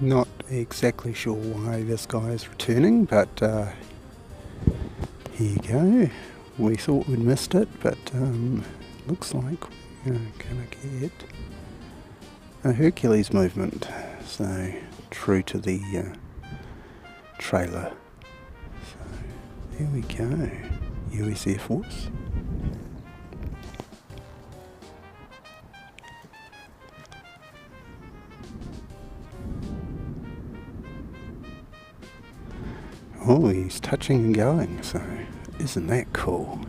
Not exactly sure why this guy is returning, but here you go. We thought we'd missed it, but looks like we're gonna get a Hercules movement. So true to the trailer. So there we go. US Air Force. Oh, he's touching and going, so isn't that cool?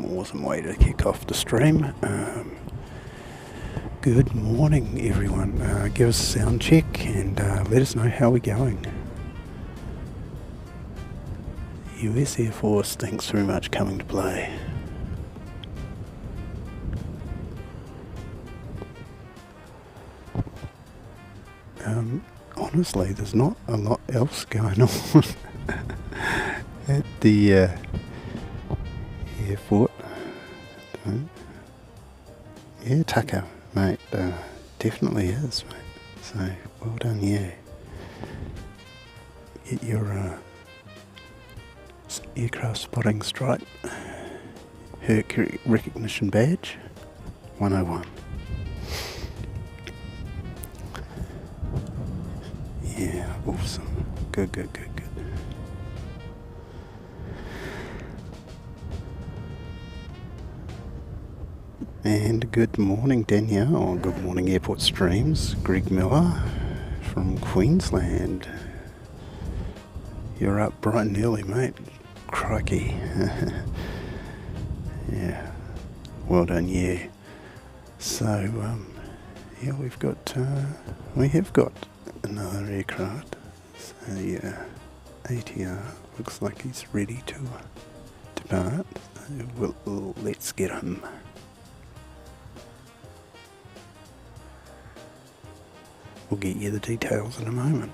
Awesome way to kick off the stream. Good morning, everyone. Give us a sound check and let us know how we're going. US Air Force, thanks very much coming to play. Honestly, there's not a lot else going on at the airport. Yeah, Tucker, mate, definitely is, mate. So, well done, you. Get your aircraft spotting stripe, Hercules recognition badge, 101. Yeah, awesome. Good. And good morning, Danielle. Good morning, Airport Streams. Greg Miller from Queensland. You're up bright and early, mate. Crikey. Yeah. Well done, yeah. So, yeah, we have got another aircraft. So, yeah, ATR looks like he's ready to depart. So let's get him. We'll get you the details in a moment.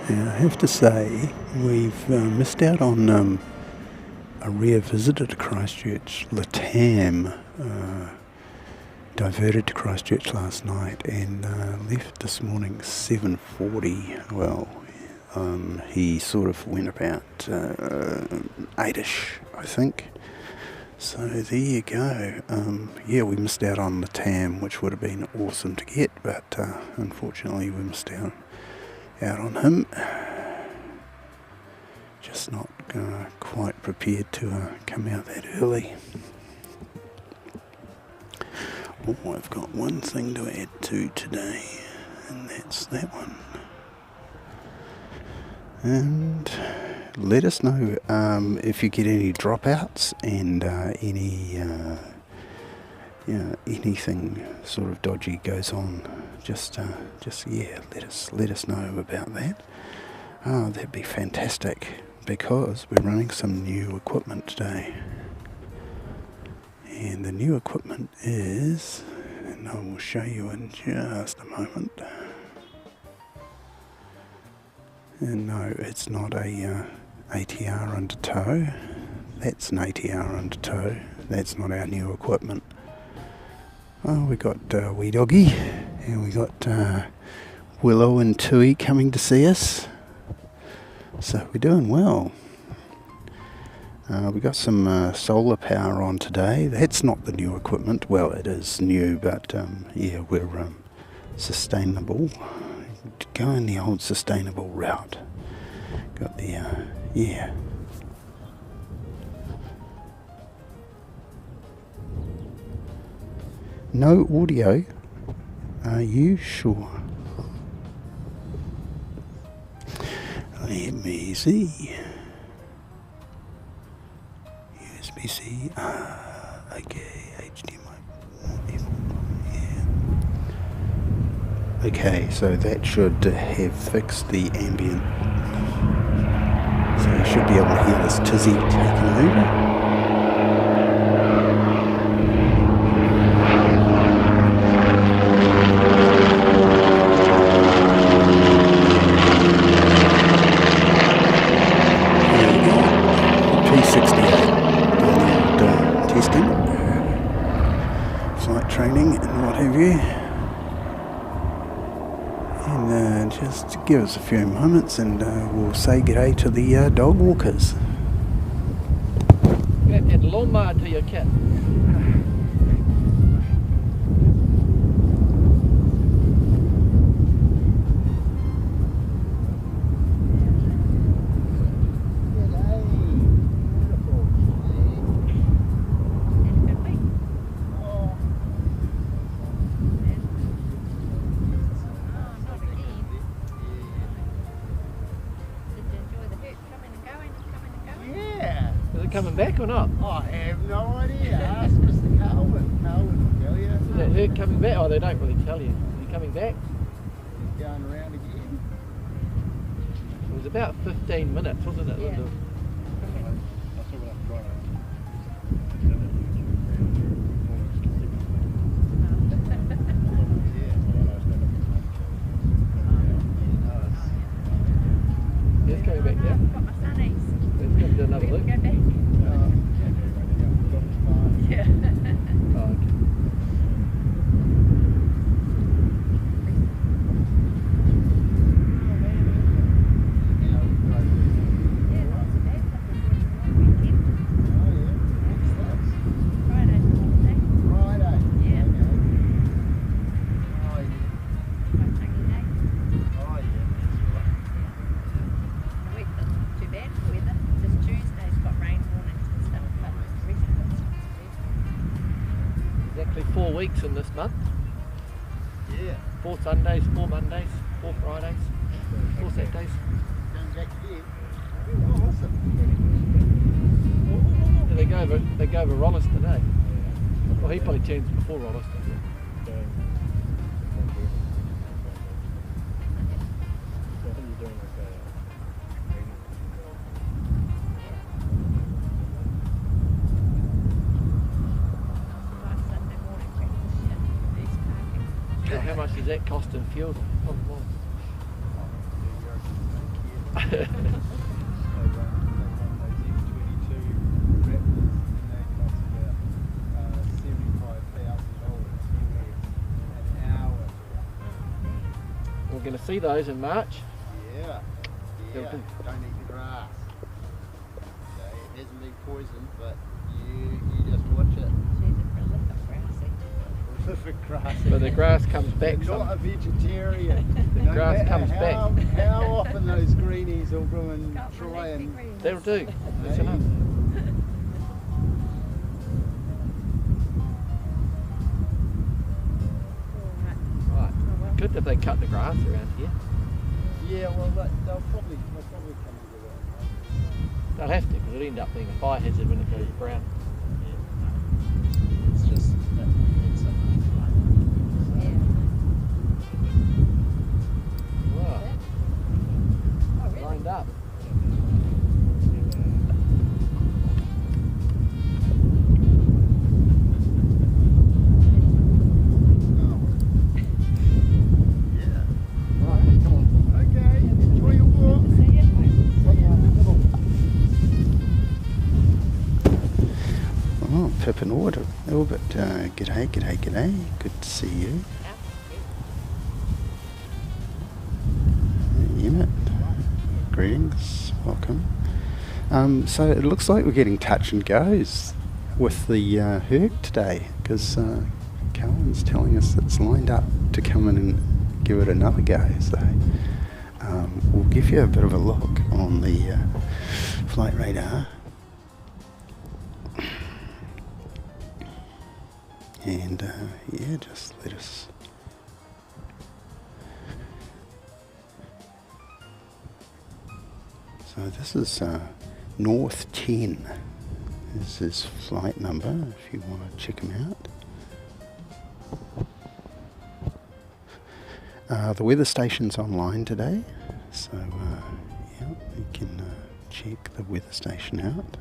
Now, I have to say, we've missed out on a rare visitor to Christchurch. Latam diverted to Christchurch last night and left this morning 7:40. Well, he sort of went about 8ish, I think. So there you go. Yeah, we missed out on the TAM, which would have been awesome to get, but unfortunately we missed out on him. Just not quite prepared to come out that early. Oh, I've got one thing to add to today, and that's that one. And let us know if you get any dropouts and anything sort of dodgy goes on. Just yeah, let us know about that. Oh, that'd be fantastic, because we're running some new equipment today. And the new equipment is, and I will show you in just a moment. And no, it's not a ATR under tow. That's an ATR under tow. That's not our new equipment. Oh, we got Wee Doggy, and we got Willow and Tui coming to see us. So we're doing well. We got some solar power on today. That's not the new equipment. Well, it is new, but yeah, we're sustainable. Going the old sustainable route. Got the yeah. No audio? Are you sure? Let me see. USB-C. Okay. HDMI. Yeah. Okay, so that should have fixed the ambient. So you should be able to hear this tizzy taking over. Testing, flight training and what have you, and just give us a few moments and we'll say g'day to the dog walkers. You have to add a lawnmower to your kit. Coming back or not? I have no idea. Ask Mr. Calvin. Calvin will tell you. Is that her coming back? Oh, they don't really tell you. Is he coming back? He's going around again. It was about 15 minutes, wasn't it, Linda? He's coming back now. He's going to do another loop. Yeah. Oh, okay. Exactly 4 weeks in this month. Yeah. 4 Sundays, 4 Mondays, 4 Fridays, 4 Saturdays. Going back here. Awesome. Yeah, they go over Rolleston today. Well, he probably turns before Rolleston. So how much does that cost in fuel? Oh, well. We're going to see those in March. Yeah. Yeah. Don't eat the grass. Okay. It hasn't been poisoned, but you just watch it. For grass. But the grass comes back. You're not a vegetarian. The grass comes back. How often those greenies will go and try and... They'll do. That's enough. Right. Good if they cut the grass around here. Yeah, well, they'll probably come and do that. They'll have to, because it'll end up being a fire hazard when it goes brown. It's just... Wow. Lined up. Pip and Orbit. G'day. Good to see you. Unit. Greetings. Welcome. So it looks like we're getting touch and goes with the Herc today, because Calvin's telling us it's lined up to come in and give it another go. So we'll give you a bit of a look on the flight radar. And yeah, just let us So this is North 10. This is flight number if you want to check him out. The weather station's online today, so yeah, you can check the weather station out.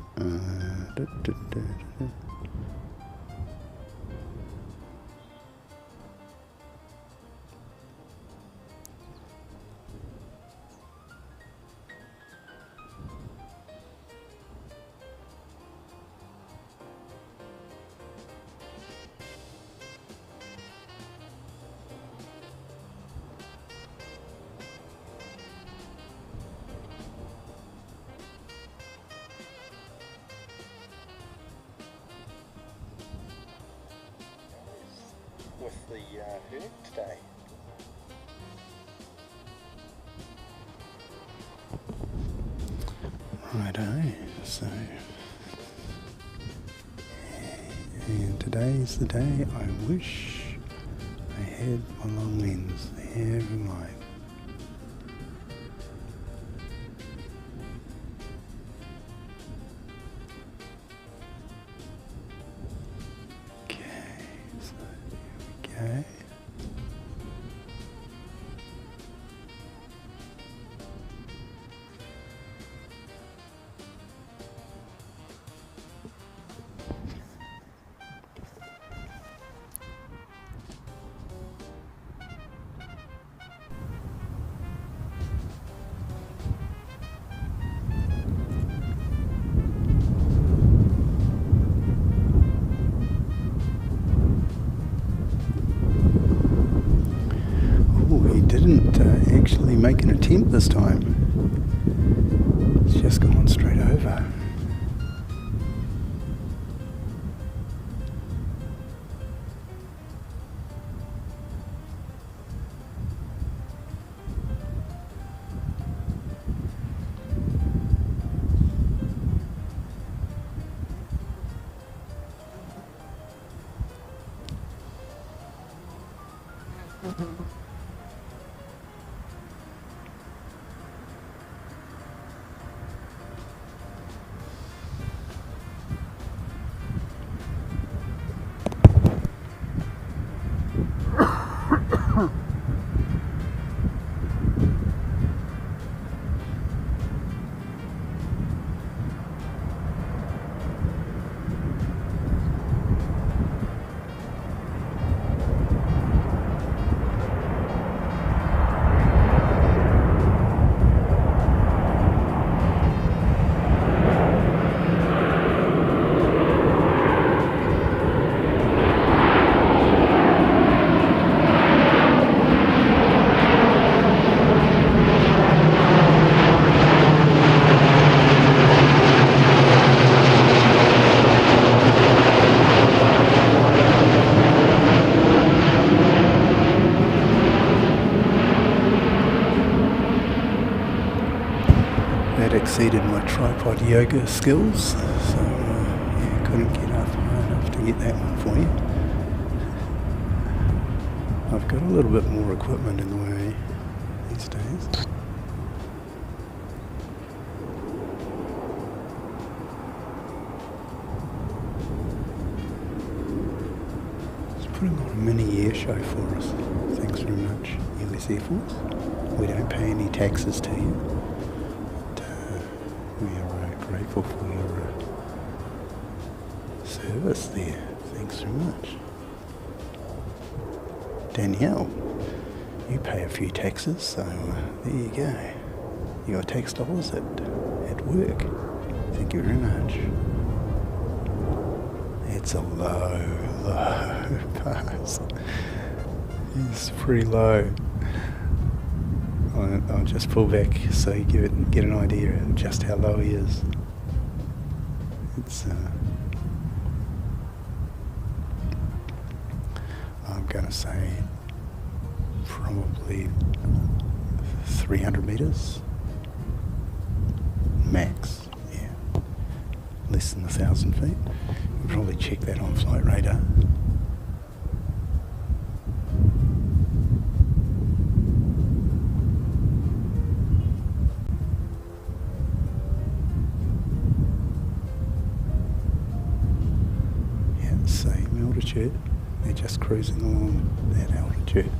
With the herd today. Righto, so and today's the day I wish I had my long lens. There am I. Okay. Didn't actually make an attempt this time. It's just gone straight over. That exceeded my tripod yoga skills, so yeah, couldn't get up high enough to get that one for you. I've got a little bit more equipment in the way these days. It's putting on a mini air show for us. Thanks very much, US Air Force. We don't pay any taxes to you. We are grateful for your service there. Thanks very much. Danielle, you pay a few taxes, so there you go. Your tax dollars at work. Thank you very much. It's a low pass. It's pretty low. I'll just pull back so you get an idea of just how low he is. It's I'm going to say probably 300 meters max. Yeah, less than 1,000 feet. You can probably check that on flight radar. altitude. They're just cruising along that altitude.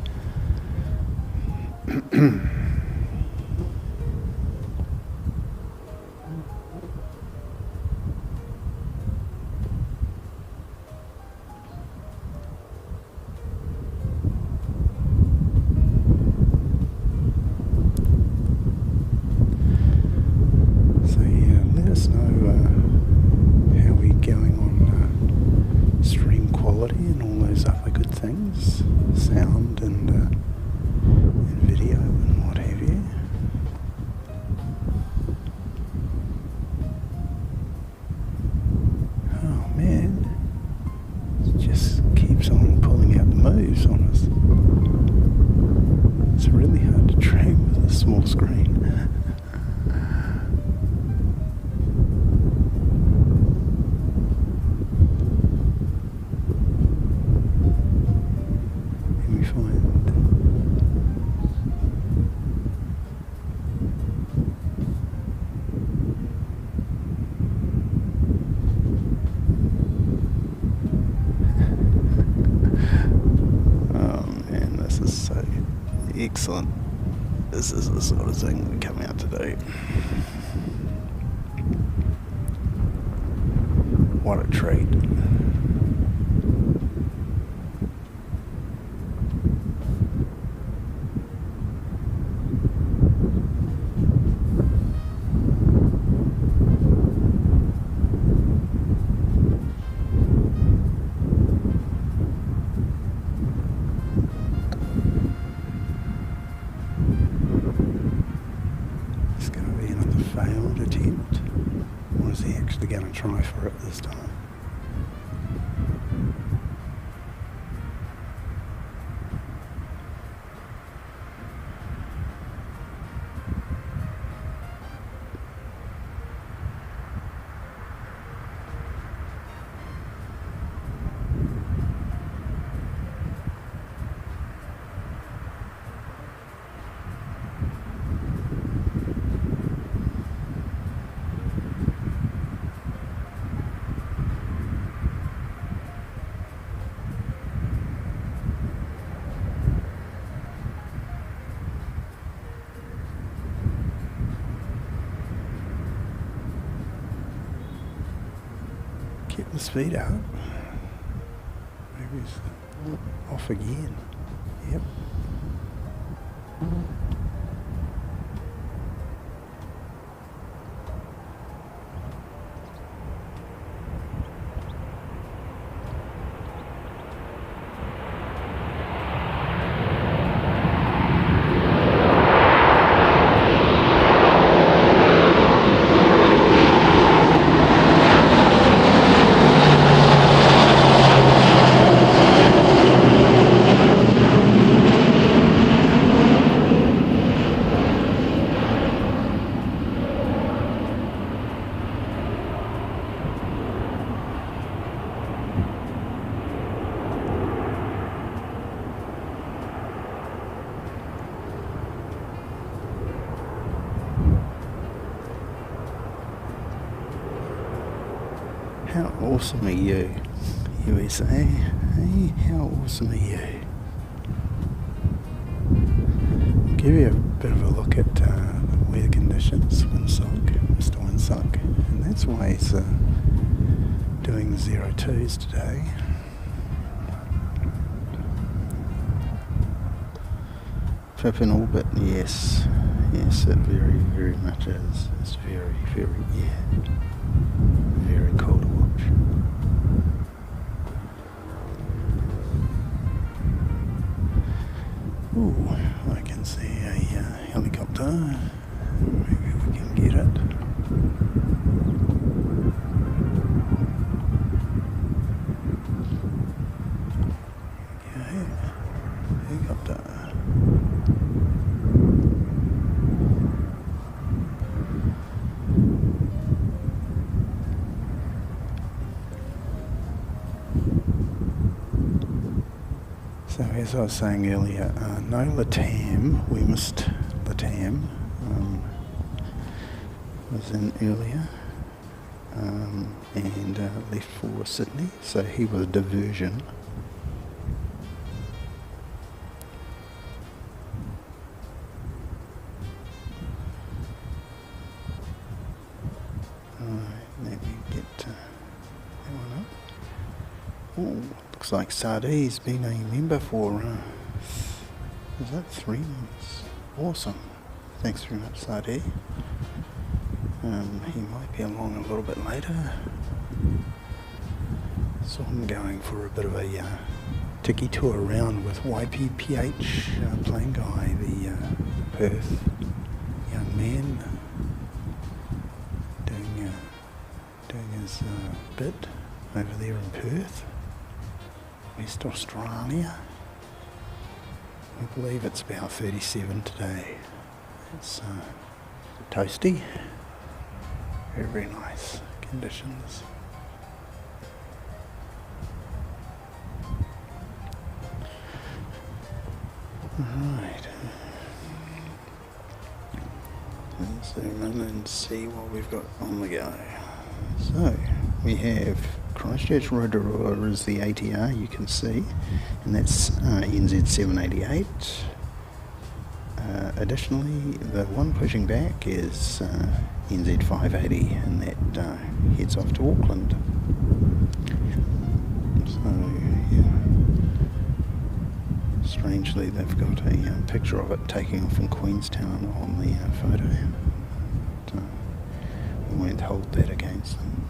So yeah, let us know how we're going on stream quality and all those other good things, sound and video and what have you. Oh man, it just keeps on pulling out the moves on us. It's really hard to track with a small screen. Excellent. This is the sort of thing we come out to do. What a treat. Going to try for it this time. Keep the speed up. Maybe it's off again. Yep. How awesome are you, USA? Hey, how awesome are you? I'll give you a bit of a look at the weather conditions, windsock, Mr. Windsock, and that's why he's doing 02s today. Trip in orbit, yes, it very, very much is. It's very, very, very cool to watch. Ooh, I can see a helicopter. Maybe we can get it. Okay, helicopter. So as I was saying earlier, no Latam, we missed Latam, was in earlier, and left for Sydney, so he was diversion Oh, looks like Sardi's been a member for, is that 3 months? Awesome. Thanks very much, Sardi. He might be along a little bit later. So I'm going for a bit of a tiki tour around with YPPH plane guy, the Perth young man, doing his bit over there in Perth, West Australia. I believe it's about 37 today. It's toasty, very, very nice conditions. Alright, let's zoom in and see what we've got on the go. So, we have Christchurch Rotorua is the ATR, you can see, and that's NZ 788. Additionally, the one pushing back is NZ 580, and that heads off to Auckland. So, yeah. Strangely, they've got a picture of it taking off in Queenstown on the photo. But, we won't hold that against them.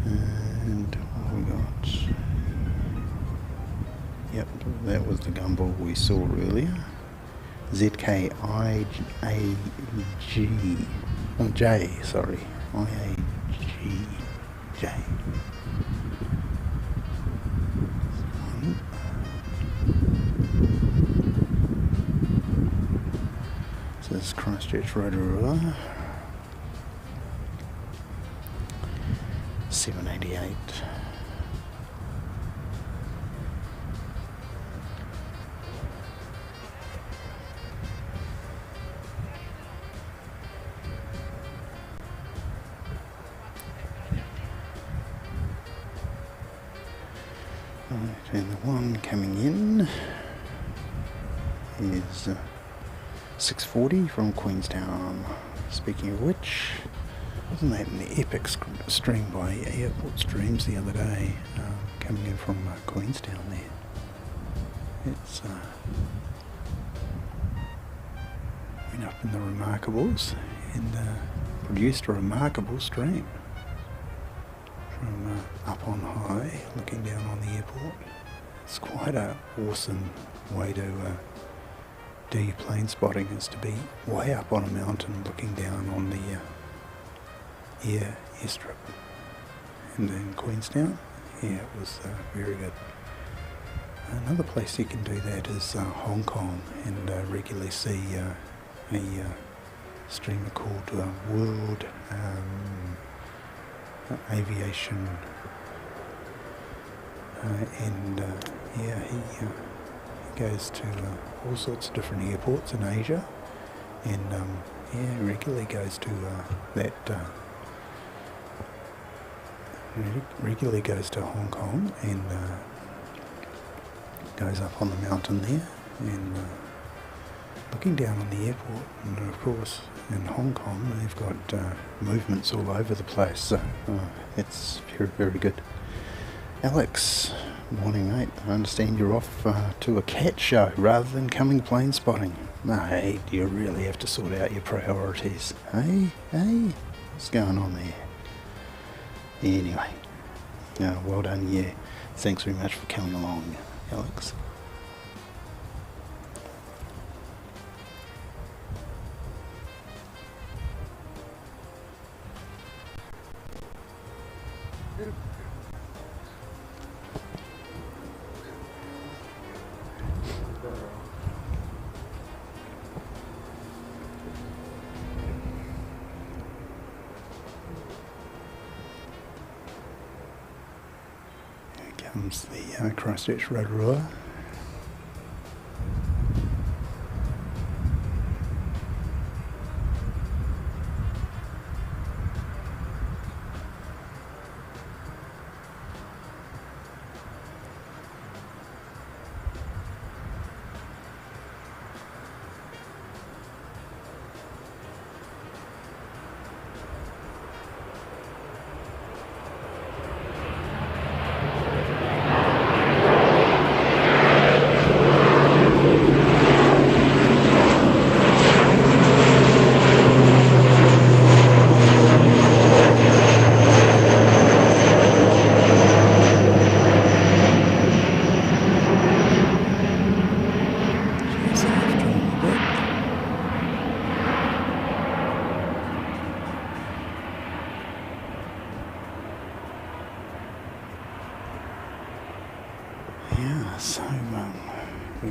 And what have we got? Yep, that was the gumball we saw earlier. ZKIAG. Oh, J, sorry. IAGJ. This is Christchurch Rotorua. 788. Right, and the one coming in is 640 from Queenstown. Speaking of which, wasn't that an epic stream by Airport Streams the other day, coming in from Queenstown there? It's went up in the Remarkables and produced a remarkable stream from up on high, looking down on the airport. It's quite an awesome way to do your plane spotting, is to be way up on a mountain looking down on the airstrip. And in Queenstown, yeah, it was very good. Another place you can do that is Hong Kong, and regularly see a streamer called World Aviation, and yeah, he goes to all sorts of different airports in Asia, and yeah, regularly goes to regularly goes to Hong Kong, and goes up on the mountain there, and looking down on the airport. And of course in Hong Kong they've got movements all over the place, so it's very, very good. Alex, morning mate, I understand you're off to a cat show rather than coming plane spotting. Hey, do you really have to sort out your priorities? Hey, what's going on there? Anyway, well done, yeah. Thanks very much for coming along, Alex. Comes the Christchurch Rotorua.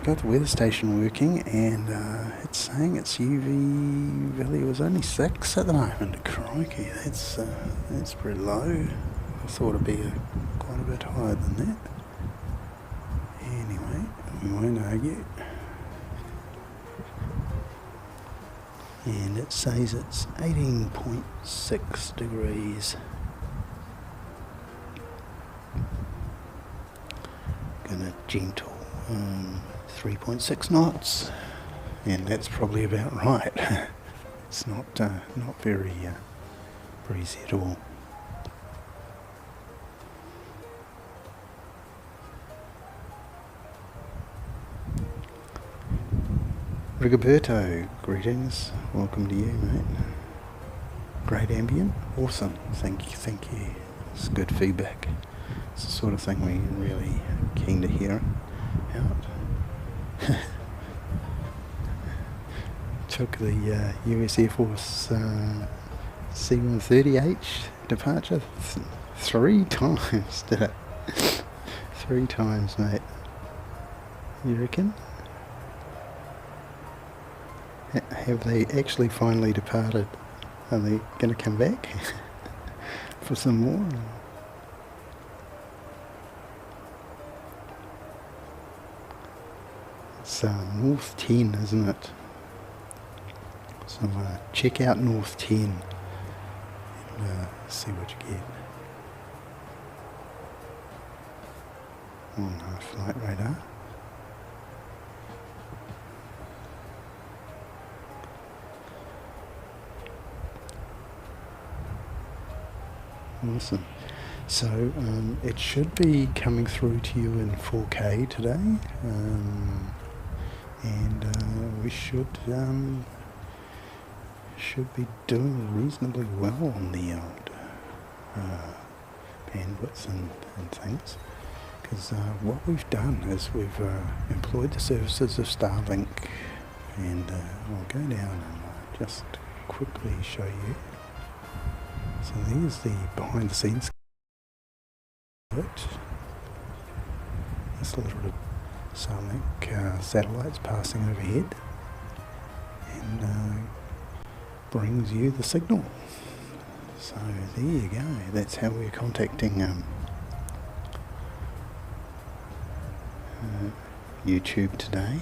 got the weather station working, and it's saying its UV value is only 6 at the moment. Crikey, that's pretty low. I thought it'd be quite a bit higher than that. Anyway, we won't argue. And it says it's 18.6 degrees. Gonna gentle 3.6 knots, and that's probably about right. It's not very breezy at all. Rigoberto, greetings. Welcome to you, mate. Great ambient. Awesome. Thank you. It's good feedback. It's the sort of thing we're really keen to hear out. Took the US Air Force C130H departure 3 times, did it? 3 times, mate. You reckon? Have they actually finally departed? Are they going to come back for some more? It's North 10, isn't it? So check out North 10 and see what you get. On flight radar. Awesome. So it should be coming through to you in 4K today, and we should be doing reasonably well on the old bandwidth and things. Because what we've done is we've employed the services of Starlink, and I'll go down and just quickly show you. So there's the behind the scenes bit. There's a little bit of Starlink satellites passing overhead, and brings you the signal. So there you go. That's how we're contacting YouTube today.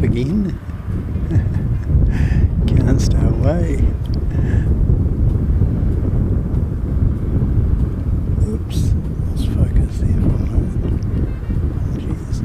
Again. Can't stay away. Oops, lost focus there for a moment. Apologies.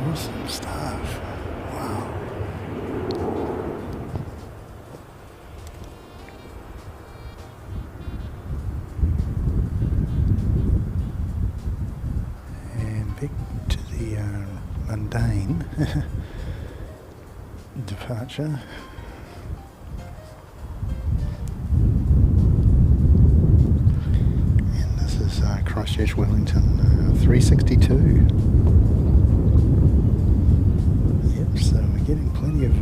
Awesome stuff. Wow. And back to the mundane departure. And this is Christchurch Wellington 362. Yep, so we're getting plenty of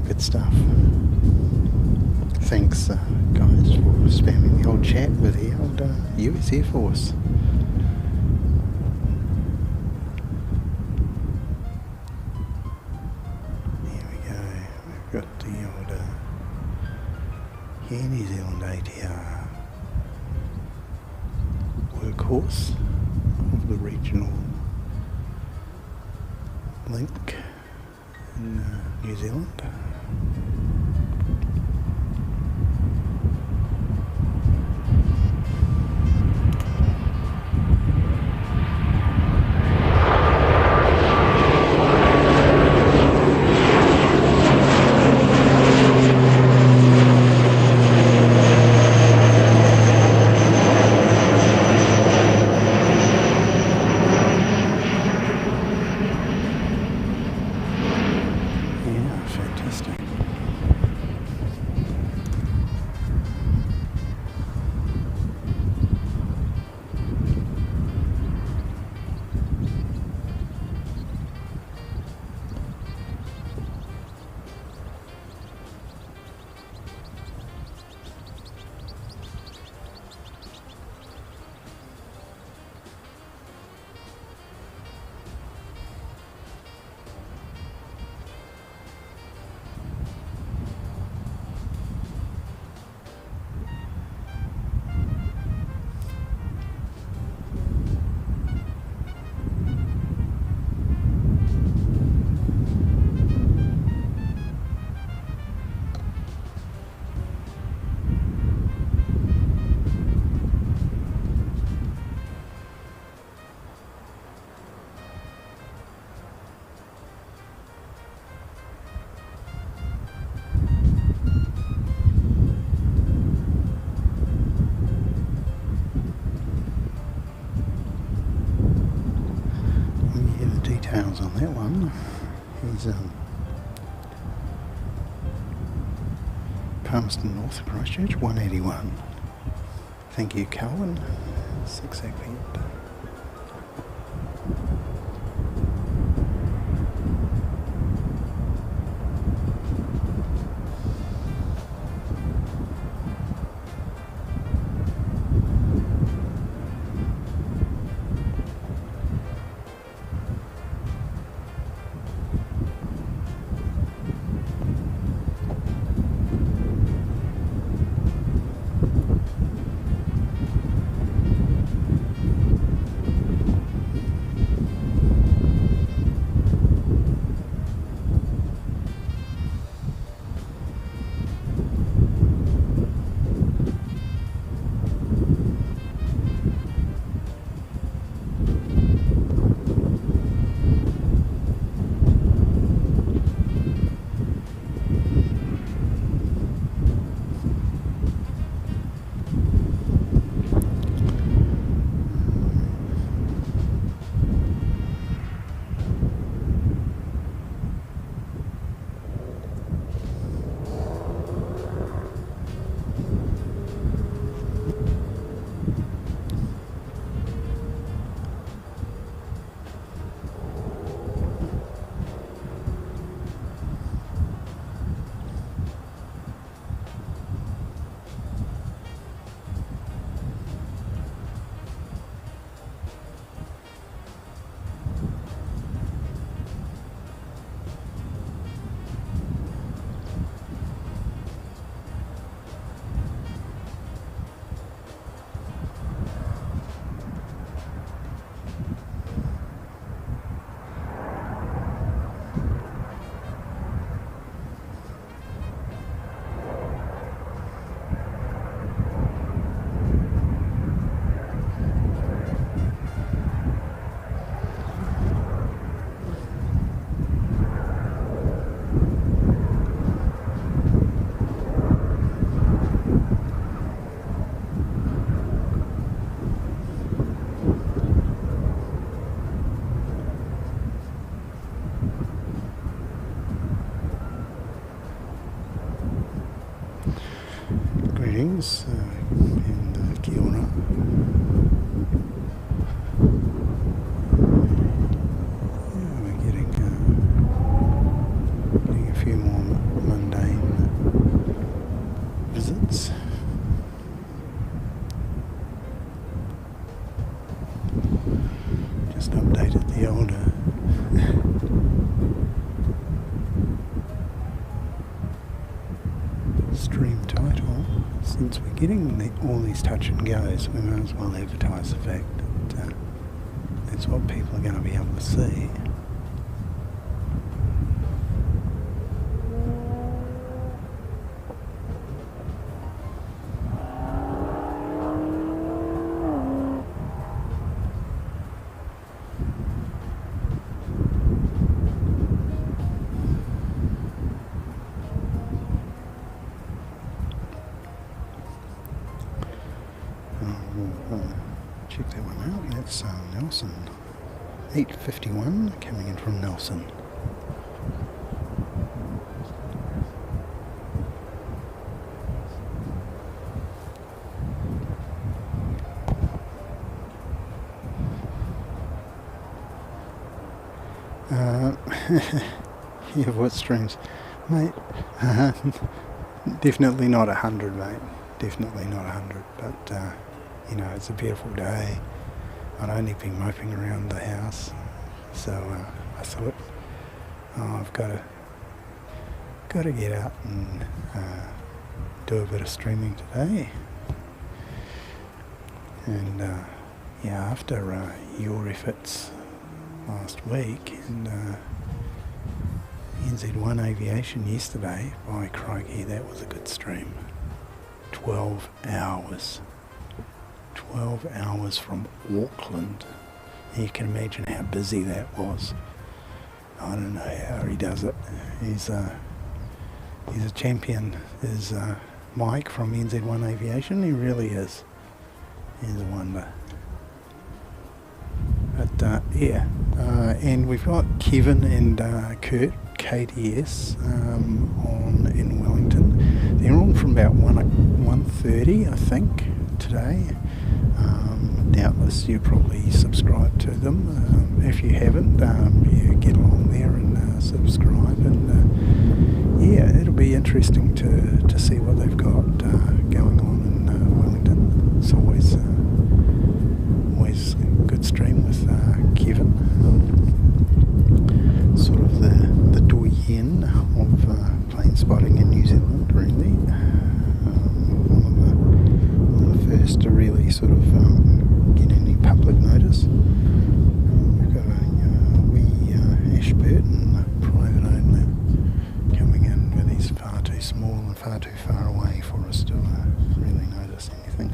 good stuff. Thanks guys for spamming the old chat with the old US Air Force. Here we go, we've got the old Air New Zealand ATR workhorse of the regional link in New Zealand. Details on that one. He's Palmerston North Christchurch 181. Thank you, Calvin. That's exactly it. Greetings and kia ora. Yeah, we're getting a few more mundane visits. Just updated the older stream title. Since we're getting all these touch and goes, we might as well advertise the fact that that's what people are going to be able to see. Check that one out. That's Nelson. 8:51 coming in from Nelson. Yeah, what streams? Mate, definitely not 100, mate. Definitely not 100, but you know, it's a beautiful day. I'd only been moping around the house, so I thought, I've got to get out and do a bit of streaming today. And yeah, after your efforts last week and NZ1 Aviation yesterday, by crikey, that was a good stream. 12 hours. 12 hours from Auckland. You can imagine how busy that was. I don't know how he does it. He's a champion. Is Mike from NZ1 Aviation. He really is. He's a wonder. But yeah, and we've got Kevin and Kurt, KDS, on in Wellington. They're on from about 1:30, I think, today. Doubtless you probably subscribe to them. If you haven't, you get along there and subscribe. And yeah, it'll be interesting to see what they've got going on in Wellington. It's always a good stream with Kevin. Sort of the doyen of plane spotting in New Zealand, really. One of the first to really sort of get any public notice. We've got a wee Ashburton private owner coming in, but he's far too small and far too far away for us to really notice anything.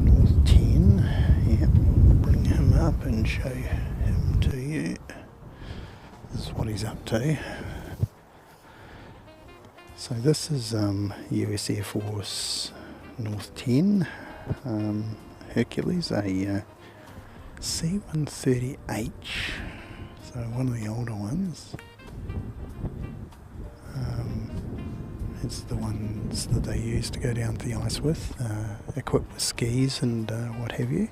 North 10, yep, we'll bring him up and show him to you. This is what he's up to. So this is US Air Force North 10, Hercules, a C130H, so one of the older ones. It's the ones that they use to go down to the ice with, equipped with skis and what have you.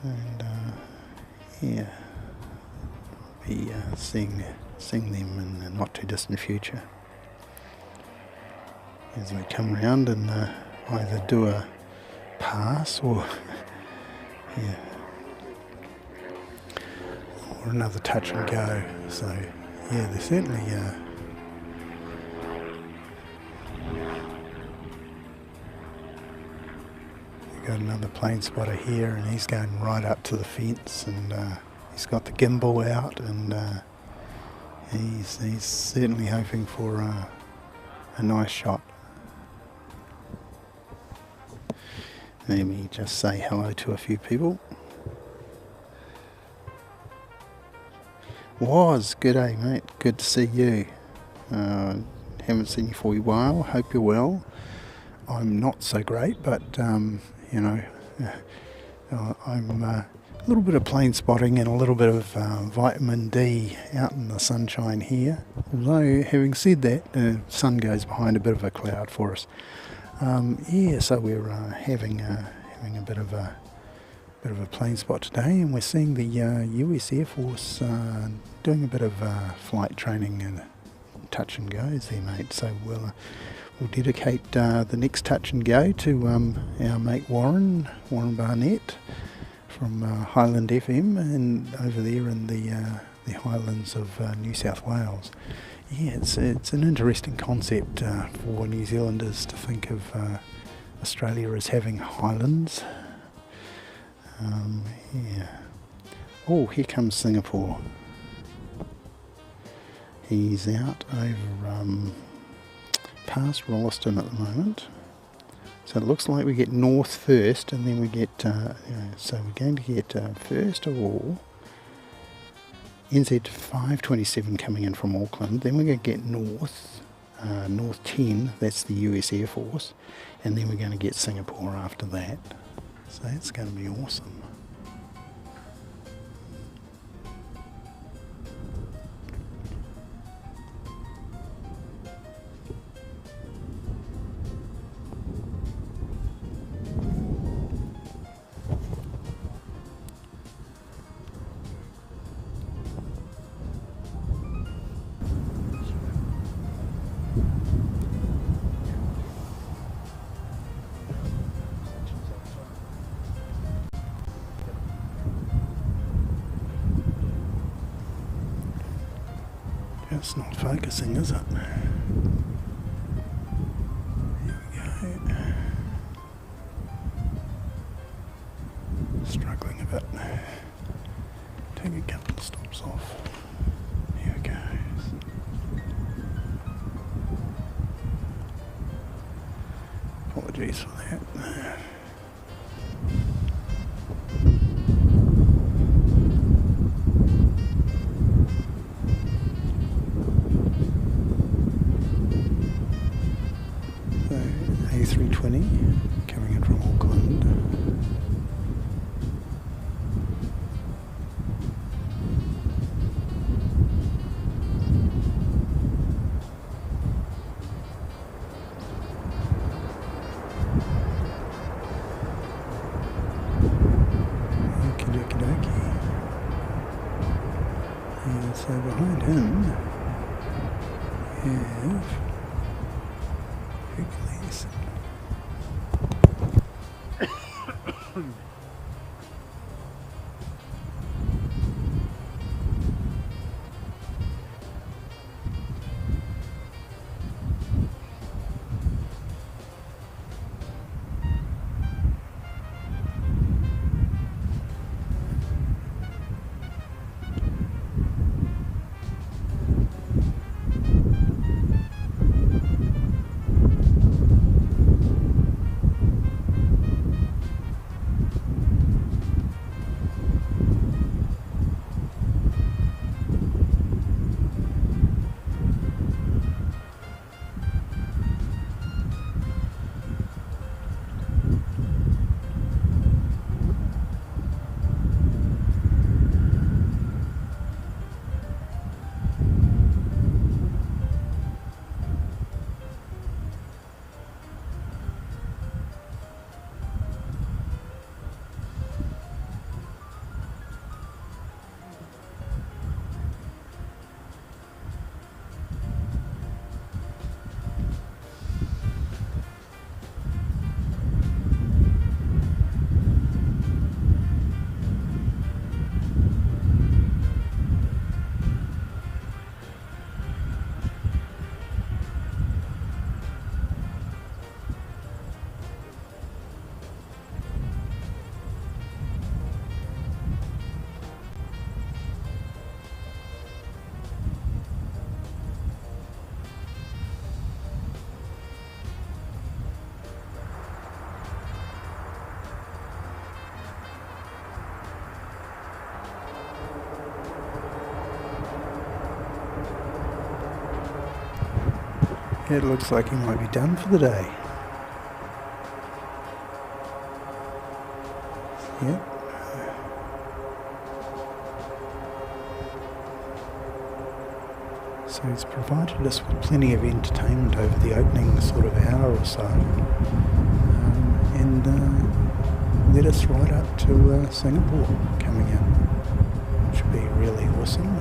And yeah, I'll be seeing them in the not too distant future as they come around and either do a pass or yeah, or another touch and go. So yeah, they're certainly we've got another plane spotter here, and he's going right up to the fence, and he's got the gimbal out, and he's certainly hoping for a nice shot. Let me just say hello to a few people. Good day, mate. Good to see you. Haven't seen you for a while. Hope you're well. I'm not so great, but you know, I'm a little bit of plane spotting and a little bit of vitamin D out in the sunshine here. Although, having said that, the sun goes behind a bit of a cloud for us. So we're having a bit of a plane spot today, and we're seeing the US Air Force doing a bit of flight training and touch and goes there, mate. So we'll dedicate the next touch and go to our mate Warren Barnett from Highland FM, and over there in the Highlands of New South Wales. Yeah, it's an interesting concept for New Zealanders to think of Australia as having highlands. Yeah. Oh, here comes Singapore. He's out over past Rolleston at the moment. So it looks like we get north first, and then we get, so we're going to get first of all NZ 527 coming in from Auckland, then we're going to get north 10, that's the US Air Force, and then we're going to get Singapore after that. So that's going to be awesome. It's not focusing, is it? Here we go. Struggling a bit. Take a couple of stops off. Here we go. Apologies for that. 320 coming in from Auckland. Okie dokie dokie. And so behind him we have Hercules. It looks like he might be done for the day. Yep. So he's provided us with plenty of entertainment over the opening sort of hour or so, and led us right up to Singapore coming in, which would be really awesome.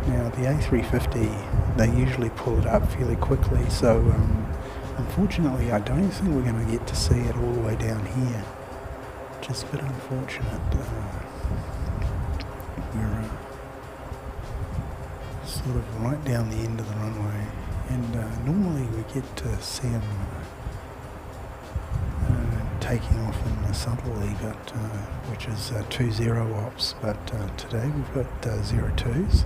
Now the A350, they usually pull it up fairly quickly, so unfortunately I don't think we're going to get to see it all the way down here, which is a bit unfortunate. We're sort of right down the end of the runway, and normally we get to see them taking off in the southerly, but which is 20 ops, but today we've got 02s,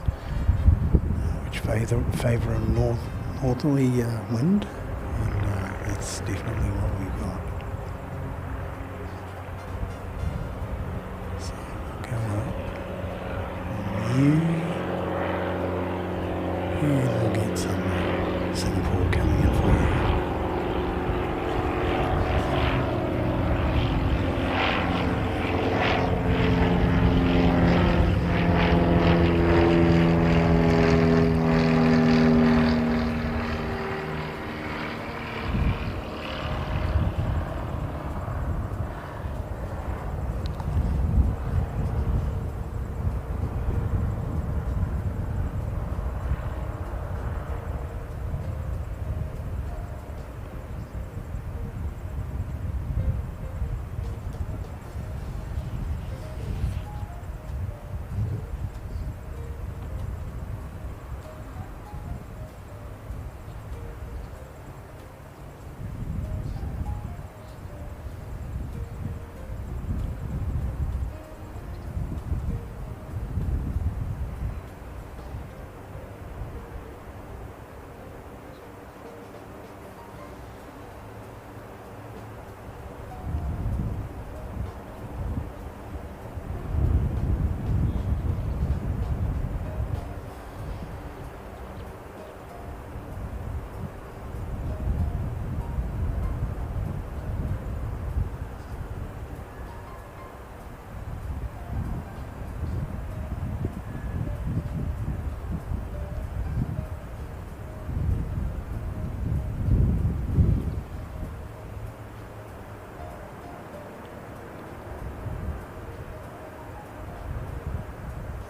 which favour a northerly wind, and that's definitely what we've got. So we'll go up. And we'll get some Singapore coming in for you.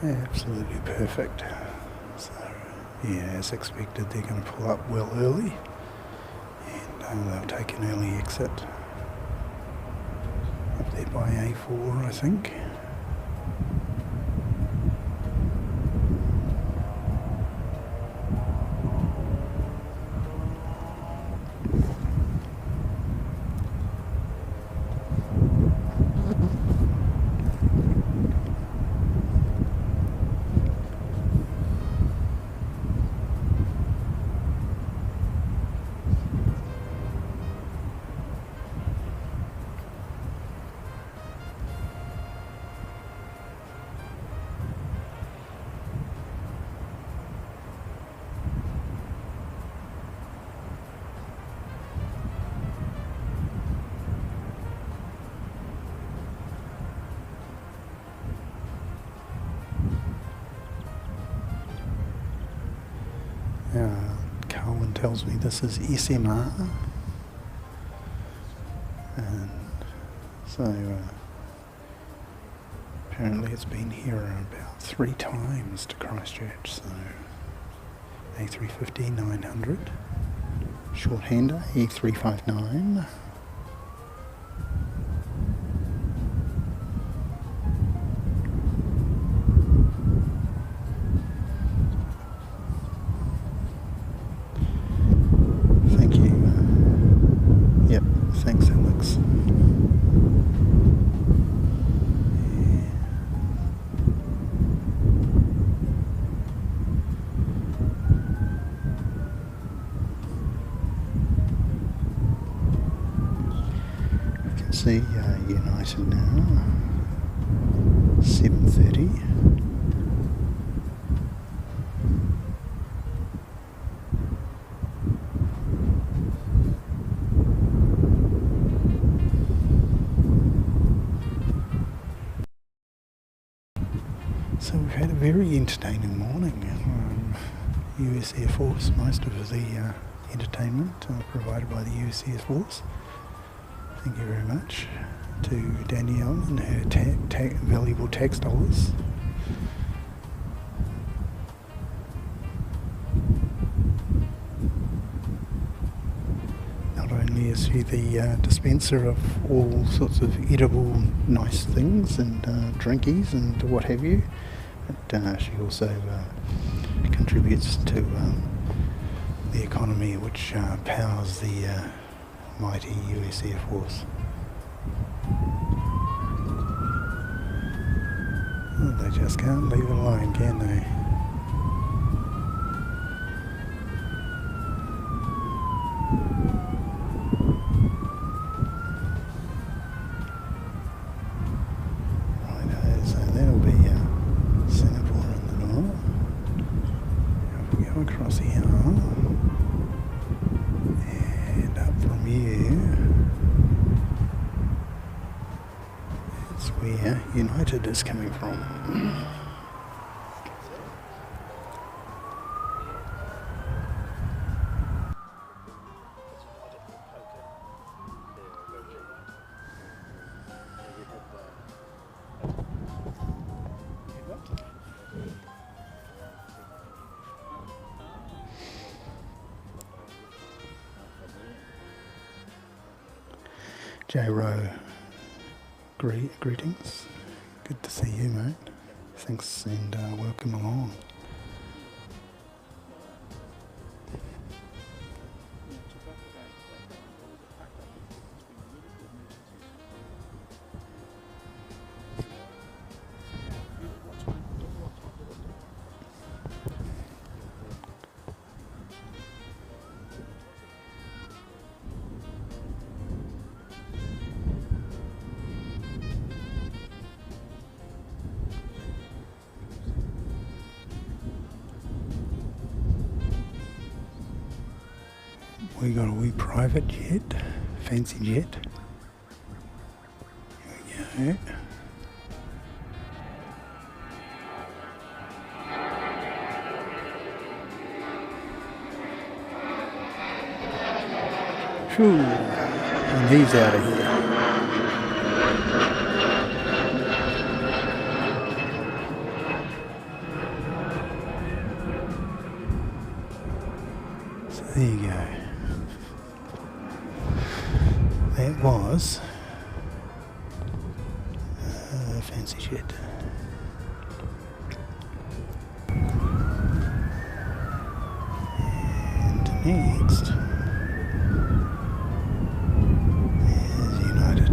Absolutely perfect. So, yeah, as expected, they're going to pull up well early, and they'll take an early exit up there by A4, I think. Carwin tells me this is SMR, and so apparently it's been here about 3 times to Christchurch. So A350-900, shorthander E359. Thanks, Alex. You can see United now, 7:30. So we've had a very entertaining morning. US Air Force, most of the entertainment provided by the US Air Force. Thank you very much to Danielle and her valuable tax dollars. Not only is she the dispenser of all sorts of edible nice things and drinkies and what have you, but she also contributes to the economy which powers the mighty US Air Force. Oh, they just can't leave it alone, can they? Right, so that'll be Singapore in the north. If we go across here and up from here, that's where United is coming from. J-Row, greetings. Good to see you, mate. Thanks and welcome along. We got a wee private jet, fancy jet. Here we go. Phew, and he's out of here. So there you go. That was a fancy jet. And next is United.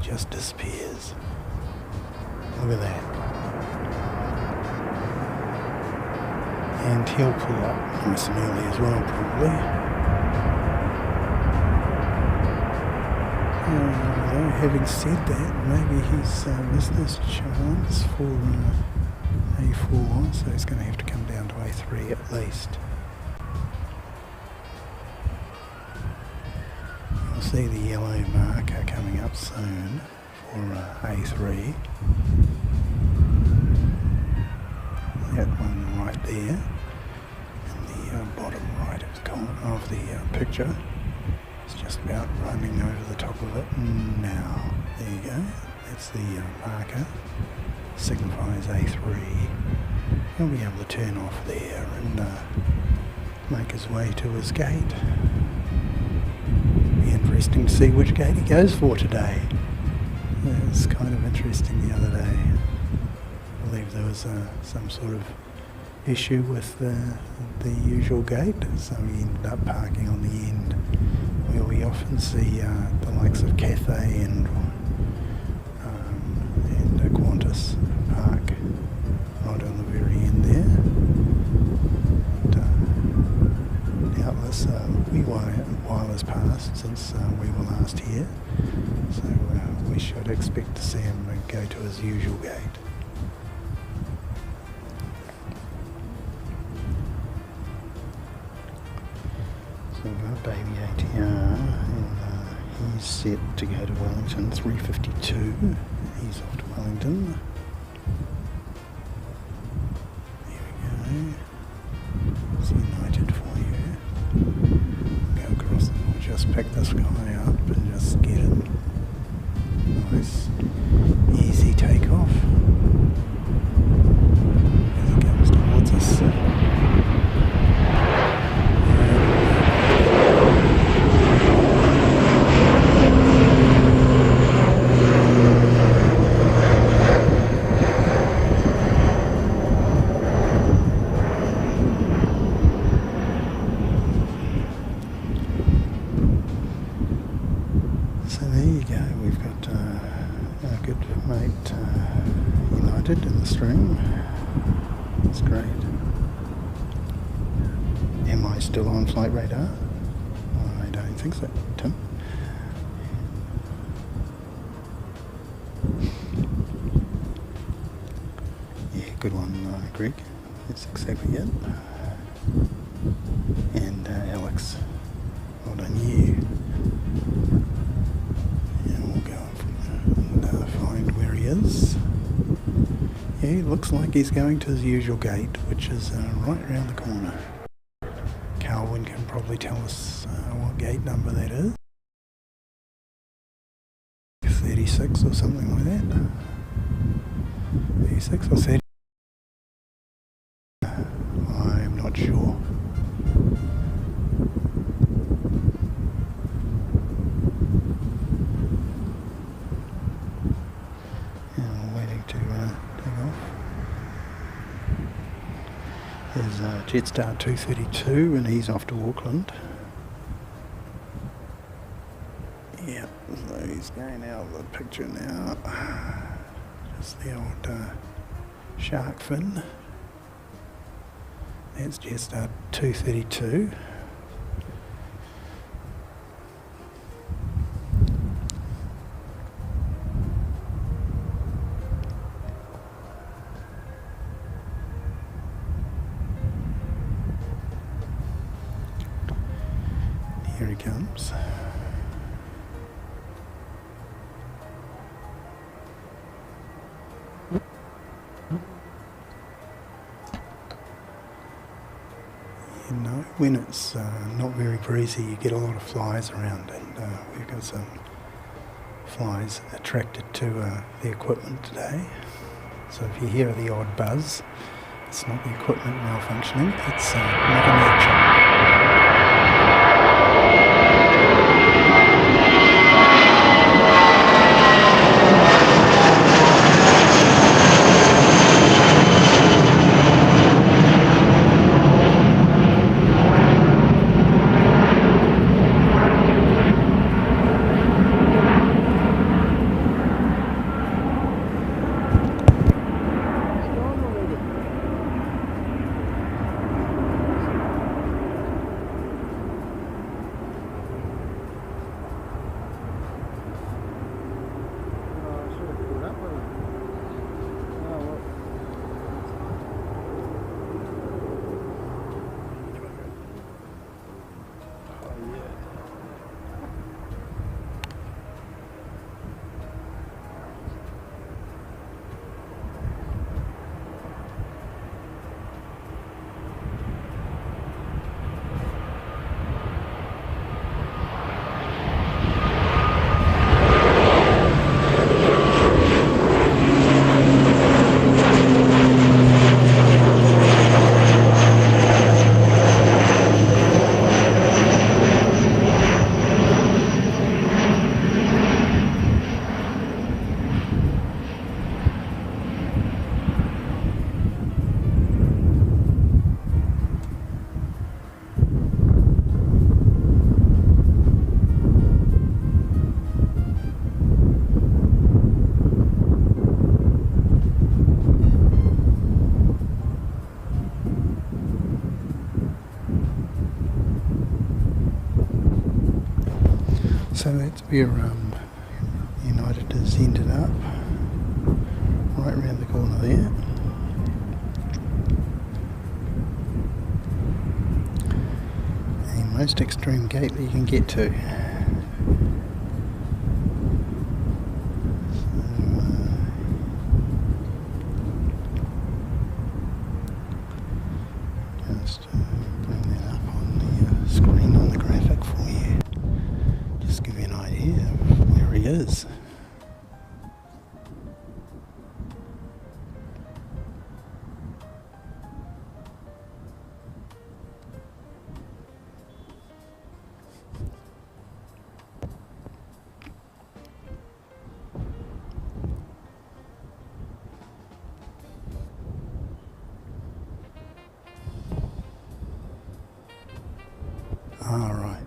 Just disappears. Look at that. And he'll pull up nice and early as well, probably. Although, having said that, maybe he's missed this chance for A4, so he's going to have to come down to A3 at least. You'll see the yellow marker coming up soon for A3. That one right there in the bottom right of the picture. It's just about running over the top of it now. There you go. That's the marker. Signifies A3. He'll be able to turn off there and make his way to his gate. Be interesting to see which gate he goes for today. It was kind of interesting the other day. believe there was some sort of issue with the usual gate, so we ended up parking on the end where we often see the likes of Cathay and Qantas park, right on the very end there. Doubtless a wee while has passed since we were last here, so we should expect to see him go to his usual gate. So we've got baby ATR, and he's set to go to Wellington 3:52. He's off to Wellington. There we go. It's United for you. Go across and we'll just pick this guy up and just get him. Nice, easy takeoff. As he comes towards us. So there you go, we've got our good mate United in the stream. That's great. Am I still on flight radar? I don't think so, Tim. Yeah, good one, Greg. That's exactly it. And Alex, well done you. Is. Yeah, it looks like he's going to his usual gate, which is right around the corner. Carwyn can probably tell us what gate number that is. 36 or something like that. 36 or 30. I'm not sure. There's JetStar 232 and he's off to Auckland. Yeah, so he's going out of the picture now. Just the old shark fin. That's JetStar 232. Here he comes. You know, when it's not very breezy, you get a lot of flies around, and we've got some flies attracted to the equipment today. So if you hear the odd buzz, it's not the equipment malfunctioning, it's Mother Nature. So that's where United has ended up, right round the corner there. The most extreme gate that you can get to. Just bring that up on the screen on the graphic for you. Just give you an idea of where he is. All right.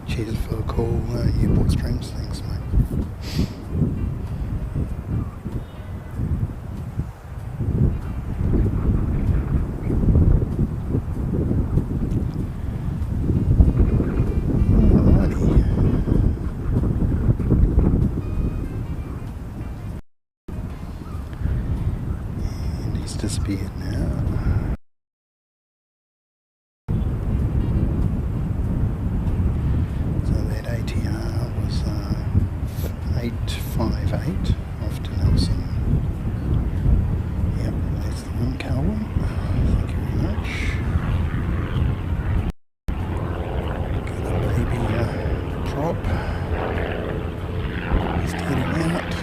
Cheers for the call, airport streams. Thanks, mate. Disappeared now. So that ATR was 858 off to Nelson. Yep, that's the one, Calvin. Thank you very much. Got a baby prop. Just heading out.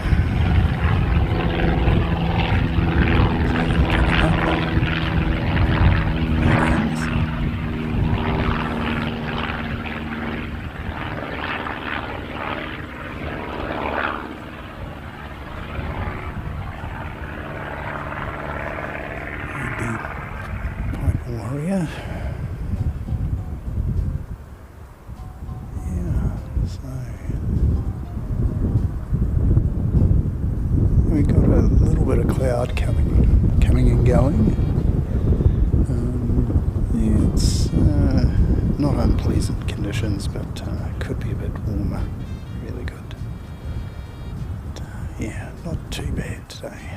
Warrior. Yeah, so we got a little bit of cloud coming and going. Yeah, it's not unpleasant conditions, but could be a bit warmer. Really good. But, yeah, not too bad today.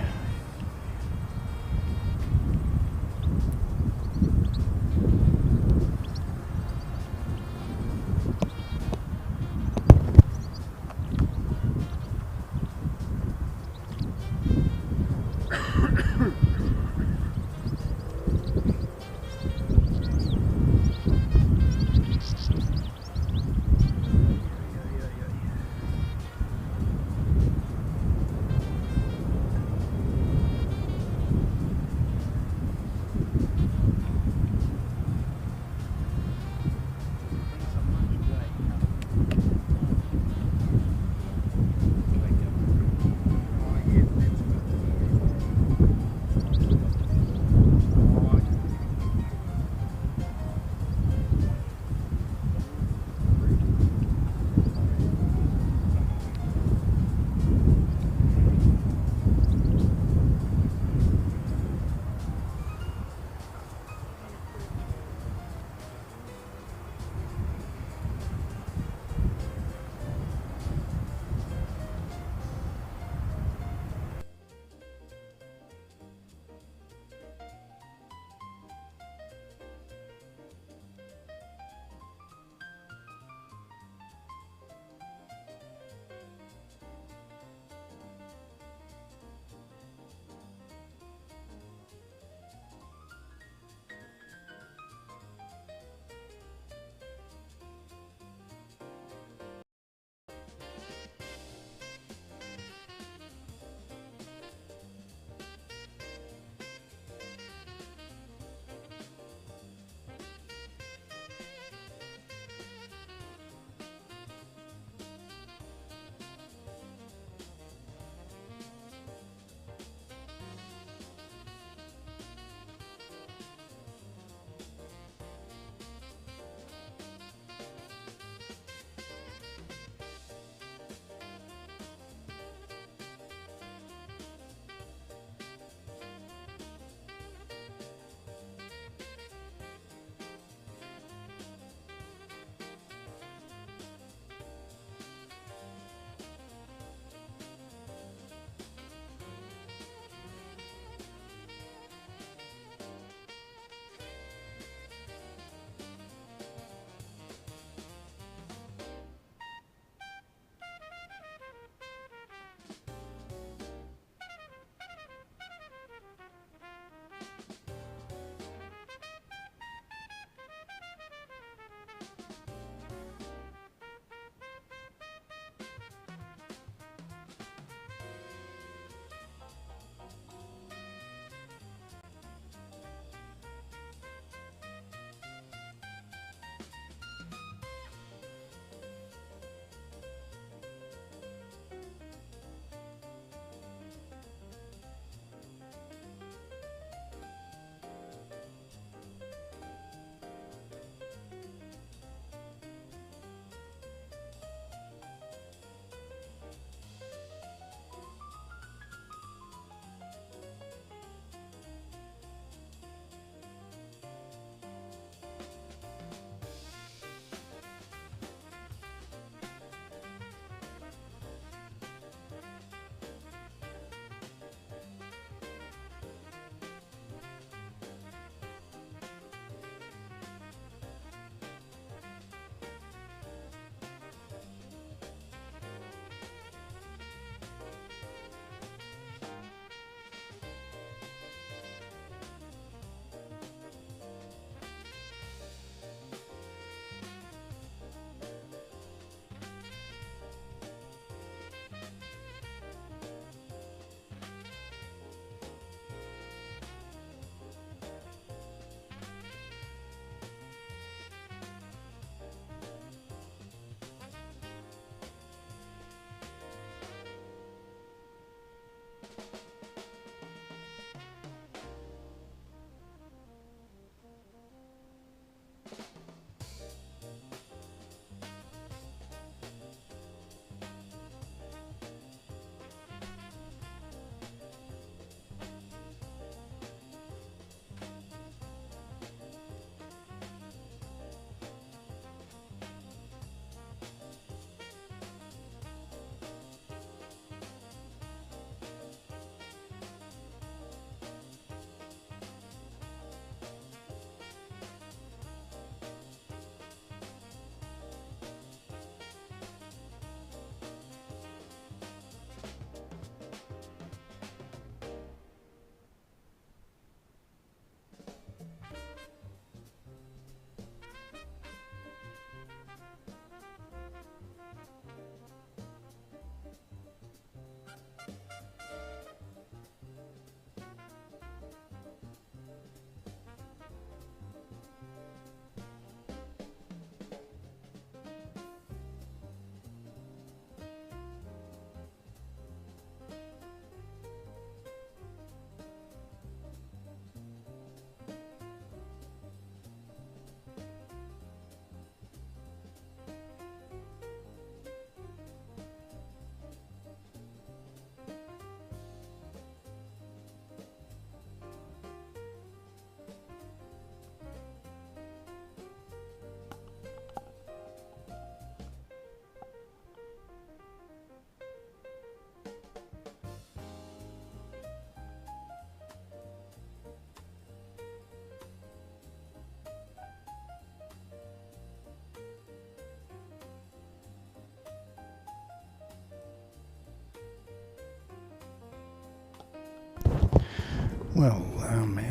Well,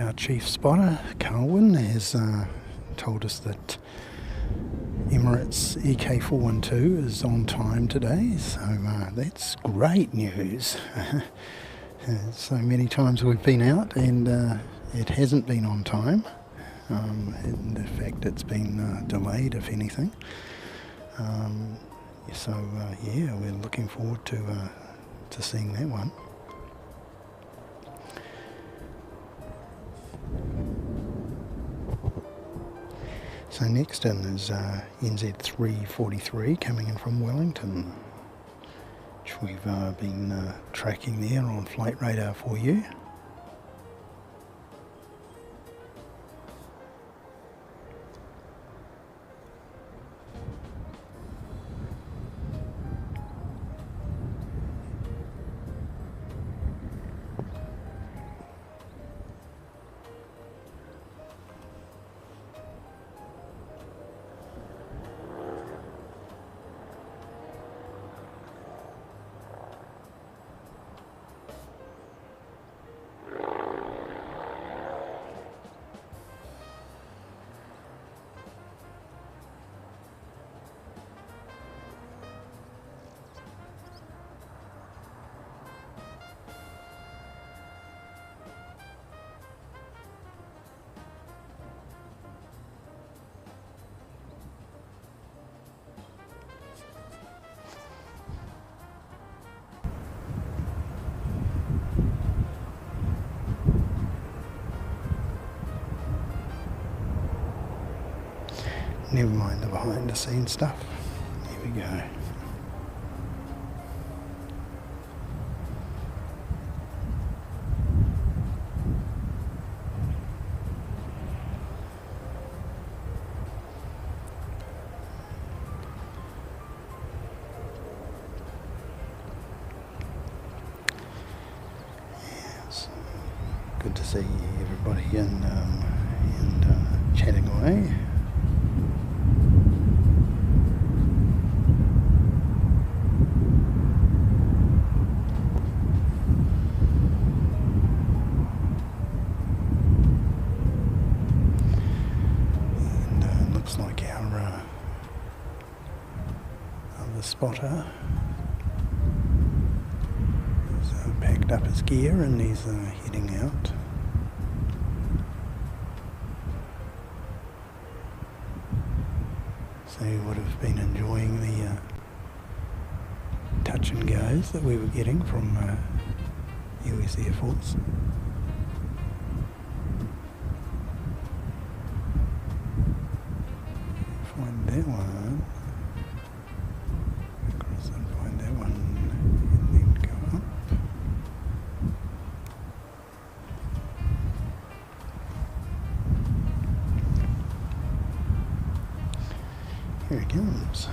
our chief spotter, Carwin, has told us that Emirates EK412 is on time today, so that's great news. So many times we've been out and it hasn't been on time. In fact, it's been delayed, if anything. Yeah, we're looking forward to seeing that one. So next in is NZ343 coming in from Wellington, which we've been tracking there on flight radar for you. Never mind the behind the scenes stuff. Here we go. Yes. Good to see everybody and chatting away. Spotter has packed up his gear and he's heading out. So he would have been enjoying the touch and goes that we were getting from US Air Force. Find that one. Here he comes.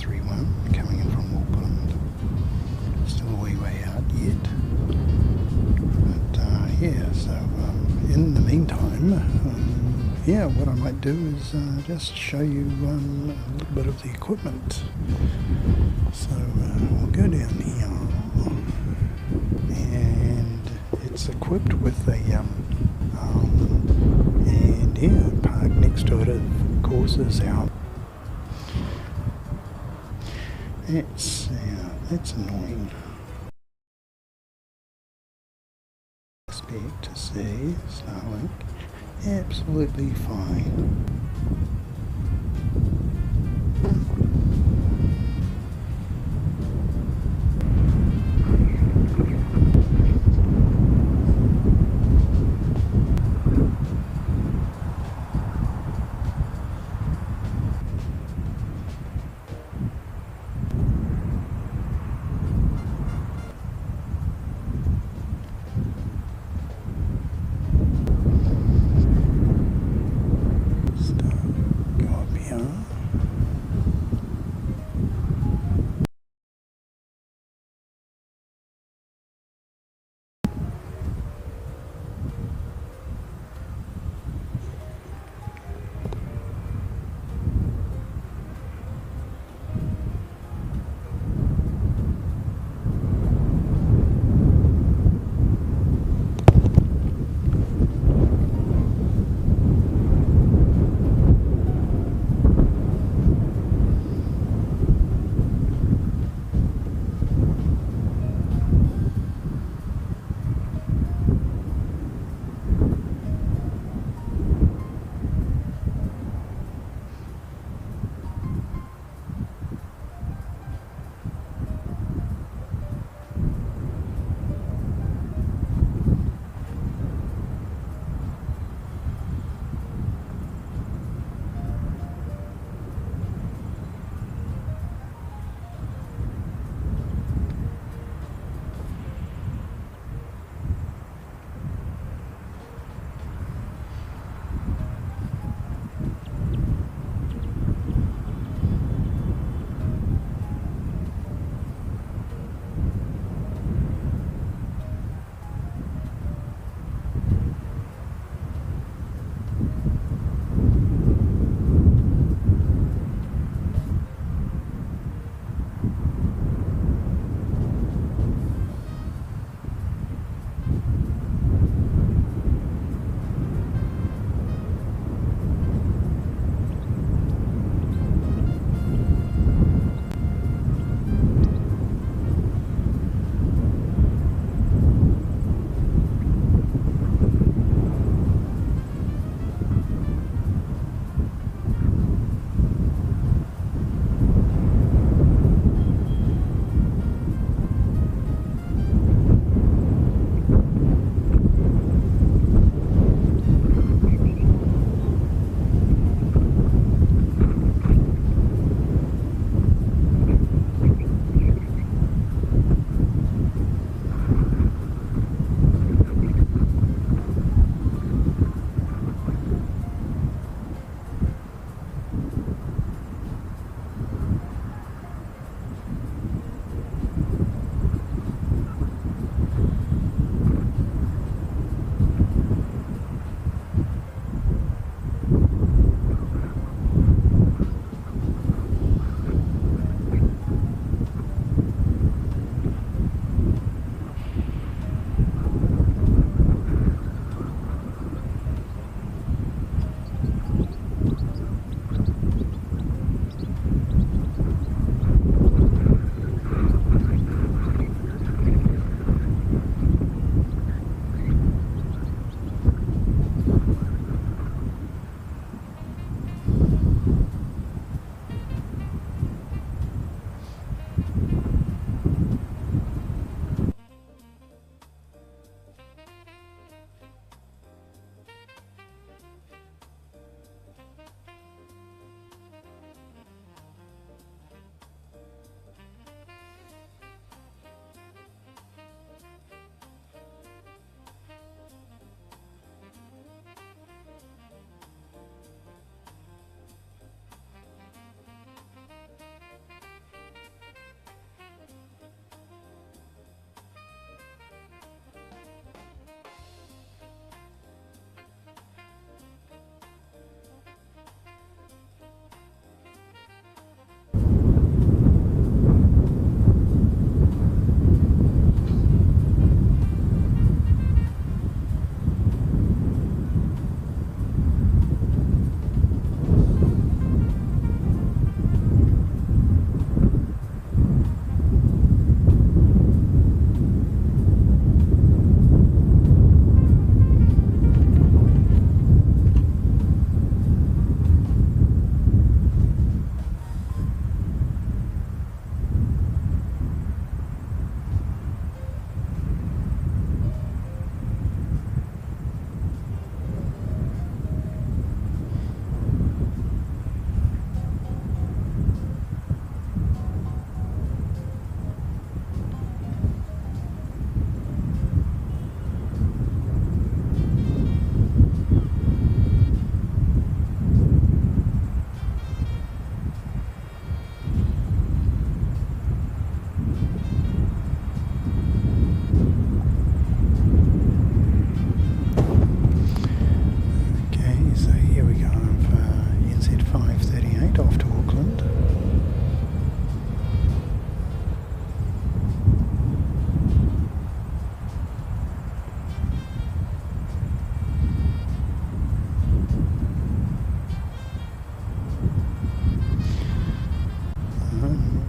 631 coming in from Auckland. Still a wee way out yet. But yeah, so in the meantime, yeah, what I might do is just show you a little bit of the equipment. So we'll go down here, and it's equipped with a and yeah, park next to it, of course, is our. That's annoying. Expect to see Starlink absolutely fine.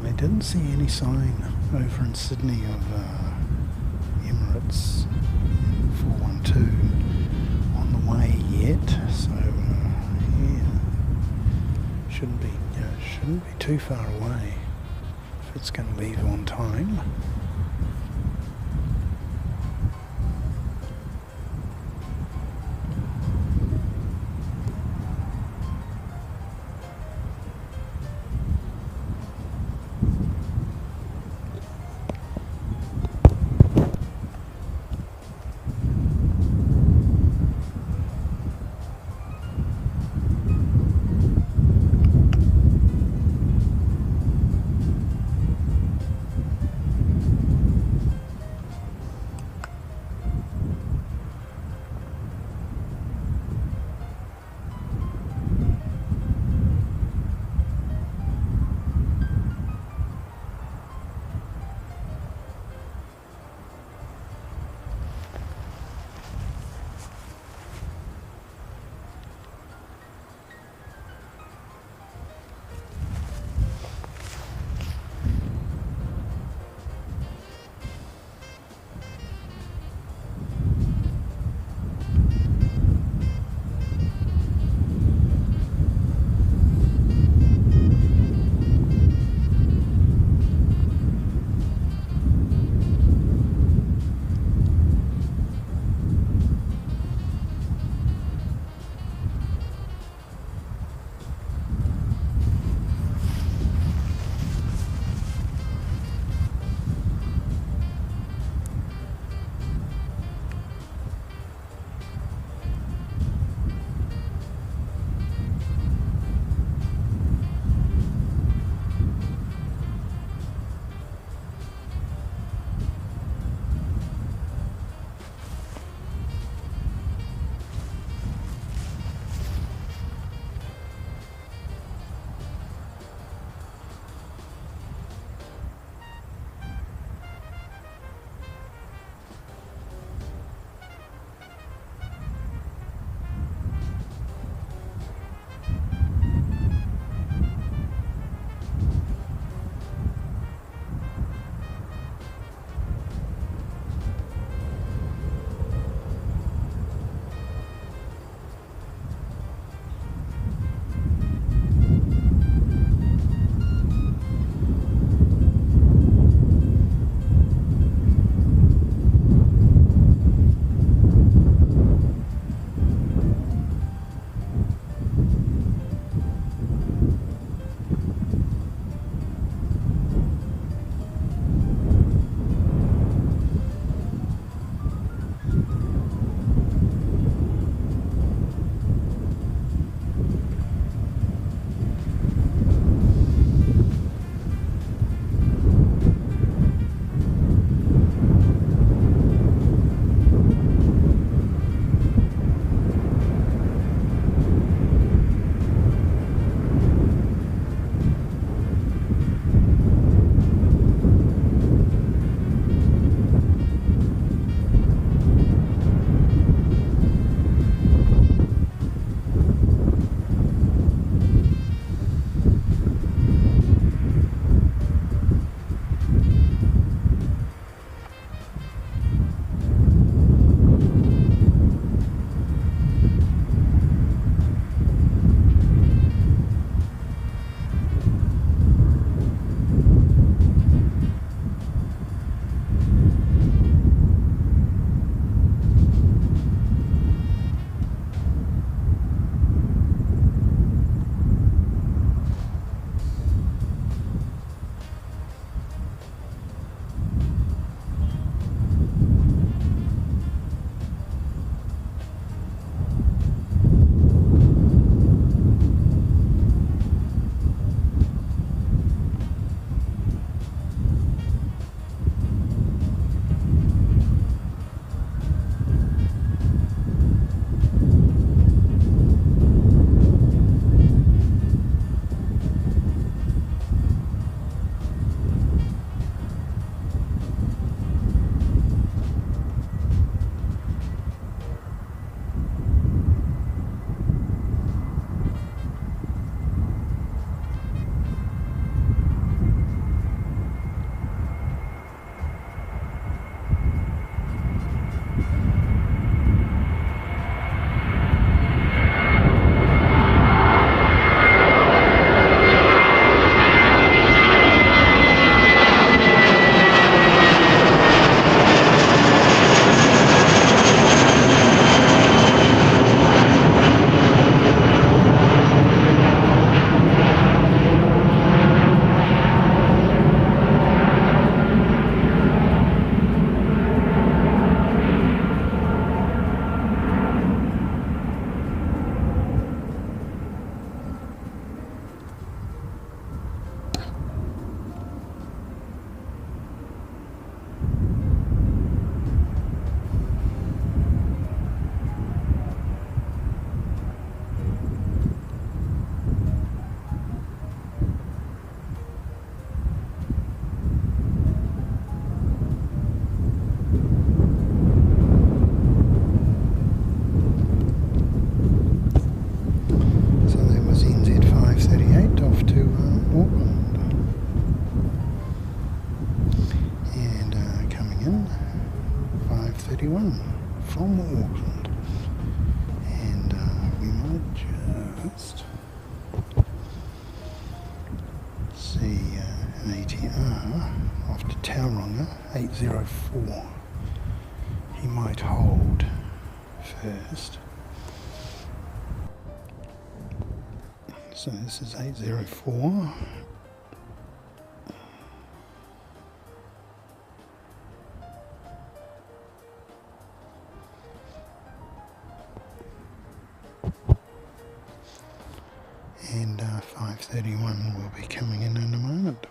I didn't see any sign over in Sydney of Emirates 412 on the way yet, so yeah, shouldn't be too far away if it's going to leave on time. 5:31 from Auckland, and we might just see an ATR off to Tauranga 804. He might hold first. So this is 804. And 5:31 will be coming in a moment.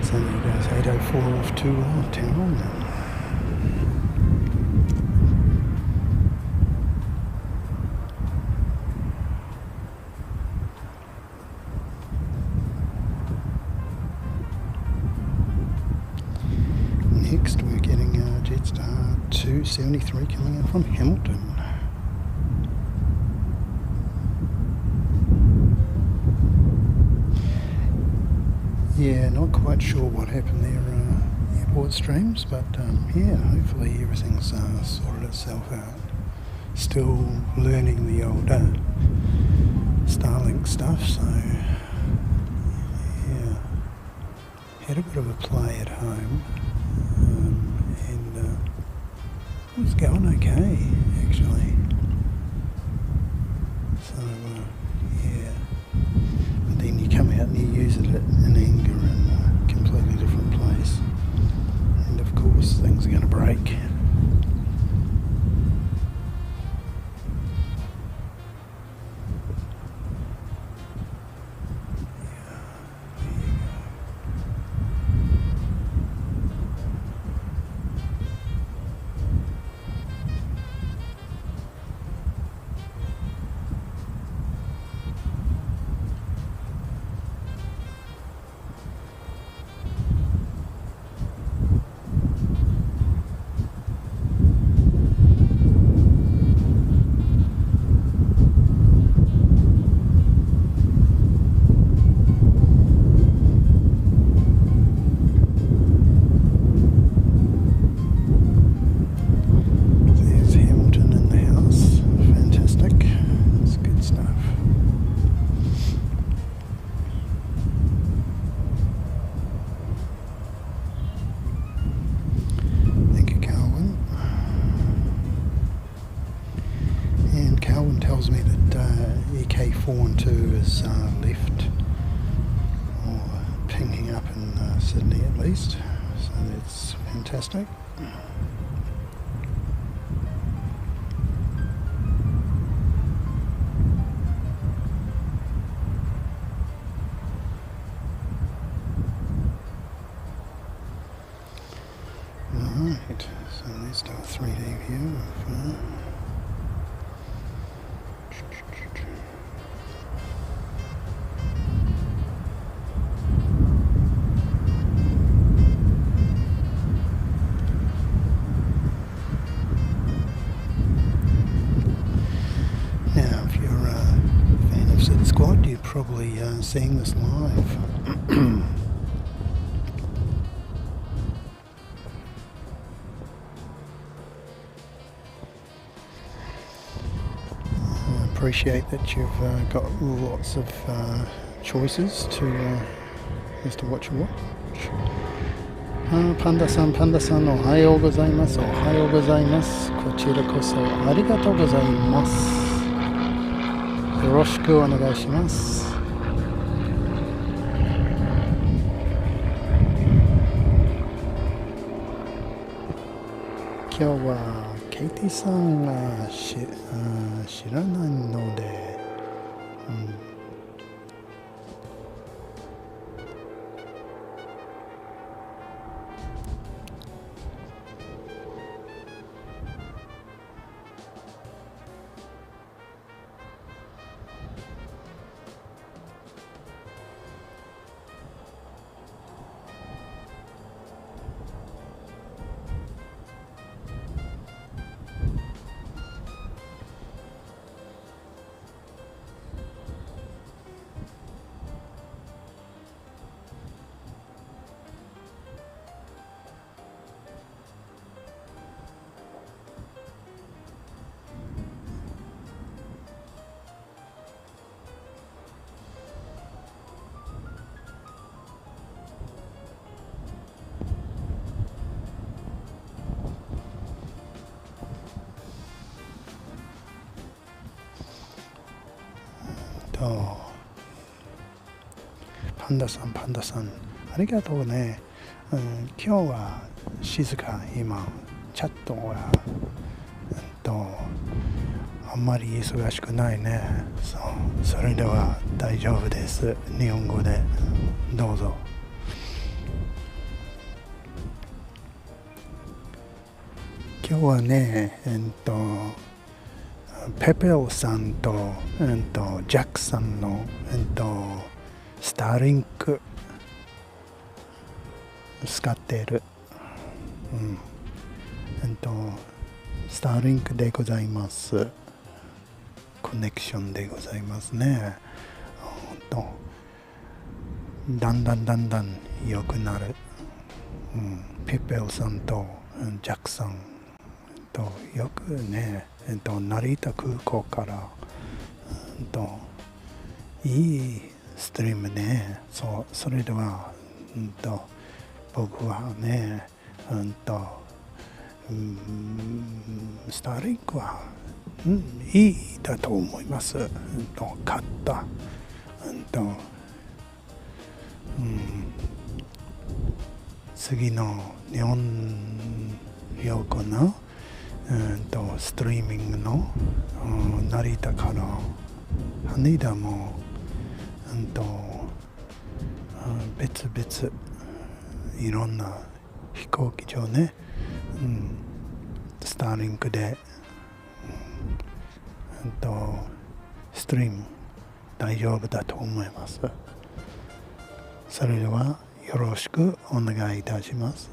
So there goes 804 off to Tauranga. Next we're getting JetStar 273 coming in from Hamilton. Yeah, not quite sure what happened there, airport streams, but yeah, hopefully everything's sorted itself out. Still learning the old Starlink stuff, so yeah, had a bit of a play at home, and it was going okay actually. So yeah, and then you come out and you use it in anger in a completely different place, and of course things are going to break. 412 is left, or pinging up in Sydney at least, so that's fantastic. Alright, so let's do a 3D view of now, if you're a fan of Sid Squad, you're probably seeing this live. Appreciate that you've got lots of choices to as to what you watch. Panda-san,おはようございます。おはようございます。こちらこそありがとうございます。よろしくお願いします。今日はケイティさんが知らないので、パンダさん、ありがとうね。今日は静か、今、チャットは、あんまり忙しくないね。それでは大丈夫です。日本語でどうぞ。今日はね、ペペルさんと、ジャックさんの、スターリンク使っている、スターリンクでございます。コネクションでございますね。だんだん良くなる。ペペルさんとジャックさんとよくね、成田空港から、いいストリームね。それでは、僕はね、スターリンクは、いいだと思います。買った。次の日本旅行のストリーミングの成田から羽田も別々いろんな飛行機場ね、スターリンクで、ストリーム大丈夫だと思います。それではよろしくお願いいたします。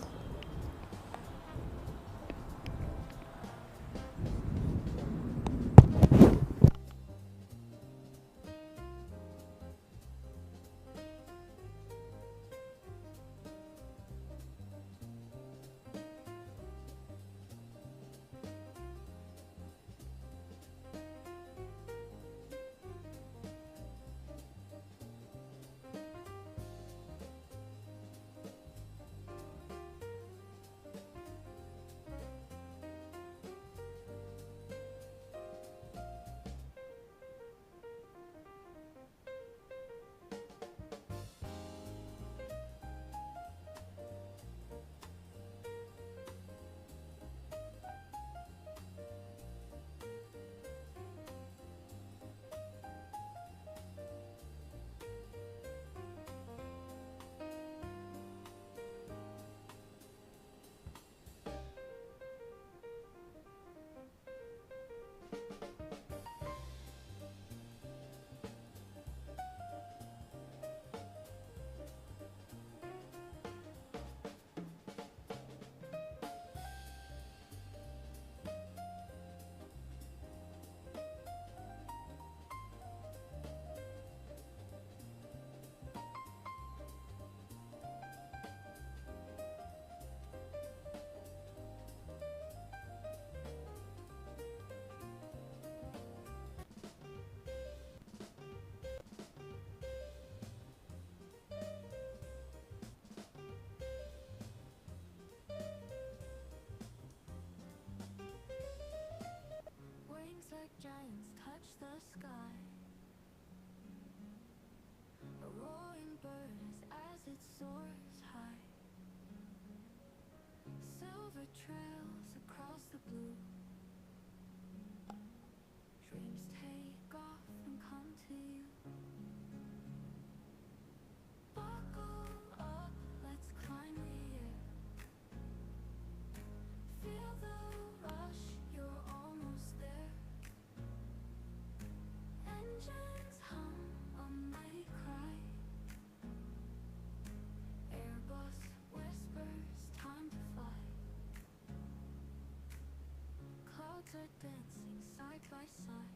side.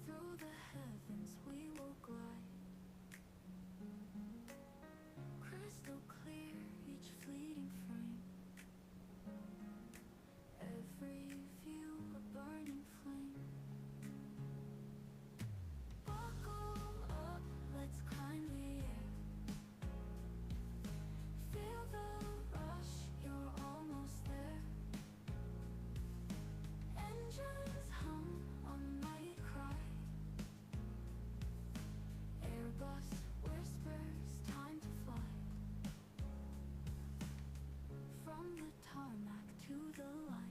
Through the heavens we will glide. Crystal clear each fleeting frame. Every view a burning flame. Buckle up, let's climb the air. Feel the rush, you're almost there. Engines hum, a mighty cry. Airbus whispers, time to fly. From the tarmac to the light.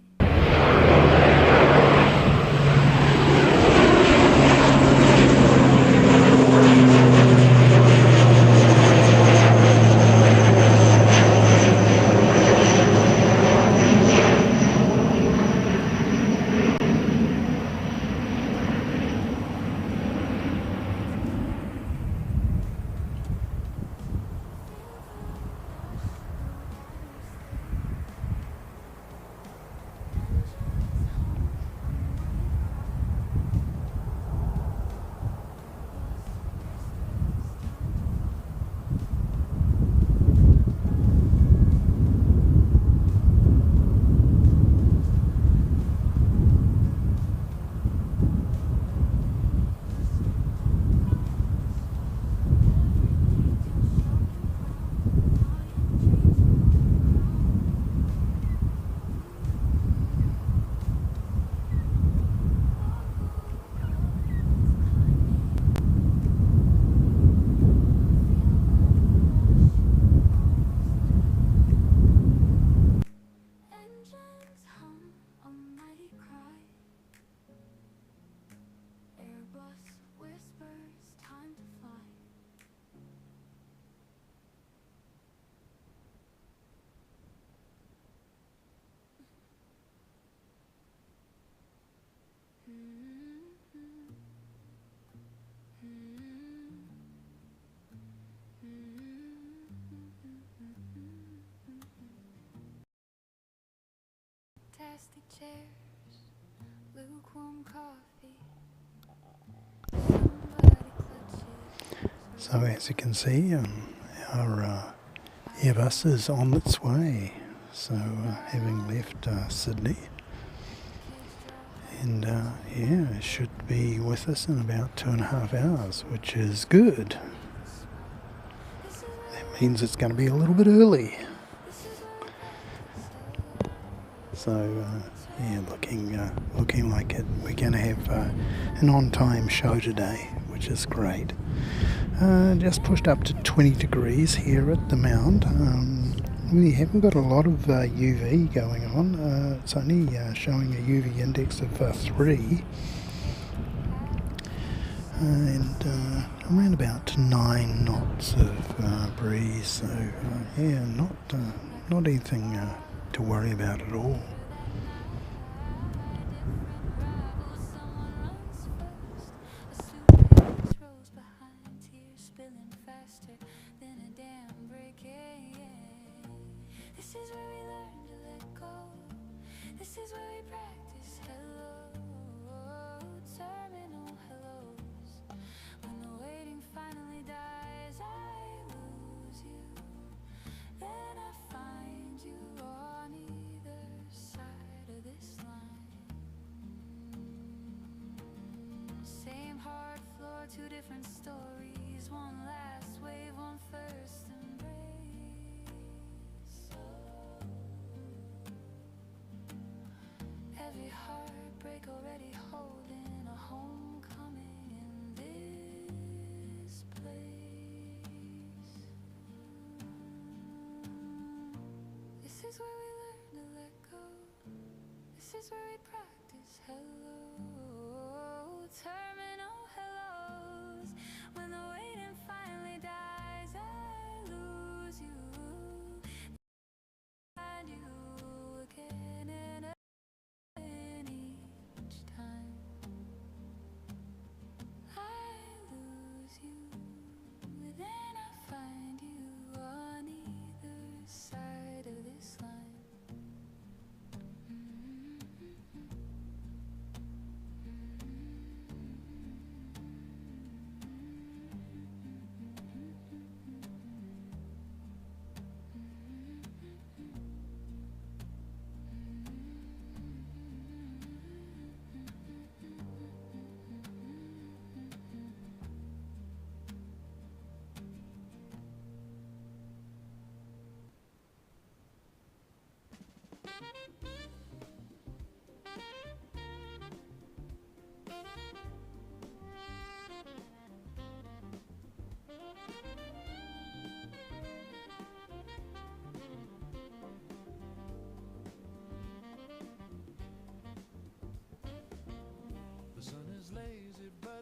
Engines hum, a mighty cry. Airbus whispers, time to fly. Fantastic chairs, lukewarm coffee. Somebody clutches. So as you can see, our Airbus is on its way. So having left Sydney, and yeah, it should be with us in about 2.5 hours, which is good. That means it's going to be a little bit early. So yeah, looking like it. We're going to have an on-time show today, which is great. Just pushed up to 20 degrees here at the Mount. We haven't got a lot of UV going on. It's only showing a UV index of 3, and around about 9 knots of breeze. So yeah, not anything to worry about at all. This is where we learn to let go. This is where we practice hello. Terminal hellos. When the waiting finally dies, I lose you. Then I find you on either side of this line. Same hard floor, 2 different stories. One last wave, one first embrace. Every heartbreak already holding a homecoming in this place. This is where we learn to let go. This is where we practice hello. Terminal hellos. When the waiting finally dies, I lose you. Find you again and each time I lose you, then I find you on either side of this line.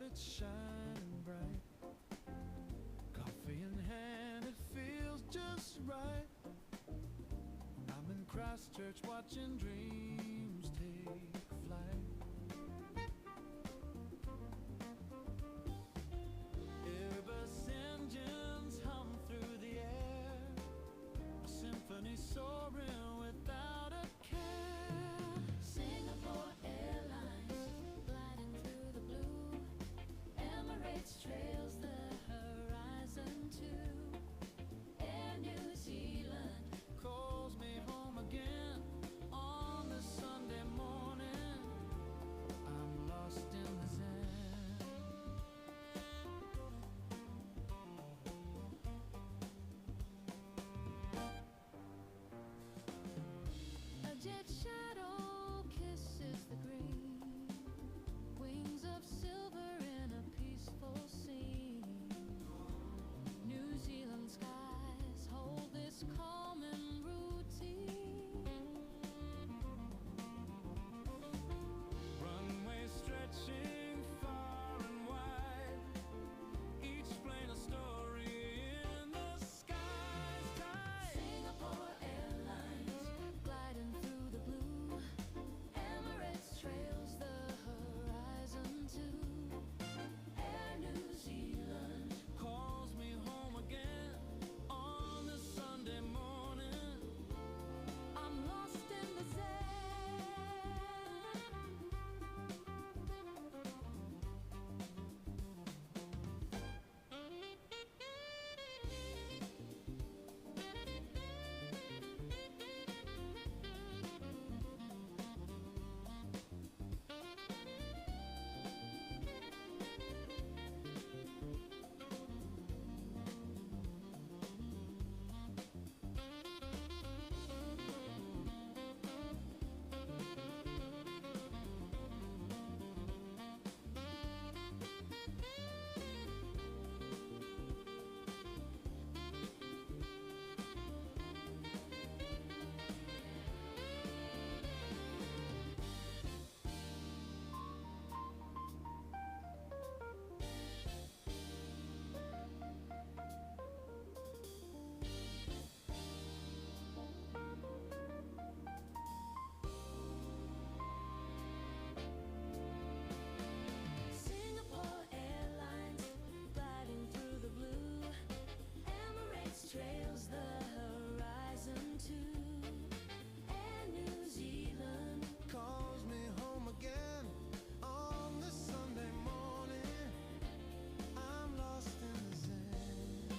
it's shining bright. Coffee in hand, it feels just right. I'm in Christchurch watching dreams take flight. Airbus engines hum through the air, a symphony soaring without a care. Singapore Airlines gliding through the blue. Emirates trails the horizon too. Air New Zealand Calls me home again on this Sunday morning. I'm lost in the zen. a jet shadow kisses the green. Wings of silver in a peaceful scene. New Zealand skies hold this calm and routine. Runway stretching far and wide, each plane a story in the sky's tide. Singapore Airlines gliding through the blue. Emirates trails the horizon too. Air New Zealand Calls me home again on this Sunday morning. I'm lost in the zen. Singapore Airlines gliding through the blue. Emirates trails the horizon too. Air New Zealand Calls me home again on this Sunday morning. I'm lost in the zen.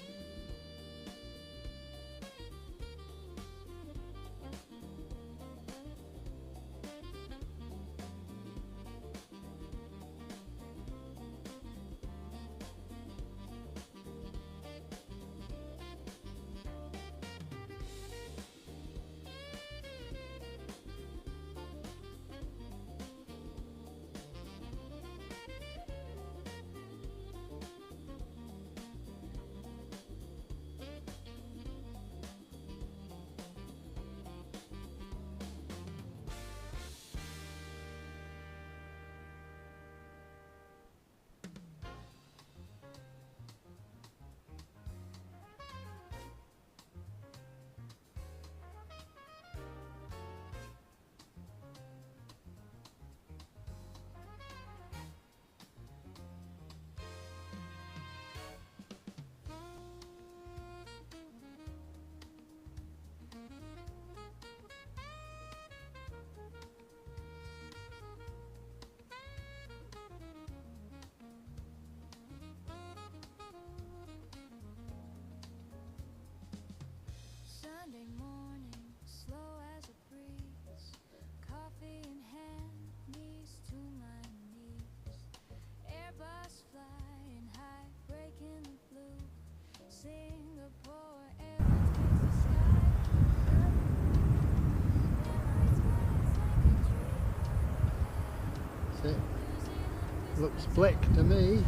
Sunday morning, slow as a breeze. Coffee in hand, knees to my knees. Airbus flying high, breaking the blue. Singapore Airlines gaze the sky. That's it. Looks black to me.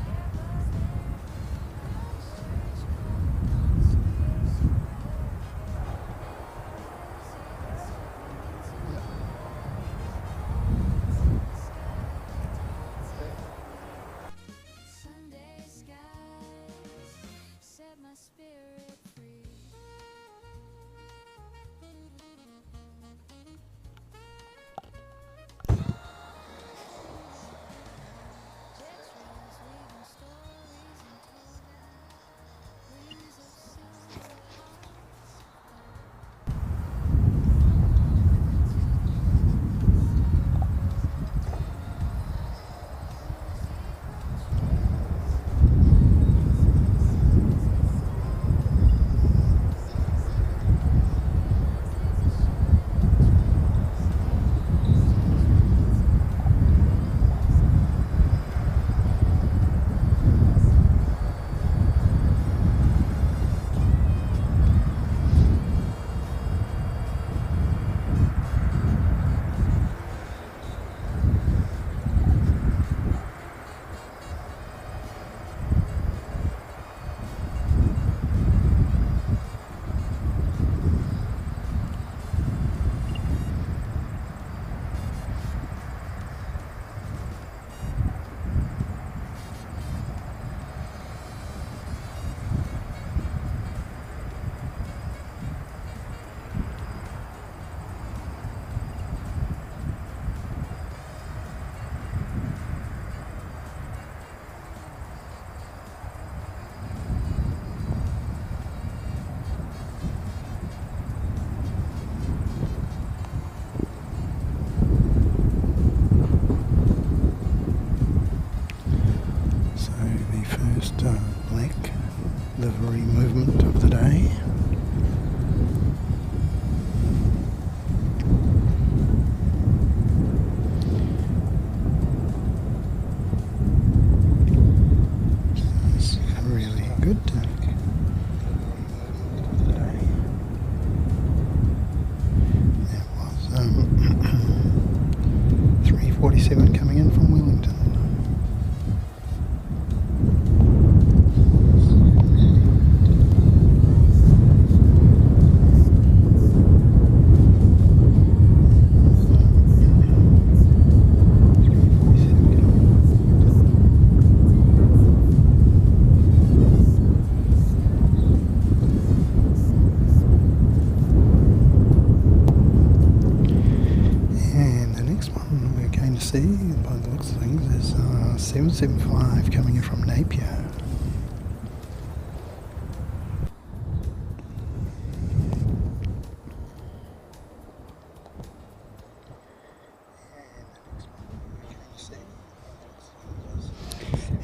737 coming in from Wellington. See, by the looks of things, is 775 coming in from Napier.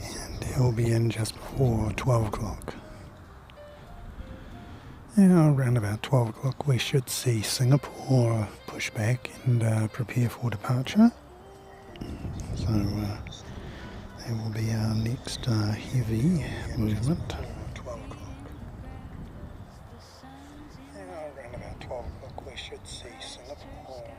And he'll be in just before 12 o'clock. Now, around about 12 o'clock, we should see Singapore push back and prepare for departure. So that will be our next heavy movement. 12 o'clock. Around about 12 o'clock we should see Singapore.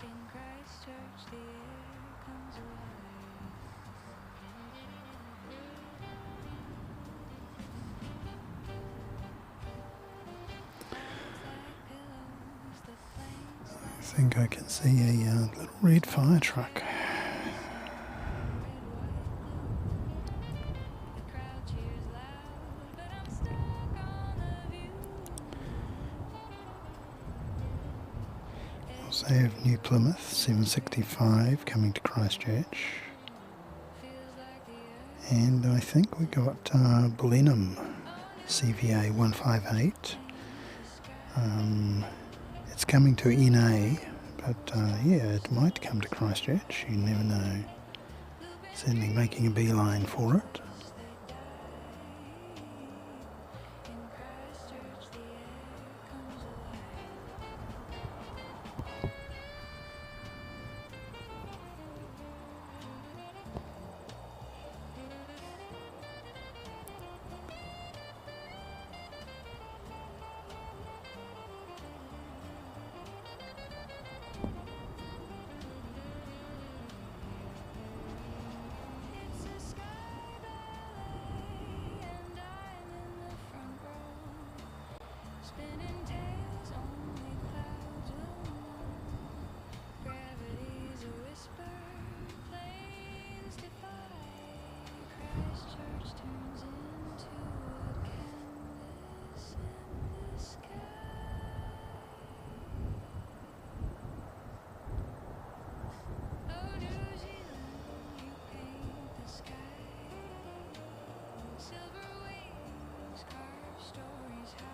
In Christchurch, the air comes alive. I think I can see a little red fire truck. The crowd cheers loud, but I'm stuck on the view. Also have New Plymouth 765 coming to Christchurch. And I think we got Blenheim CVA 158. It's coming to NA, but yeah, it might come to Christchurch, you never know. Certainly making a beeline for it. Spinning tales, only clouds will know. Gravity's a whisper, planes defy. Christchurch turns into a canvas in the sky. Oh, New Zealand, you paint the sky. Silver wings carve stories high.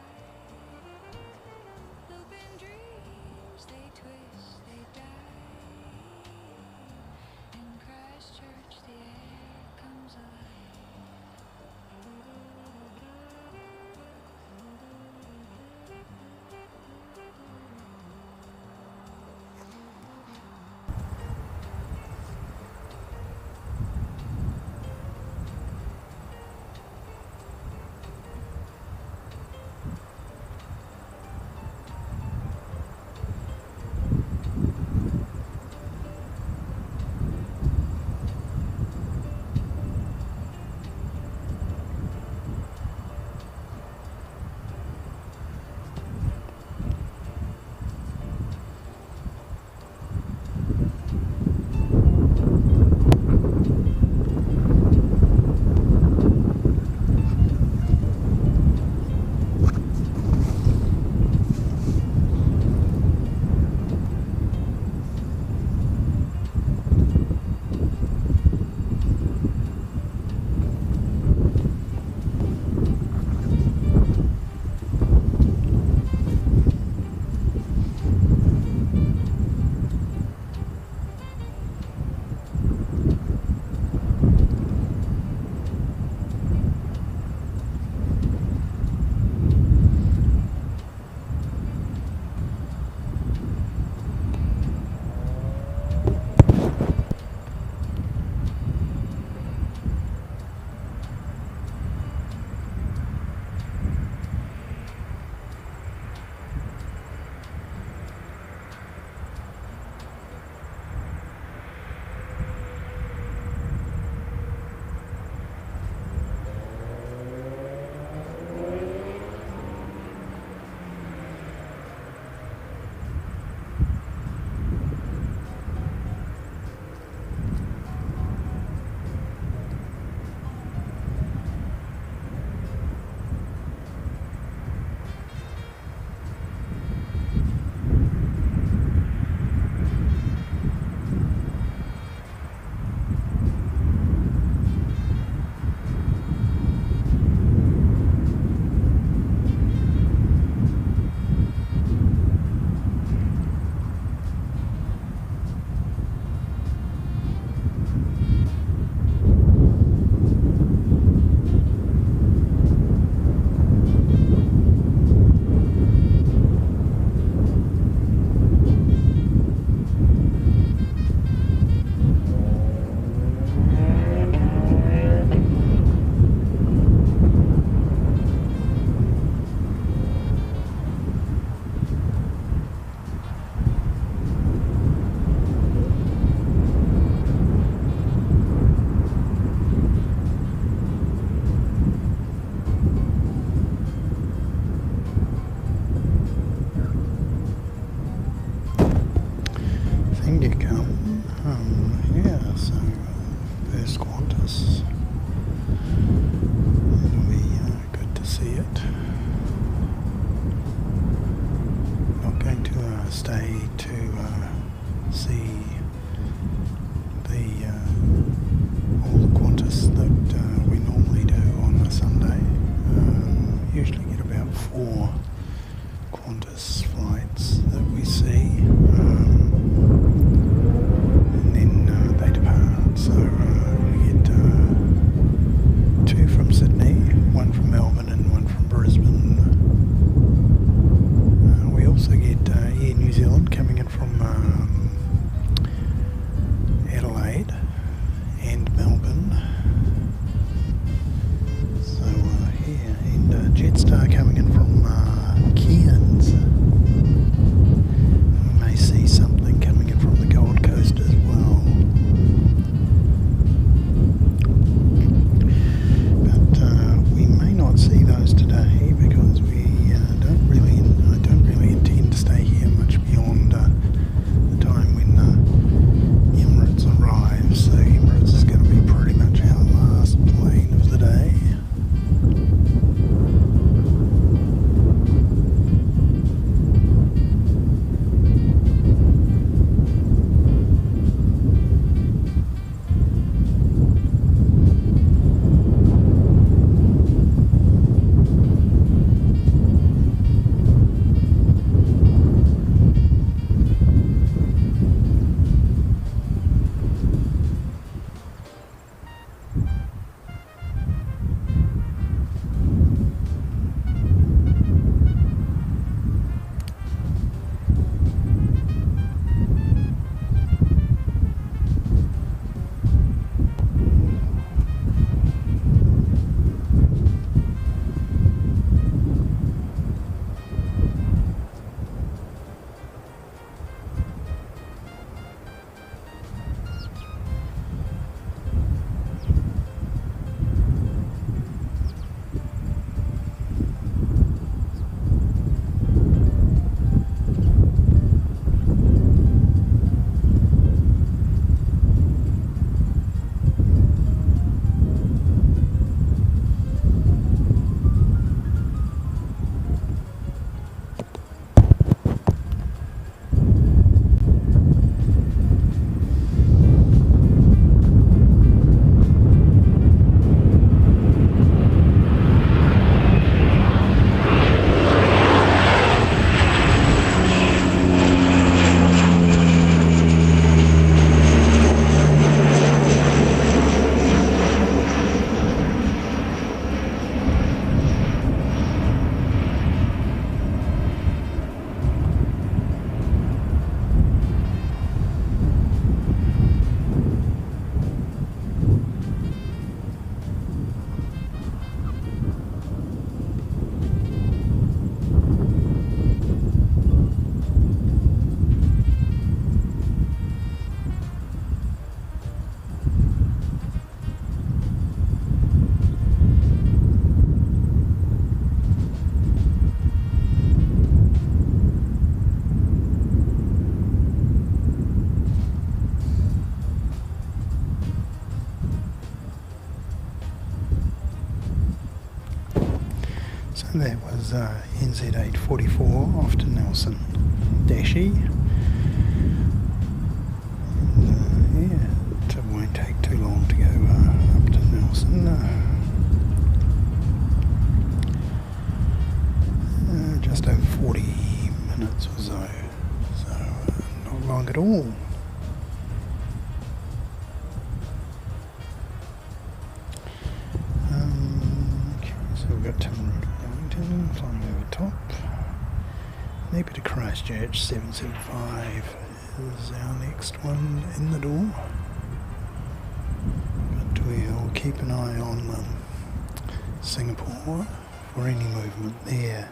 So first Qantas. It'll be good to see it. Not going to stay to see the all the Qantas that we normally do on a Sunday. Usually get about 4 Qantas flights that we see, and then they depart. So we get 2 from Sydney, 1 from Melbourne and 1 from Brisbane. We also get Air New Zealand coming in from Adelaide and Melbourne. So here, and JetStar coming in from Cairns. We may see something coming in from the Gold Coast as well. But we may not see those today because we I don't really intend to stay here much beyond the time when Emirates arrives. So Emirates is going to be pretty much our last plane of the day. So that was NZ 844 off to Nelson Dashi. And, yeah, it won't take too long to go up to Nelson. Just over 40 minutes or so. So not long at all. We've got Timon Wellington flying over top. Maybe to Christchurch 775 is our next one in the door. But we'll keep an eye on Singapore for any movement there.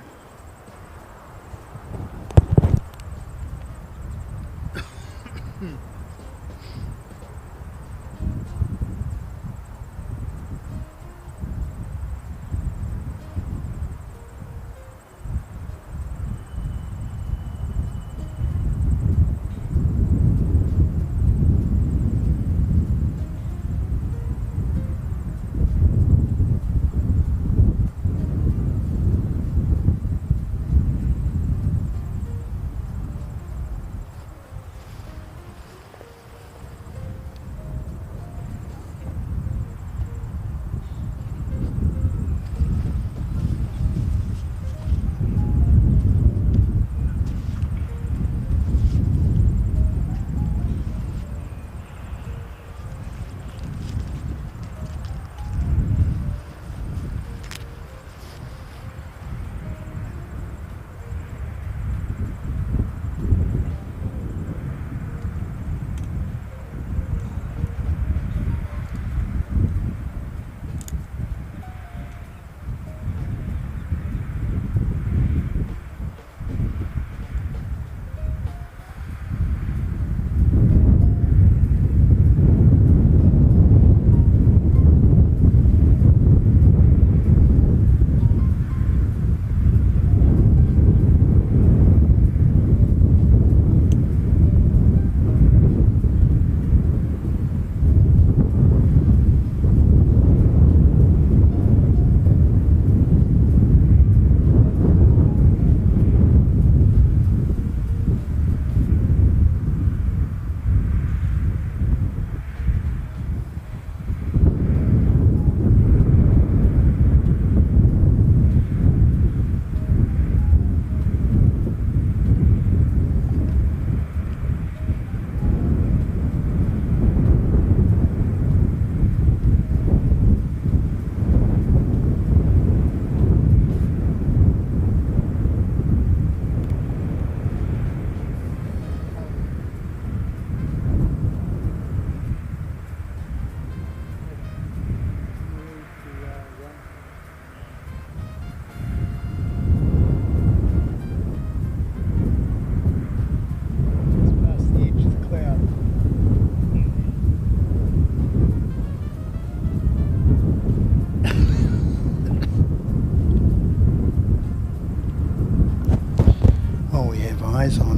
skies on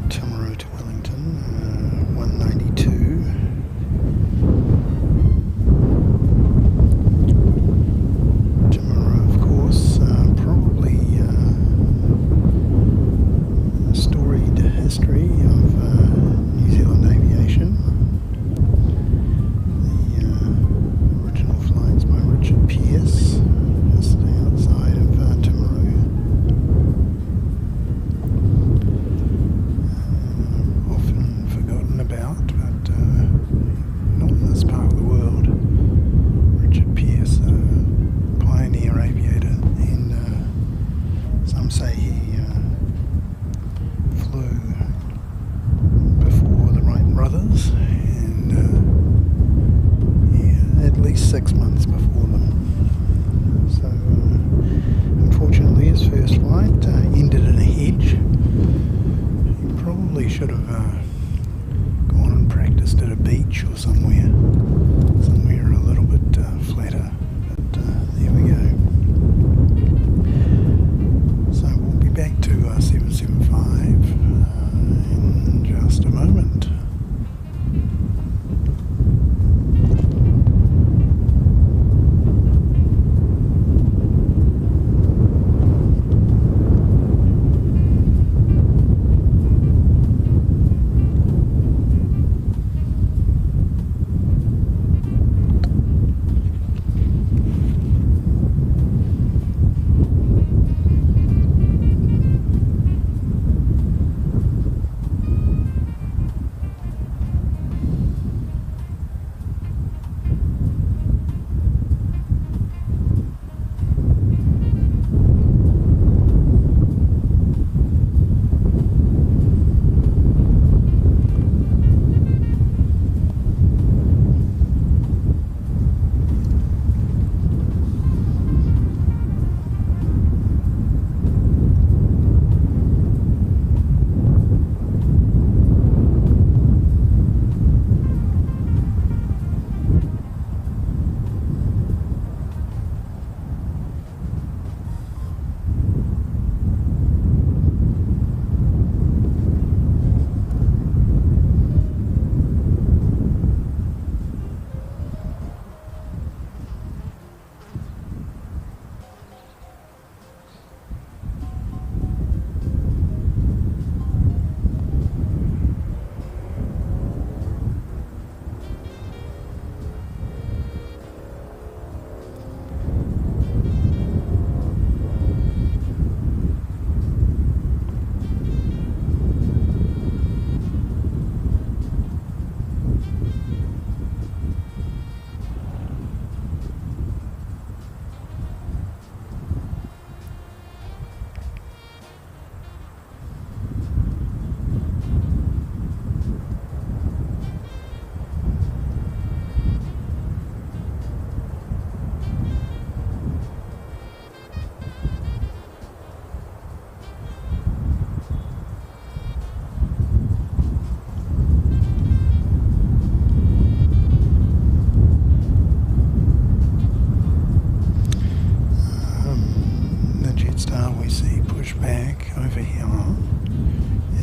Timaru to Wellington, 192. Timaru, of course, probably a storied history of New Zealand aviation. The original flights by Richard Pearce, just outside of Timaru. Often forgotten about, but not in this part of the world. Richard Pearce, pioneer aviator, and some say he flew before the Wright brothers, and at least 6 months before them. So unfortunately his first flight ended in a hedge. He probably should have gone and practiced at a beach or somewhere a little bit flatter, but there we go. So we'll be back to 775 in just a moment. JetStar we see push back over here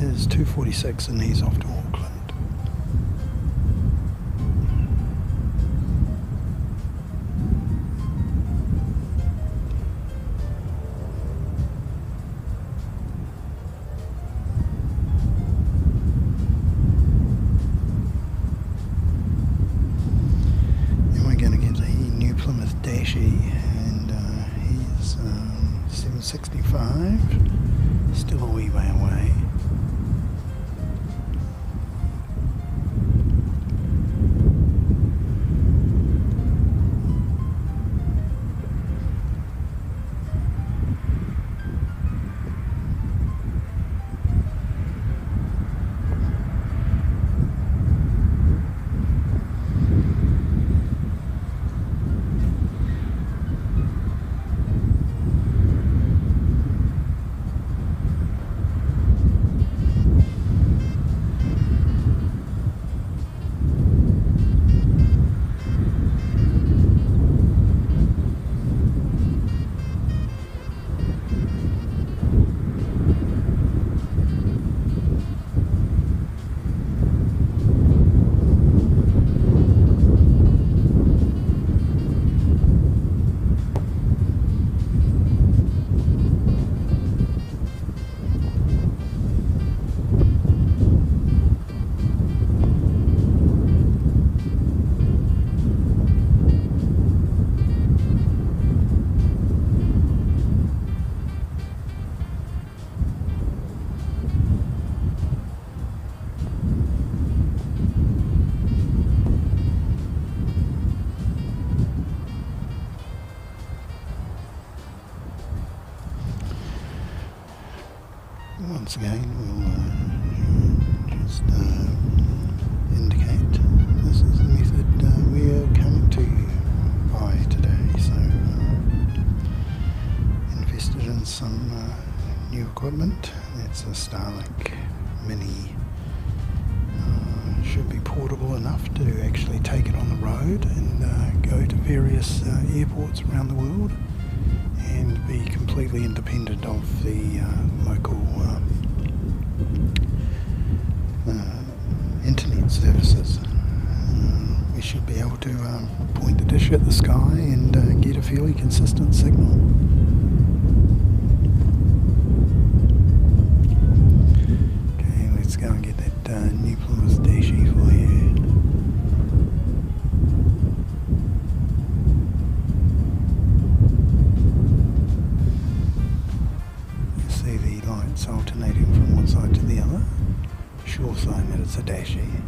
is 246 and he's off to Auckland. Then we're going to get the New Plymouth Dashi, and he's 765, still a wee way away. Starlink Mini should be portable enough to actually take it on the road and go to various airports around the world and be completely independent of the local internet services. We should be able to point the dish at the sky and get a fairly consistent signal. Okay, let's go and get that new Plymouth Dashi for you. You see the lights alternating from one side to the other. Sure sign that it's a Dashi.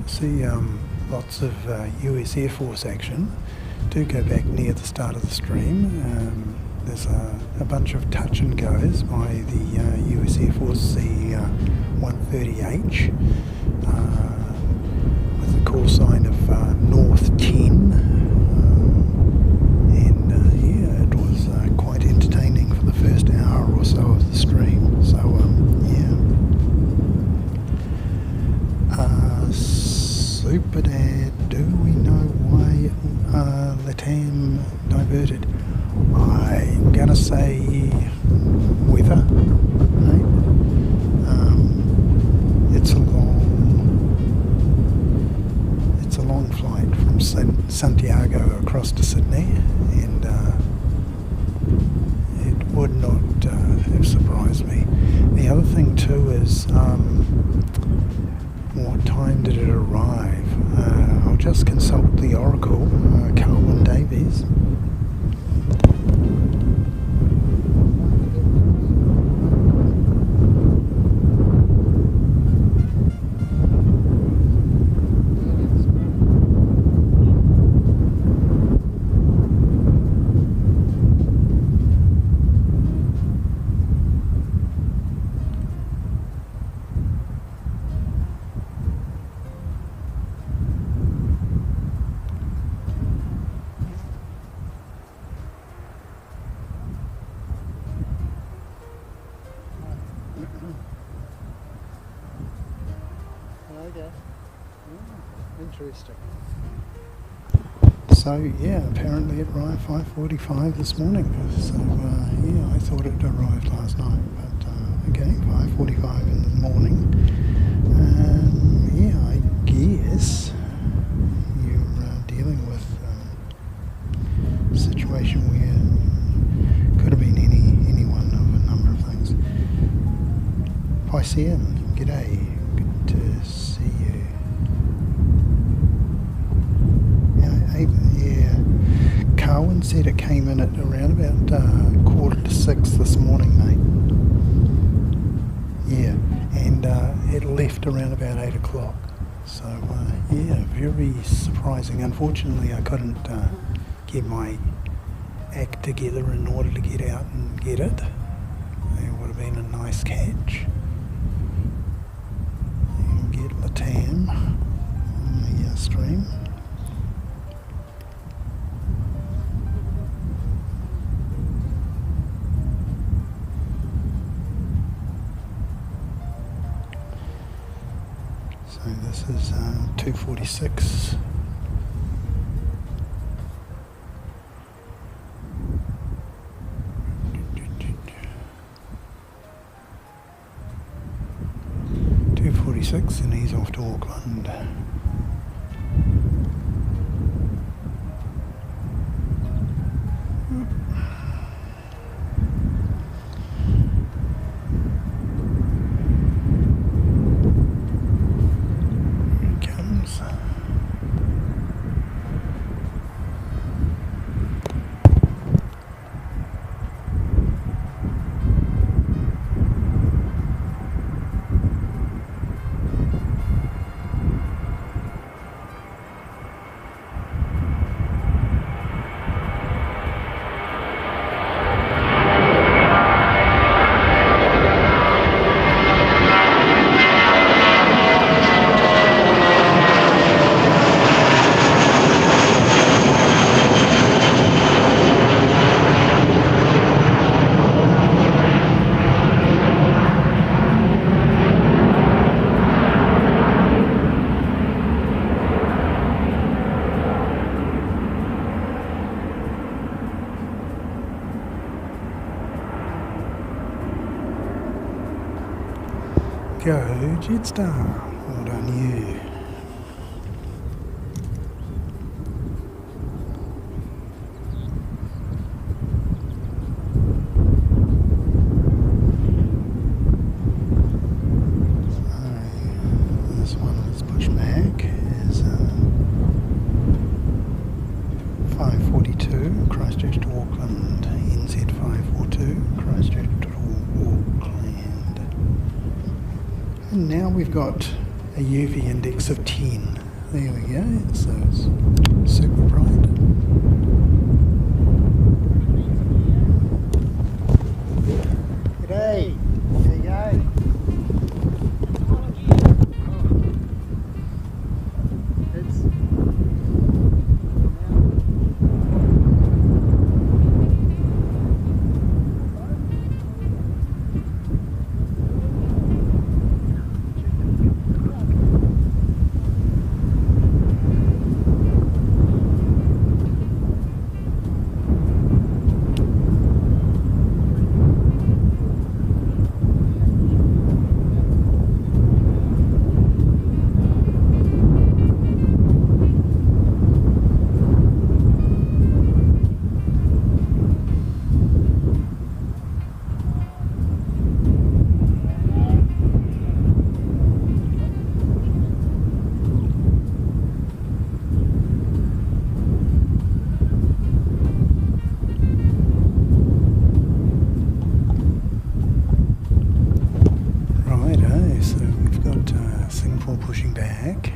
See lots of US Air Force action. Do go back near the start of the stream. There's a bunch of touch and goes by the US Air Force C130H with the call sign of North 10. And yeah, it was quite entertaining for the first hour or so of the stream. So yeah. Super Dad, do we know why Latam diverted? I'm gonna say weather. Right? It's a long flight from Santiago across to Sydney, and it would not have surprised me. The other thing too is what time did it arrive? I'll just consult the Oracle, Carwyn Davies. Okay. Interesting. So yeah, apparently it arrived 5:45 this morning. So yeah, I thought it arrived last night, but okay, 5:45 in the morning. Yeah, I guess you're dealing with a situation where could have been any one of a number of things. Pycean, g'day, good to see you. Yeah, Carwyn said it came in at around about 5:45 this morning, mate. Yeah, and it left around about 8 o'clock. So yeah, very surprising. Unfortunately, I couldn't get my act together in order to get out and get it. It would have been a nice catch. And get Latam on the stream. So this is 2:46. And he's off to Auckland. Here he comes. go, JetStar. Well done you. So, this one is pushed back is 542 Christchurch to Auckland, NZ 542 Christchurch to Auckland. And now we've got a UV index of 10. There we go, so it's super bright. G'day. There you go. It's pushing back,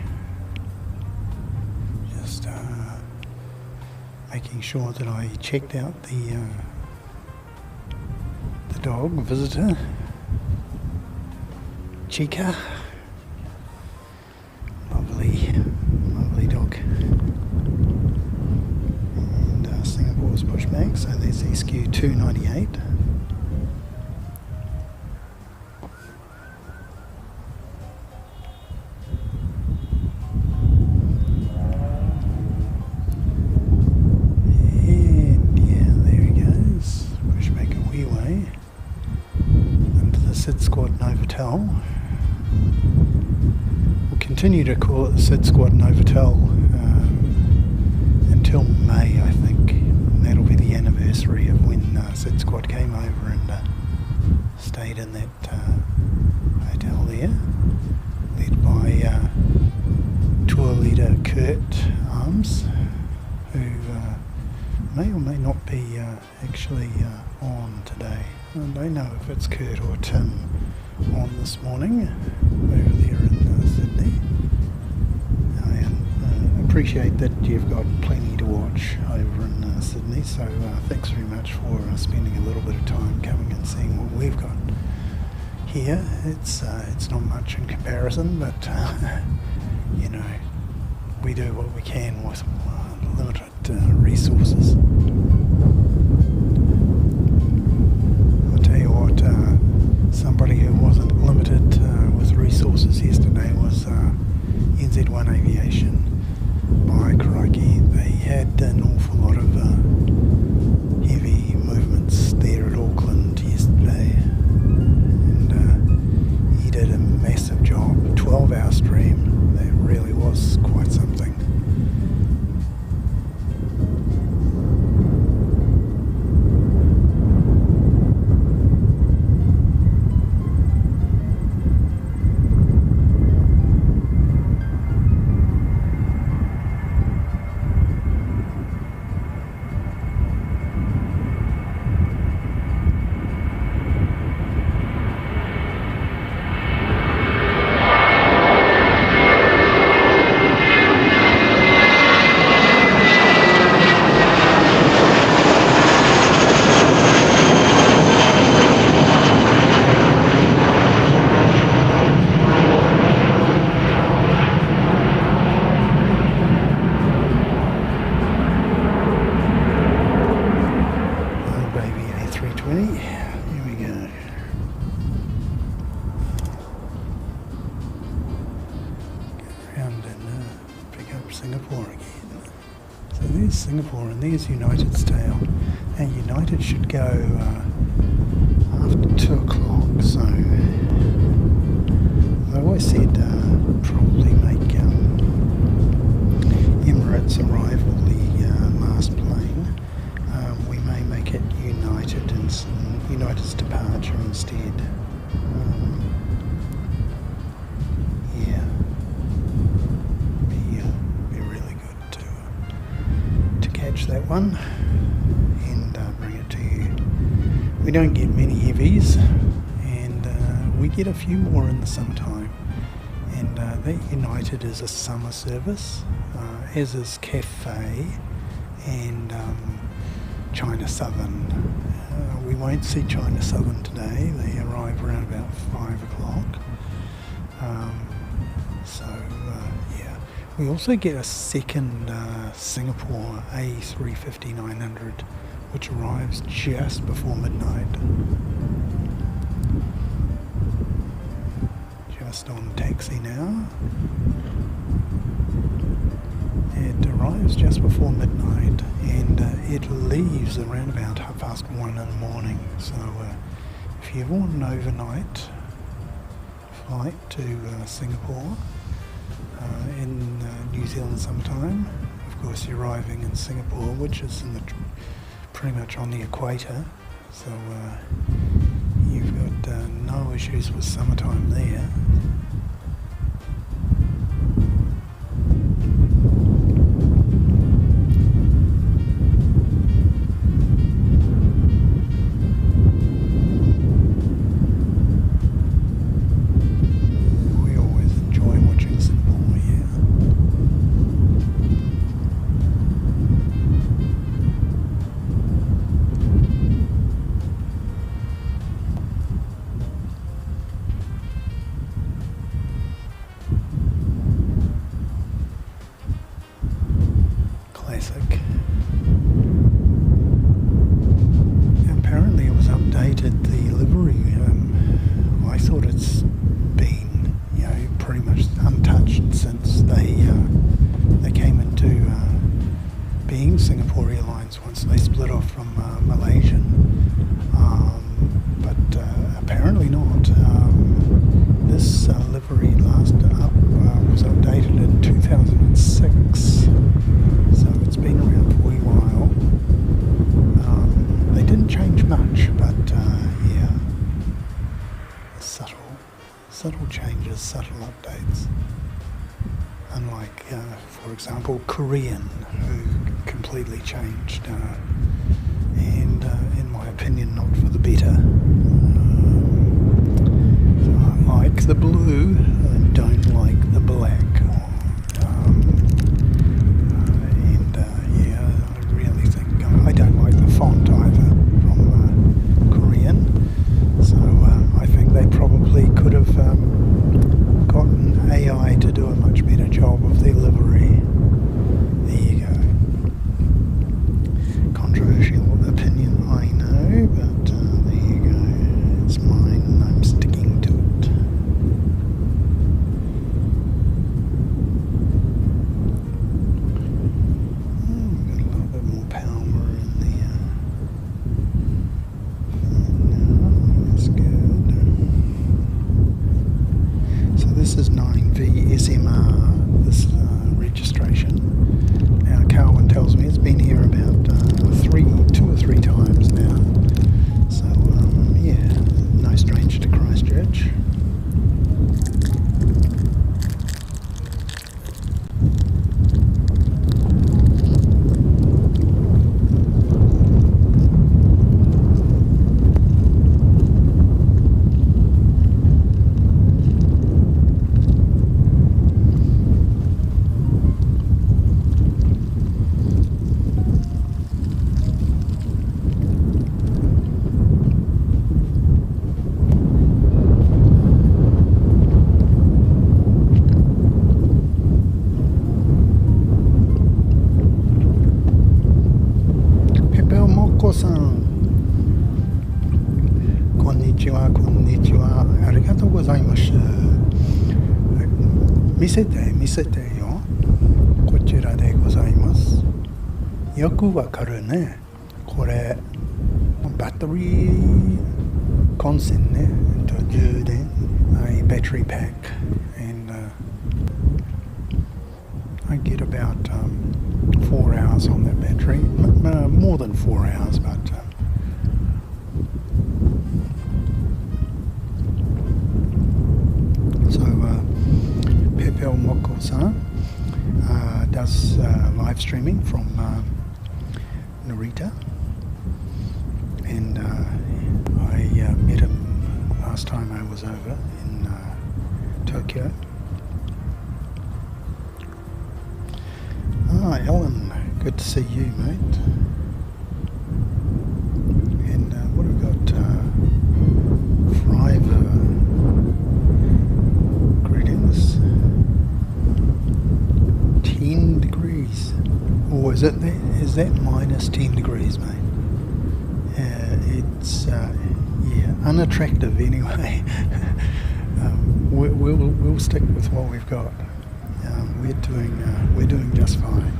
just making sure that I checked out the dog visitor, Chica, lovely dog, and Singapore's pushed back, so there's SQ 298. Sid Squad Novotel. We'll continue to call it the Sid Squad Novotel until May, I think. And that'll be the anniversary of when Sid Squad came over and stayed in that hotel there, led by tour leader Kurt Arms, who may or may not be actually on today. I don't know if it's Kurt or Tim on this morning over there in Sydney. I appreciate that you've got plenty to watch over in Sydney, so thanks very much for spending a little bit of time coming and seeing what we've got here. It's not much in comparison, but you know, we do what we can with limited resources. Somebody who wasn't limited with resources yesterday was NZ1 Aviation. By crikey, they had an awful lot of heavy movements there at Auckland yesterday, and he did a massive job. 12-hour stream, that really was quite something. Singapore again. So there's Singapore and there's United stay. And United should go after 2 o'clock, so one and bring it to you. We don't get many heavies, and we get a few more in the summertime. And that United is a summer service, as is Cathay and China Southern. We won't see China Southern today. They arrive around about 5 o'clock. Yeah. We also get a second Singapore A350-900, which arrives just before midnight. Just on taxi now. It arrives just before midnight, and it leaves around about 1:30 in the morning. So if you ever want an overnight flight to Singapore in New Zealand sometime, of course you're arriving in Singapore, which is in the pretty much on the equator, so you've got no issues with summertime there. Apparently it was updated, the livery. I thought it's been, pretty much untouched since they came into being Singapore Airlines once they split off from Malaysian. But apparently not. This livery was updated in 2006. So it's been around for a while. They didn't change much, but subtle changes, subtle updates. Unlike, for example, Korean, who completely changed, and in my opinion, not for the better. I like the blue, I don't like the black. I don't like the font either from Korean, so I think they probably could have gotten AI to do a much better job of their livery. There you go. Controversial opinion, I know, but there you go. It's mine and I'm sticking to it. This is 9V SMR, this registration. Now Carwin tells me it's been here about 2 or 3 times now. So no stranger to Christchurch. Misete yo. Kochira de gozaimasu. Yoku wakaru ne. Kore battery konsen ne. Juden, a battery pack, and I get about 4 hours on that battery. More than 4 hours, but Pepel Moko-san does live streaming from Narita, and I met him last time I was over in Tokyo. Ah, Alan, good to see you, mate. And what have we got? Friver. Greetings. 10 degrees. Or is that minus 10 degrees, mate? It's yeah, unattractive anyway. We'll stick with what we've got. We're doing just fine.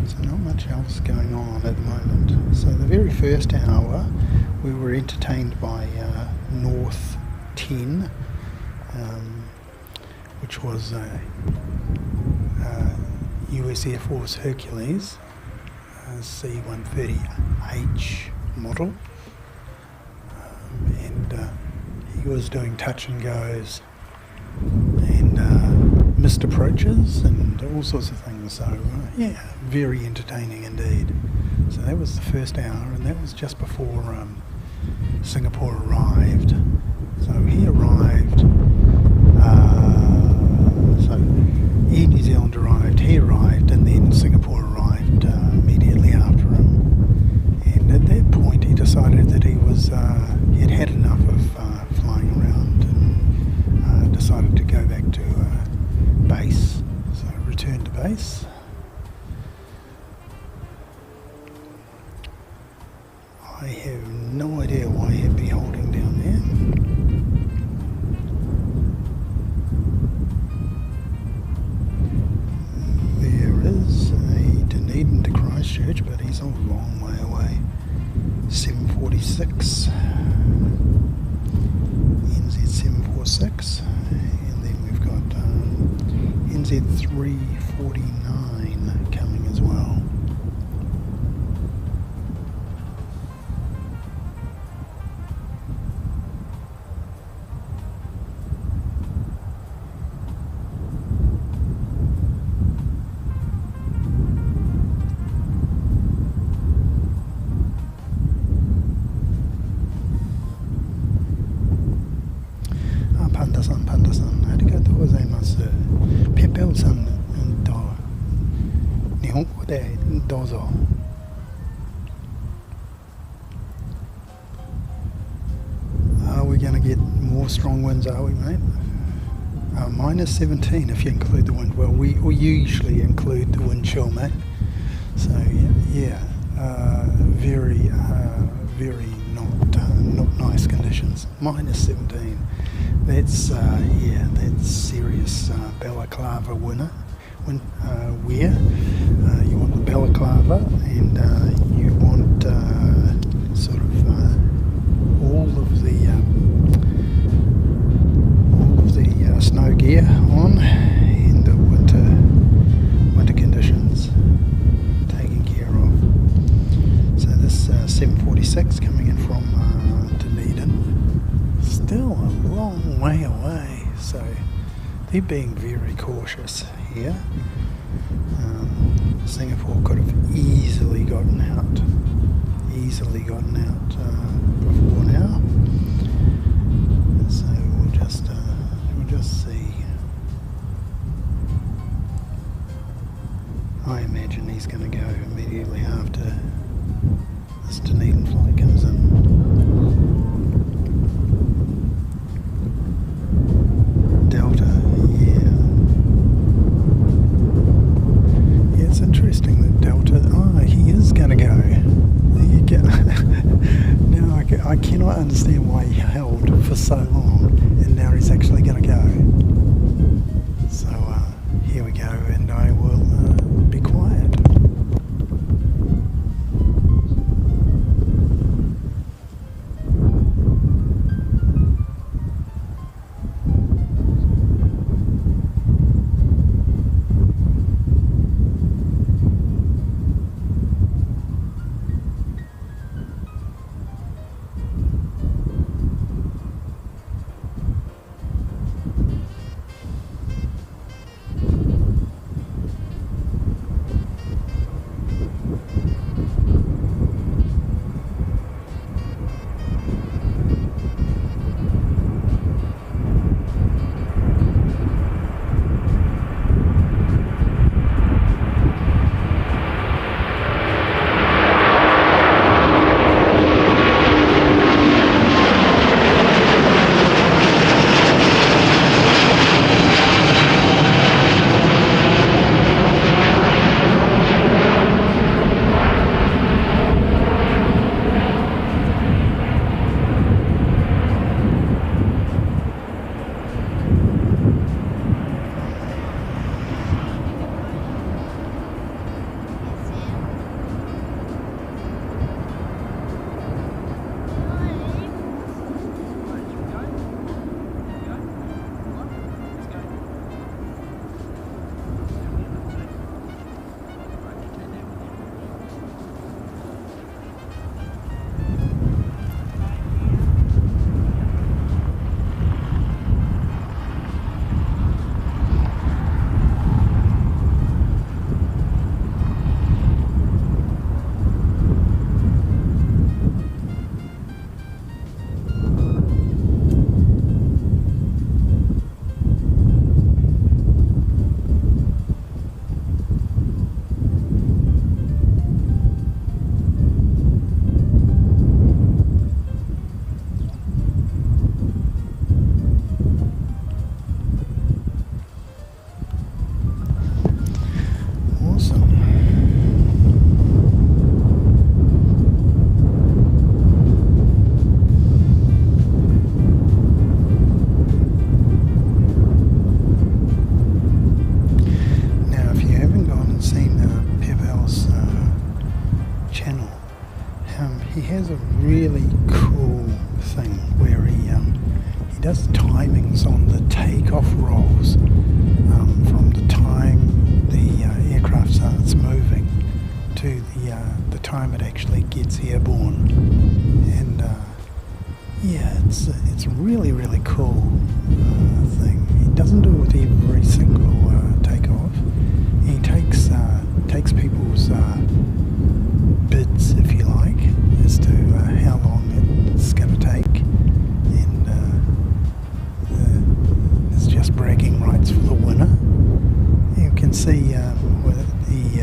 So not much else going on at the moment. So the very first hour we were entertained by North 10, which was US Air Force Hercules C130H model, and he was doing touch and goes and missed approaches and all sorts of things. So yeah, very entertaining indeed. So that was the first hour, and that was just before Singapore arrived. So he arrived. So Air New Zealand arrived, he arrived, and then Singapore arrived immediately after him. And at that point, he decided that he'd had enough of flying around, and decided to go back to base. So returned to base. I have no idea why he'd be holding down there. Dunedin to Christchurch, but he's a long way away. 746, NZ 746, and then we've got NZ 349 coming as well. Pandasan, arigatou gozaimasu. Pepel-san, Nihongo de dozo. Are we going to get more strong winds, are we, mate? Minus 17 if you include the wind. Well, we usually include the wind chill, mate. So, yeah, very not nice conditions. Minus 17. That's that's serious balaclava wear. You want the balaclava, and you want sort of all of the snow gear on, and the winter conditions taken care of. So this 746 coming in from Dunedin, still a long way away, so they're being very cautious here. Singapore could have easily gotten out before now, so we'll just see. I imagine he's going to go immediately after this Dunedin flight comes in. Delta, yeah. Yeah, it's interesting that Delta, he is going to go. There you go. Now I cannot understand why he held for so long, and now he's actually going to go. So here we go, and I will be quiet. really cool thing where he does timings on the takeoff rolls from the time the aircraft starts moving to the time it actually gets airborne, and yeah, it's really cool thing. He doesn't do it with every single takeoff. He takes people's bids, if you like, as to how long it's going to take, and it's just bragging rights for the winner. You can see with the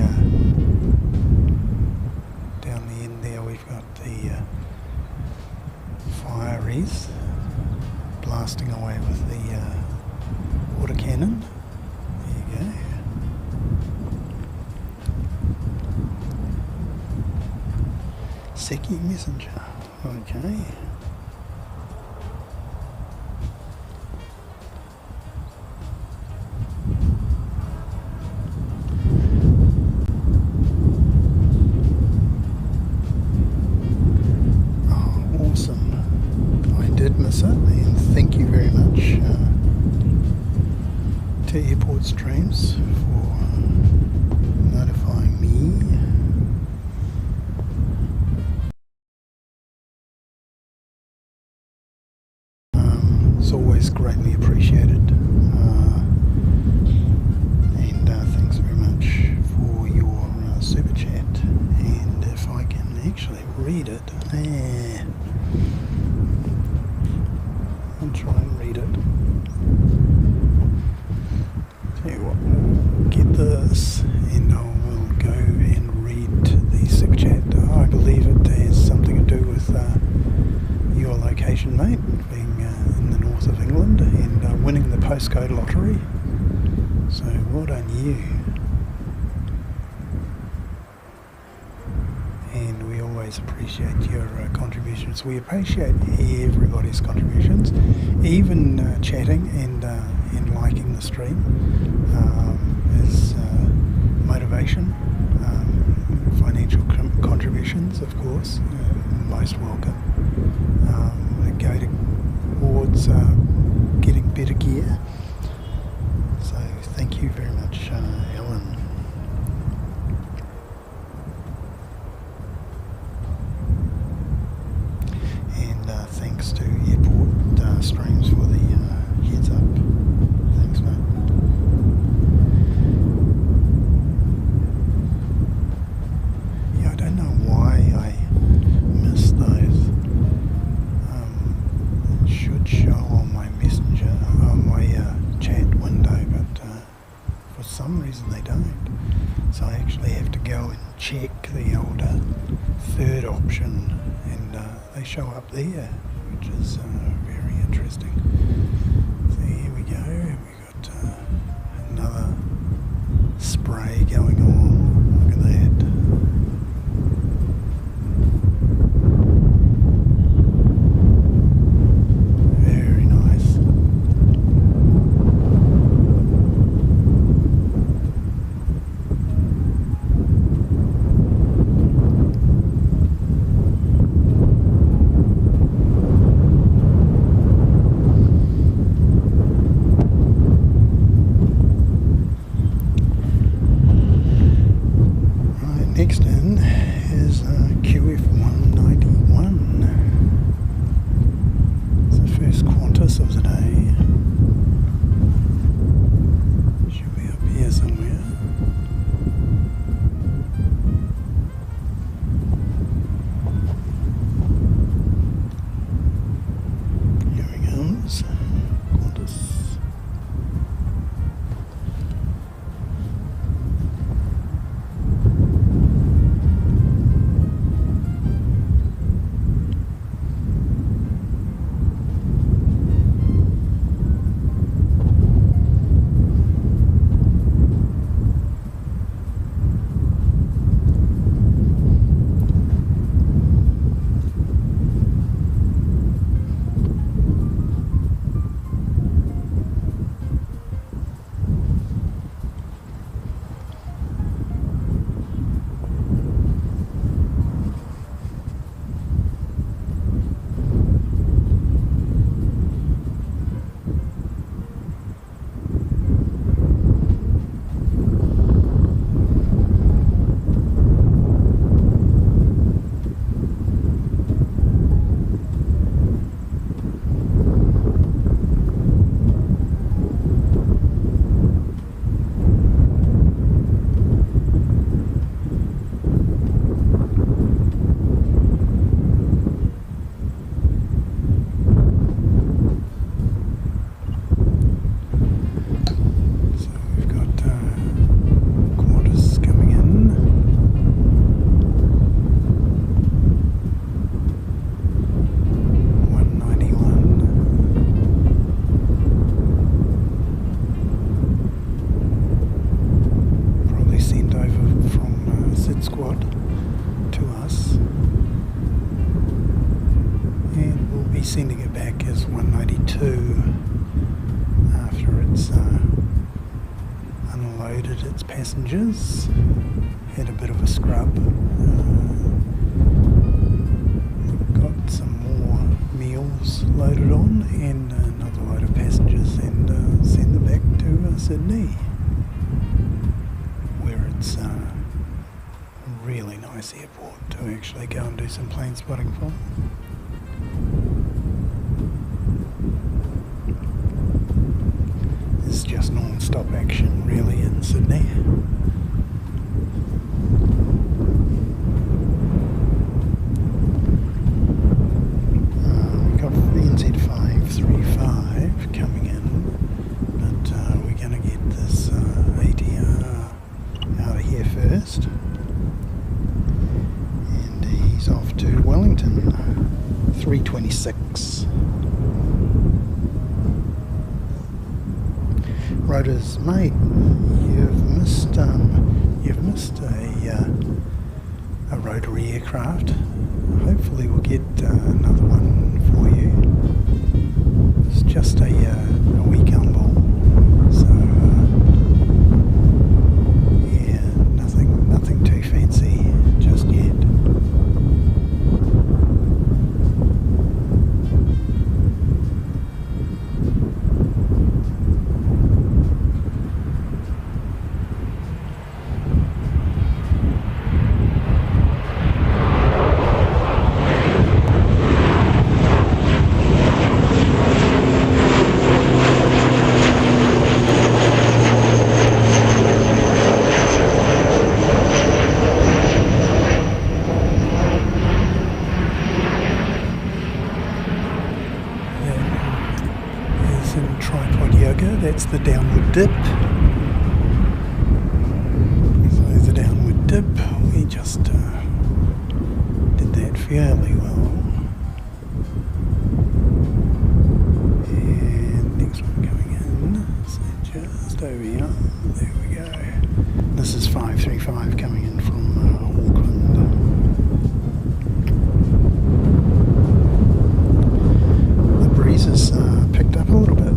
down the end there we've got the fireys blasting away with the water cannon. There you go. Seki messenger. Okay. And thank you very much to Airport Streams for notifying me. It's always greatly appreciated, and thanks very much for your super chat. And if I can actually read it, I'll try and read it. Tell you what, we'll get this and I will go and read the super chat. I believe it has something to do with your location, mate, being in the north of England and winning the postcode lottery. So well done you. And we always appreciate your contributions. We appreciate everybody's contributions, even chatting and liking the stream is motivation. Financial contributions, of course, most welcome. They go towards getting better gear. So thank you very much, Ellen. Thanks to Airport Streams for the heads up. Thanks, mate. Yeah, I don't know why I missed those. It should show on my messenger, on my chat window, but for some reason they don't. So I actually have to go and check the older third option, and they show up there, which is very interesting. So here we go, we got another spray going on. Look at that. Very nice. be sending it back as 192 after it's unloaded its passengers. Had a bit of a scrub. We've got some more meals loaded on and another load of passengers, and send them back to Sydney, where it's a really nice airport to actually go and do some plane spotting from. It's just non-stop action really in Sydney. We've got NZ 535 coming in, but we're going to get this ATR out of here first. And he's off to Wellington, 326. Rotors, mate, you've missed a rotary aircraft. Hopefully we'll get another one for you. It's just a week gumball, so yeah, nothing too fancy just yet. That's the downward dip. So there's a downward dip. We just did that fairly well. And next one coming in. So just over here. There we go. This is 535 coming in from Auckland. The breeze has picked up a little bit.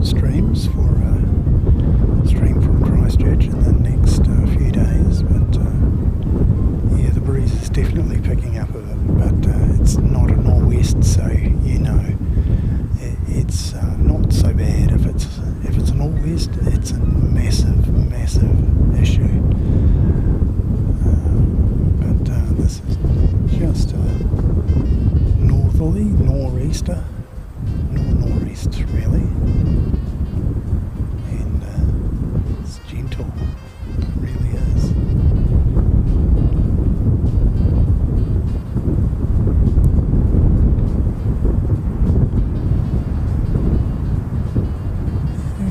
Streams for stream from Christchurch in the next few days, but yeah, the breeze is definitely picking up a bit, but it's not a nor'west, so you know it's not so bad. If it's a nor'west, it's a massive issue, but this is just a northerly, nor'easter, nor'east really. It's gentle, it really is.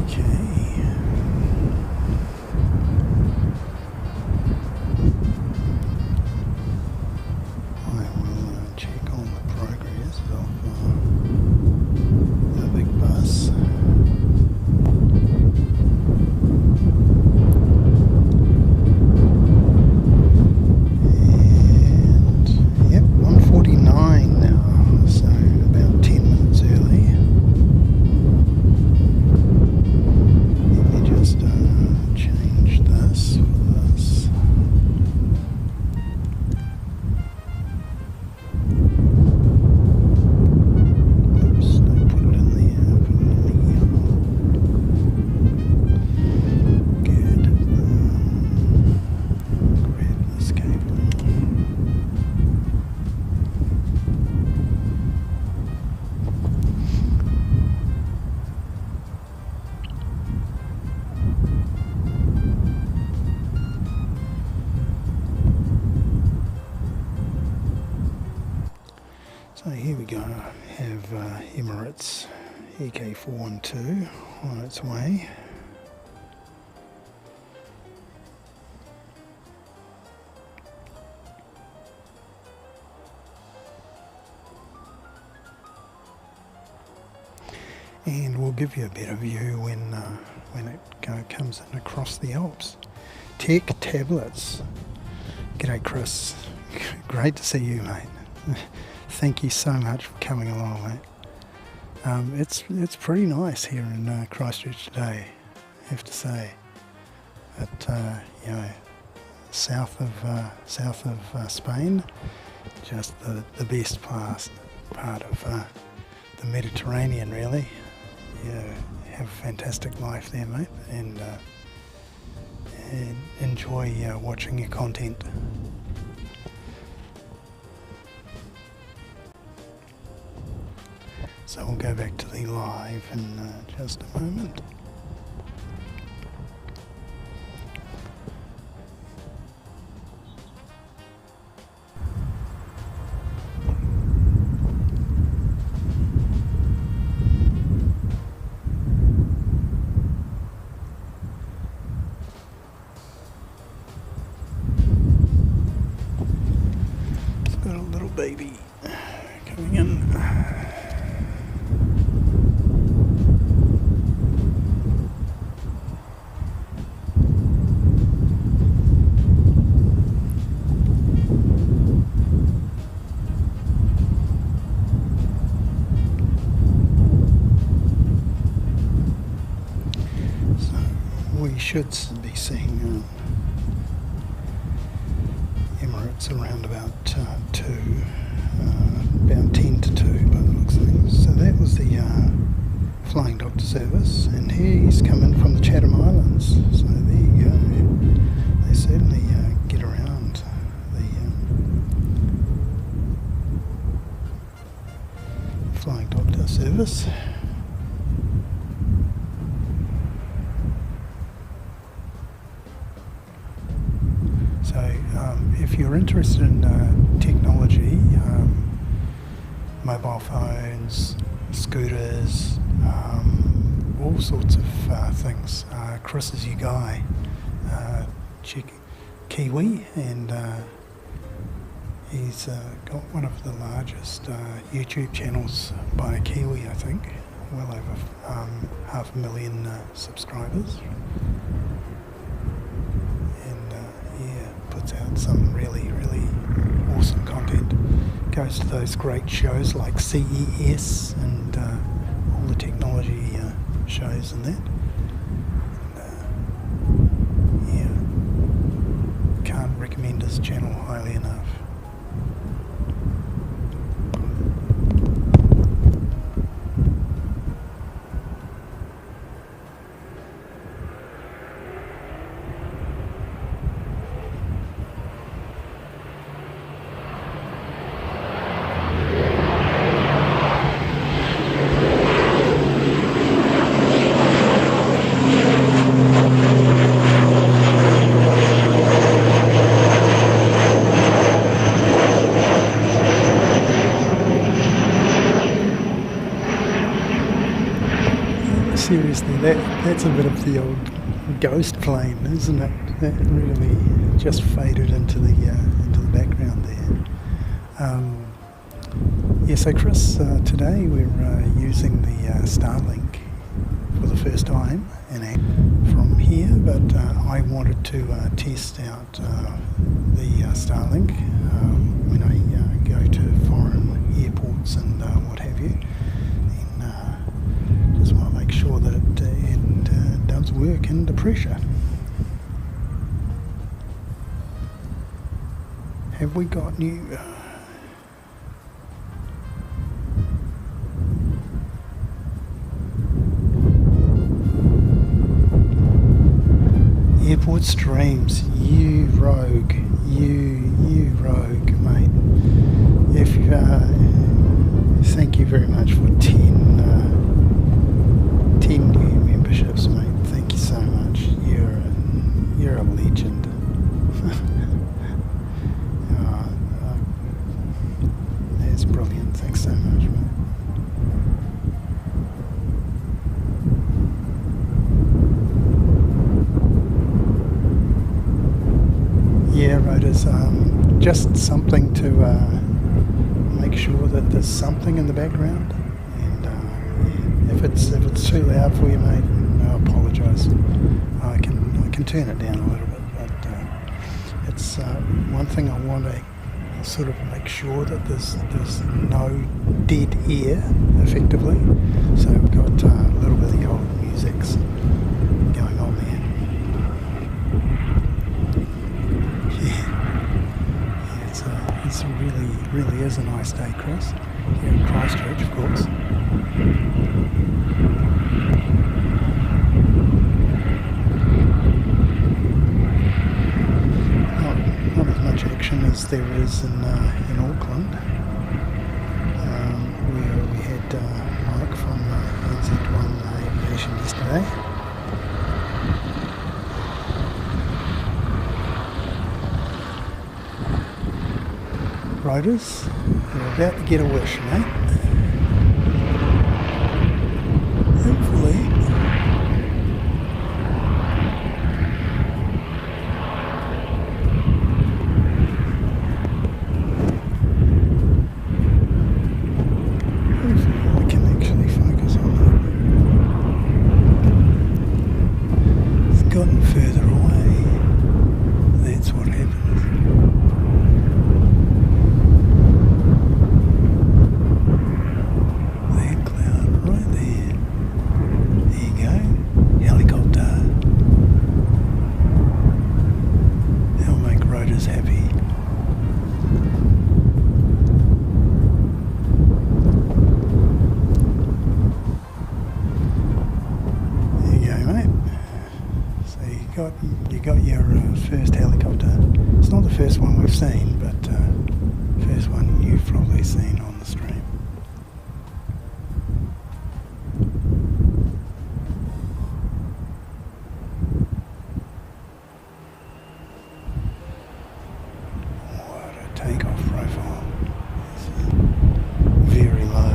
Okay. I will check on the progress of the big bus. So here we go, have Emirates A380 on its way. and we'll give you a better view when it comes in across the Alps. Tech tablets. G'day Chris, great to see you, mate. Thank you so much for coming along, mate. It's pretty nice here in Christchurch today, I have to say. But south of Spain, just the best part of the Mediterranean, really. You have a fantastic life there, mate, and enjoy watching your content. So we'll go back to the live in just a moment. It's got a little baby coming in. We should be seeing Emirates around about 2, about 10 to 2 by the looks of things. So that was the flying doctor service, and he's coming from the Chatham Islands. So there you go. They certainly get around the flying doctor service. If you're interested in technology, mobile phones, scooters, all sorts of things, Chris is your guy. Kiwi, and he's got one of the largest YouTube channels by a Kiwi, I think, well over 500,000 subscribers. Puts out some really awesome content. Goes to those great shows like CES and all the technology shows and that. And, can't recommend his channel highly enough. Seriously, that's a bit of the old ghost plane, isn't it? That really just faded into the background there. So Chris, today we're using the Starlink for the first time from here, but I wanted to test out the Starlink when I go to foreign airports and what have you. Just want to make sure that it does work under pressure. Have we got new... Airport streams, you rogue, you rogue, mate. If thank you very much for 10 new memberships, mate. Thank you so much. You're a legend. That's brilliant. Thanks so much, mate. Yeah, Rhoda's just something to make sure that there's something in the background, and If it's too loud for you, mate, I apologise. I can turn it down a little bit, but it's one thing I want to sort of make sure that there's no dead air, effectively. So we've got a little bit of the old music's going on there. Yeah, it's really is a nice day, Chris. Here in Christchurch, of course. Not as much action as there is in Auckland, where we had Mike from NZ1 Aviation yesterday. Riders, you're about to get a wish, mate. Hopefully. I can actually focus on that. It's gotten further away. That's what happens. You got your first helicopter. It's not the first one we've seen, but first one you've probably seen on the stream. What a takeoff profile. It's very low.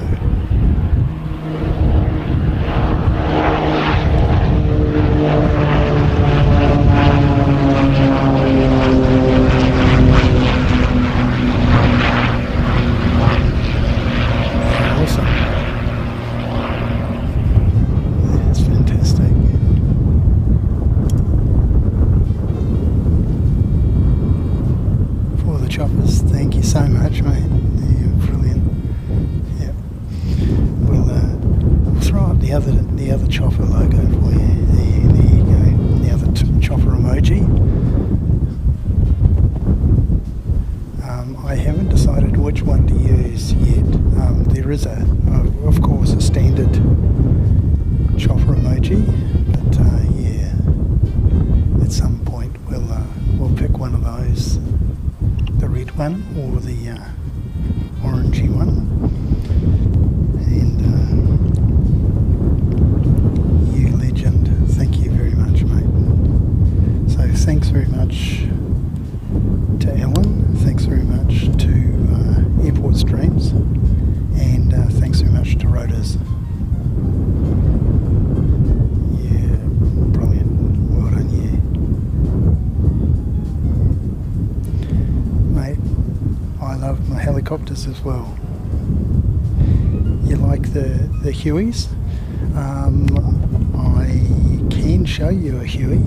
Choppers, thank you so much, mate. You're brilliant. Yep. We'll throw up the other chopper logo for you. There you go. The other chopper emoji. I haven't decided which one to use yet. There is of course, a standard chopper emoji, but yeah, at some point we'll pick one of those. The red one or the orangey one, and you legend, thank you very much, mate. So thanks very much to Alan, thanks very much to Airport Streams, and thanks very much to Rotors. Yeah, brilliant, well done, yeah. Mate, I love my helicopters as well. You like the Hueys? I can show you a Huey.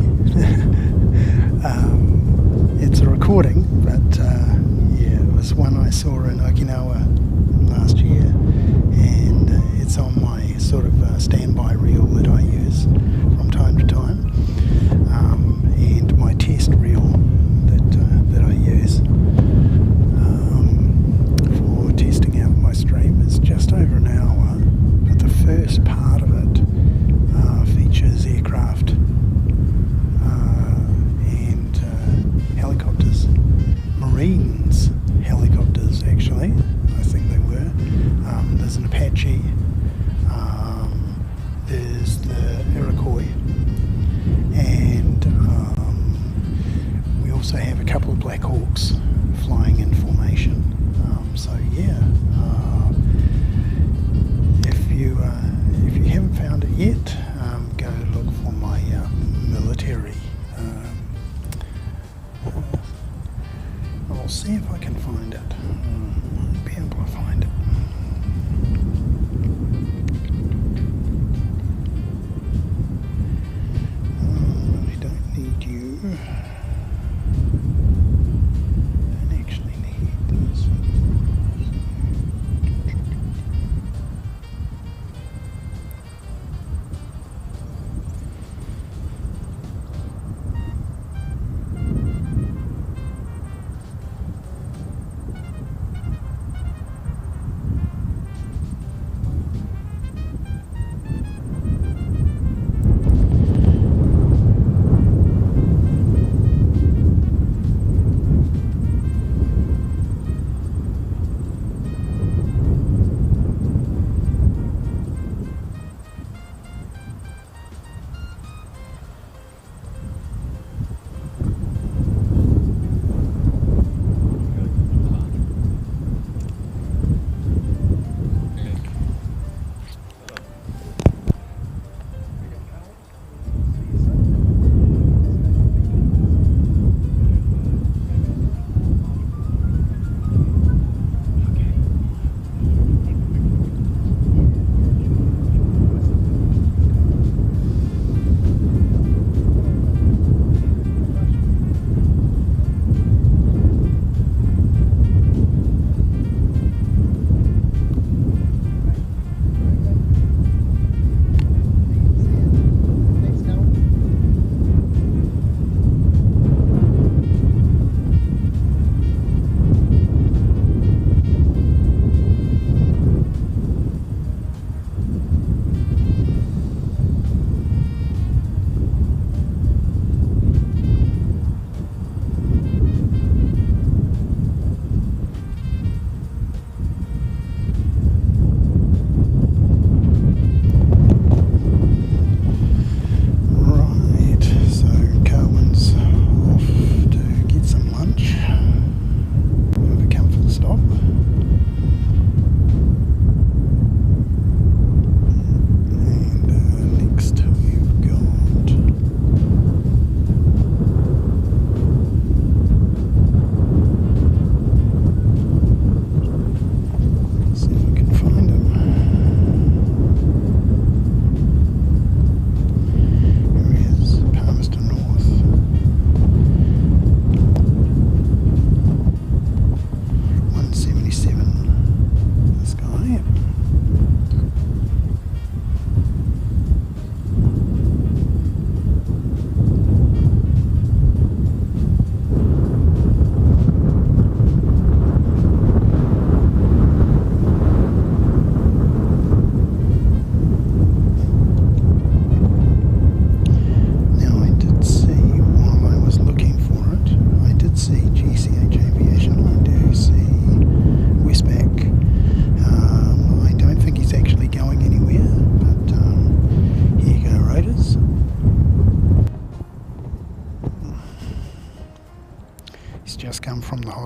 It's a recording, but yeah, it was one I saw in Okinawa last year, and it's on my sort of standby reel that I use from time to time, and my test reel that I use for testing out my stream is just over an hour, but the first part of it features aircraft and helicopters, Marines helicopters actually, I think they were. There's an Apache, there's the Iroquois, and we also have a couple of Black Hawks flying in formation. So yeah, if you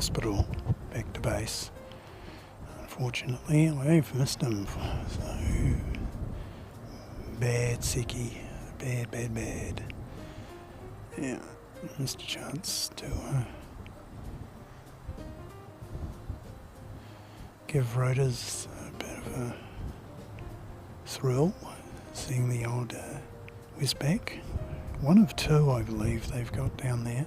hospital back to base. Unfortunately, I've missed him. So bad seki, bad. Yeah, missed a chance to give rotors a bit of a thrill, seeing the old Westpac. One of two, I believe, they've got down there.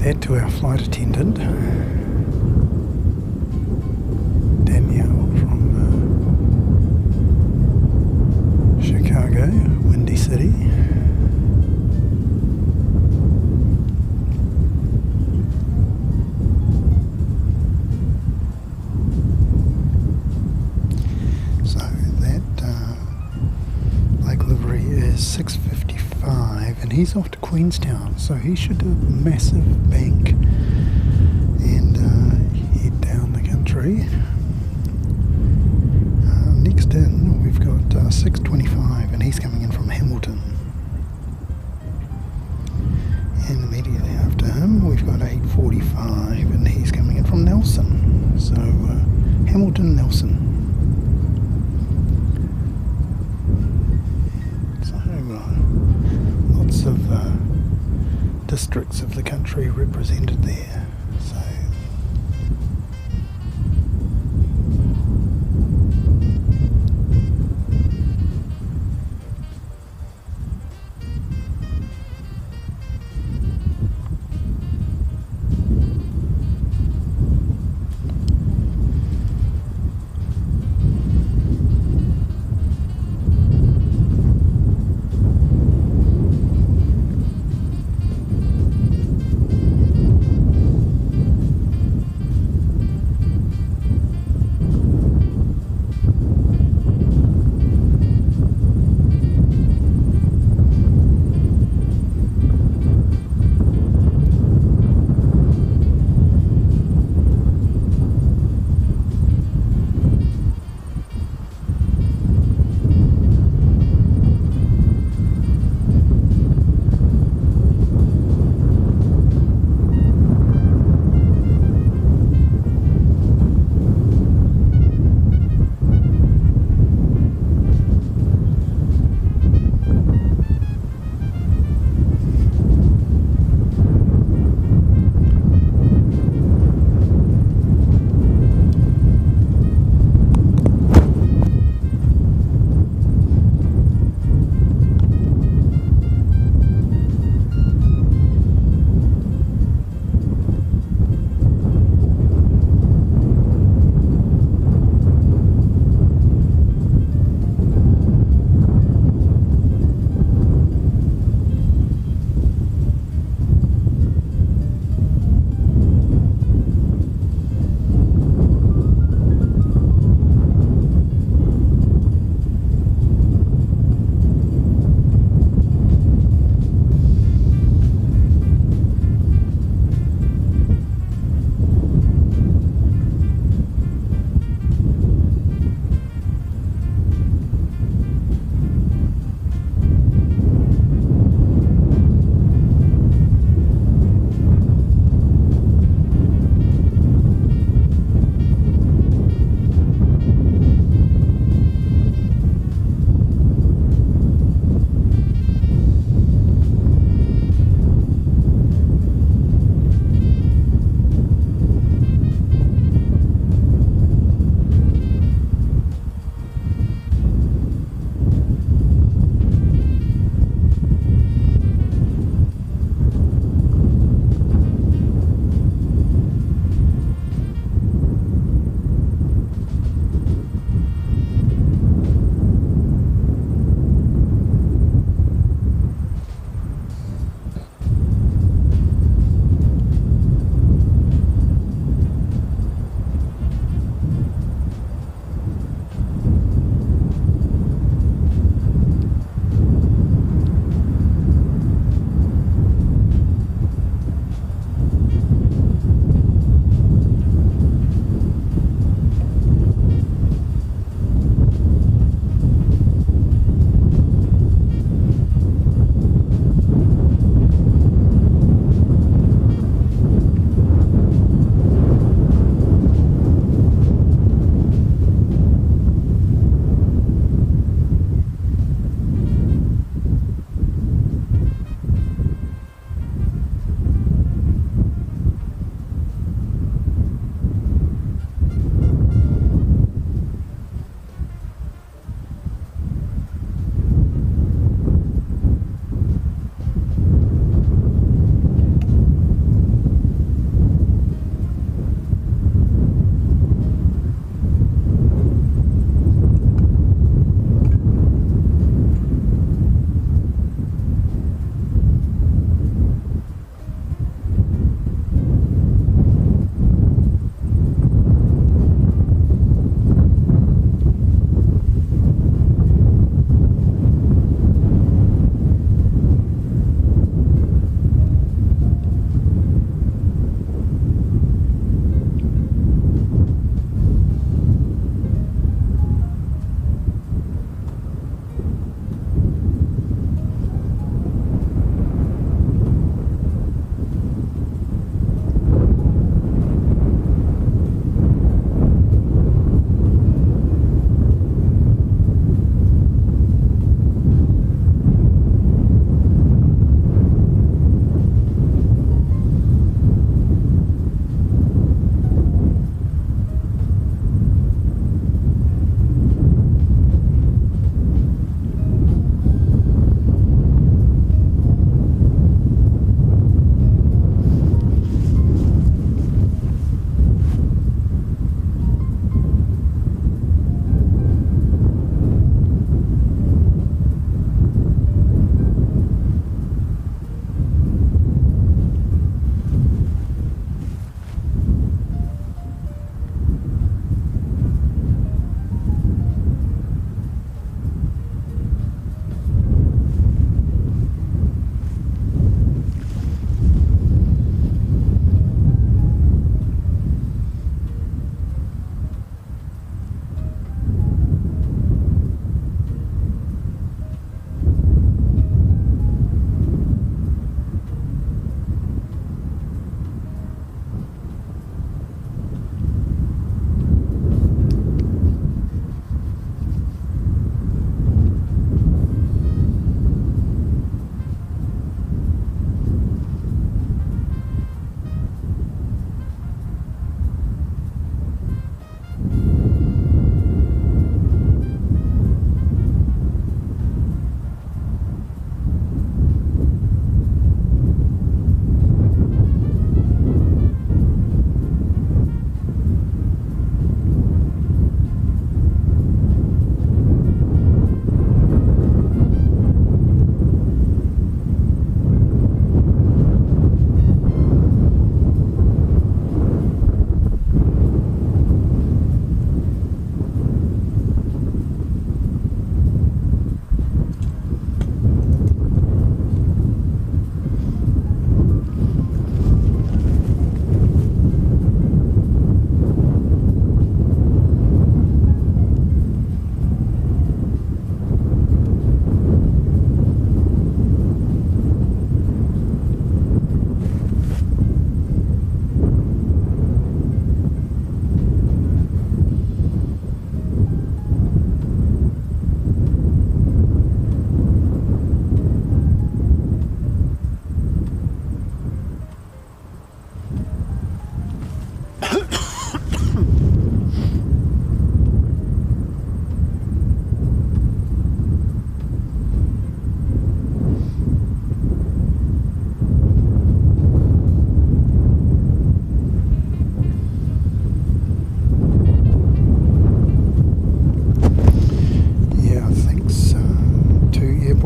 that to our flight attendant, Danielle from Chicago, Windy City. So that Lake livery is 6:55 and he's off to Queenstown, so he should do a massive bank and head down the country. Next in we've got 6:25 and he's coming in from Hamilton, and immediately after him we've got 8:45 and he's coming in from Nelson. So Hamilton, Nelson. So lots of districts of the country represented there. So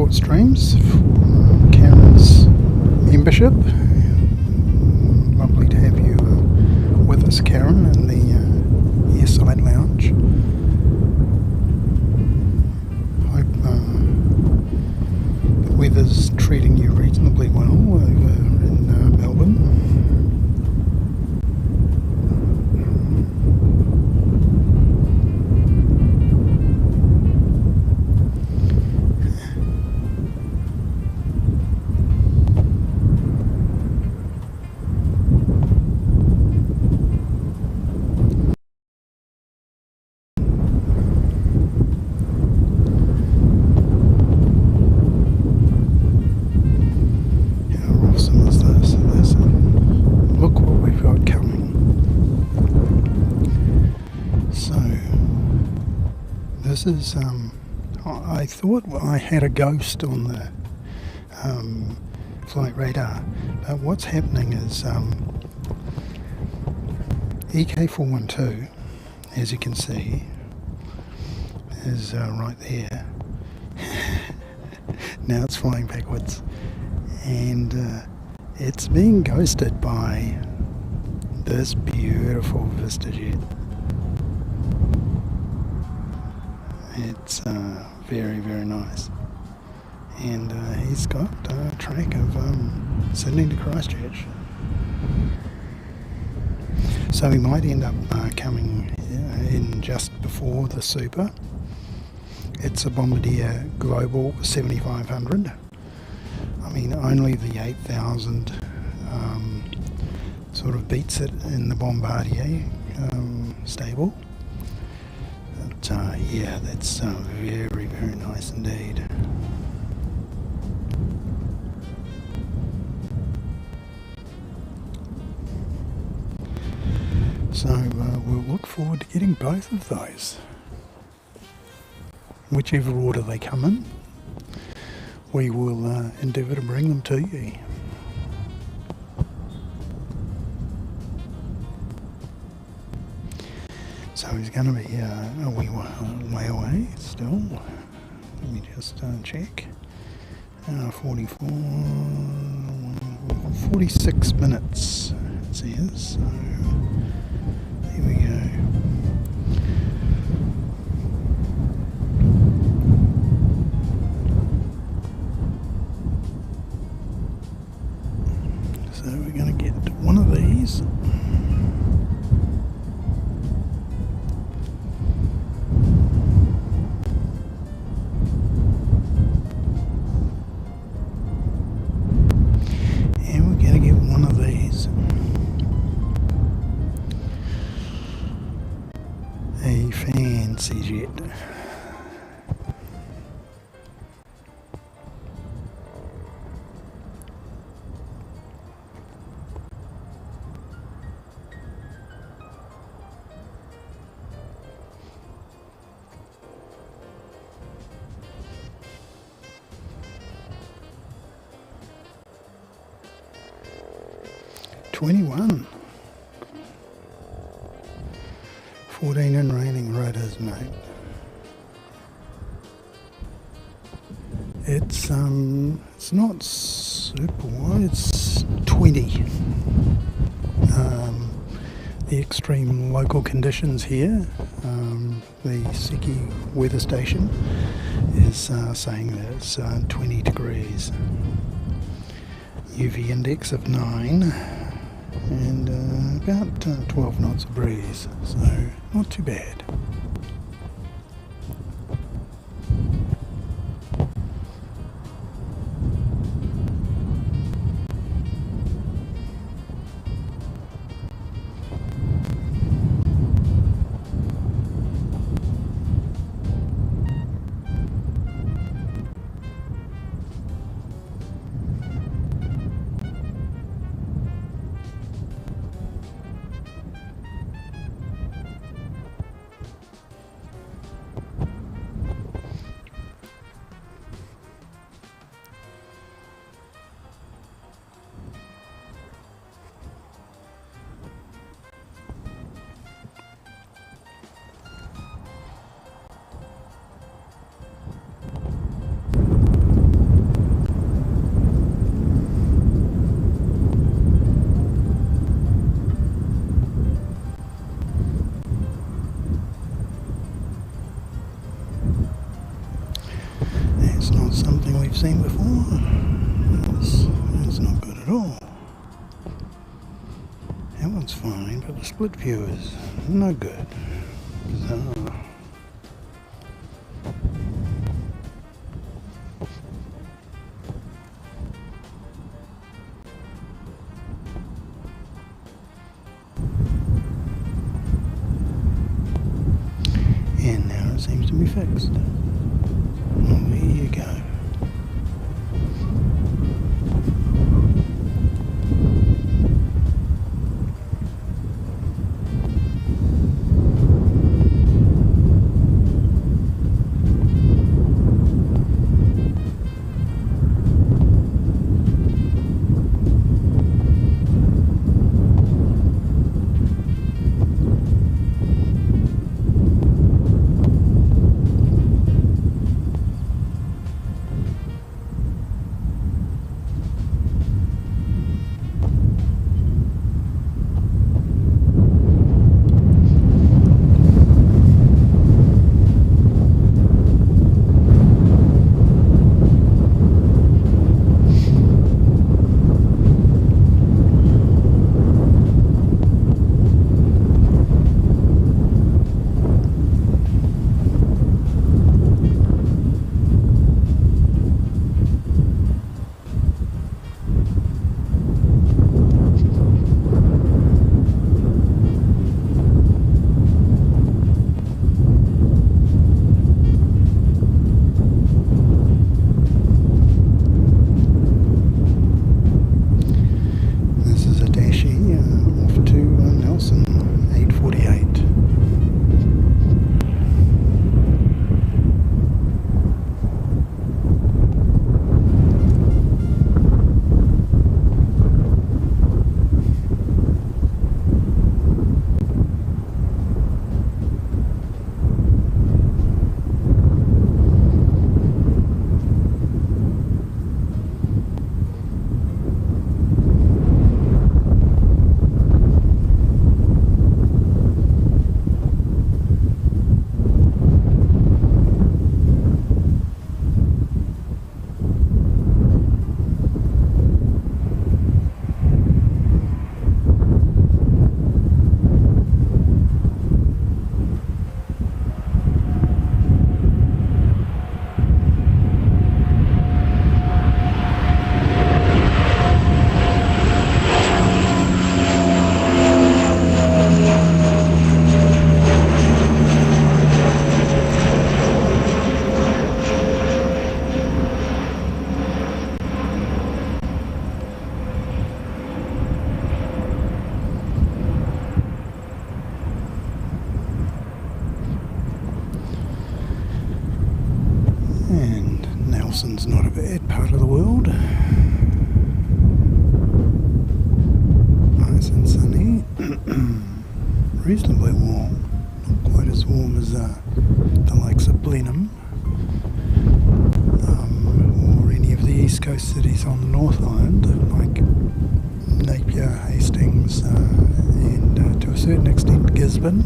short streams for Karen's membership. Lovely to have you with us, Karen, in the airside lounge. Hope the weather's treating you reasonably well over in Melbourne. This is, I thought I had a ghost on the flight radar, but what's happening is EK412, as you can see, is right there. Now it's flying backwards, and it's being ghosted by this beautiful VistaJet. It's very, very nice, and he's got a track of Sydney to Christchurch, so he might end up coming in just before the Super. It's a Bombardier Global 7500. I mean, only the 8000 sort of beats it in the Bombardier stable. Yeah, that's very, very nice indeed. So we'll look forward to getting both of those. Whichever order they come in, we will endeavour to bring them to you. So he's going to be a wee way away still. Let me just check. 46 minutes it says. So here we go. So we're going to get one of these. A fancy jet. $21. 14 and raining, right as mate. It's not super wide, it's 20. The extreme local conditions here, the Seki weather station is saying that it's 20 degrees. UV index of 9 and about 12 knots of breeze, so not too bad. seen before. It's not good at all. That one's fine, but the split view is no good. Bizarre. And now it seems to be fixed. Well, there you go. Nelson's not a bad part of the world. Nice and sunny. Reasonably warm. Not quite as warm as the likes of Blenheim or any of the east coast cities on the North Island, like Napier, Hastings, and to a certain extent Gisborne.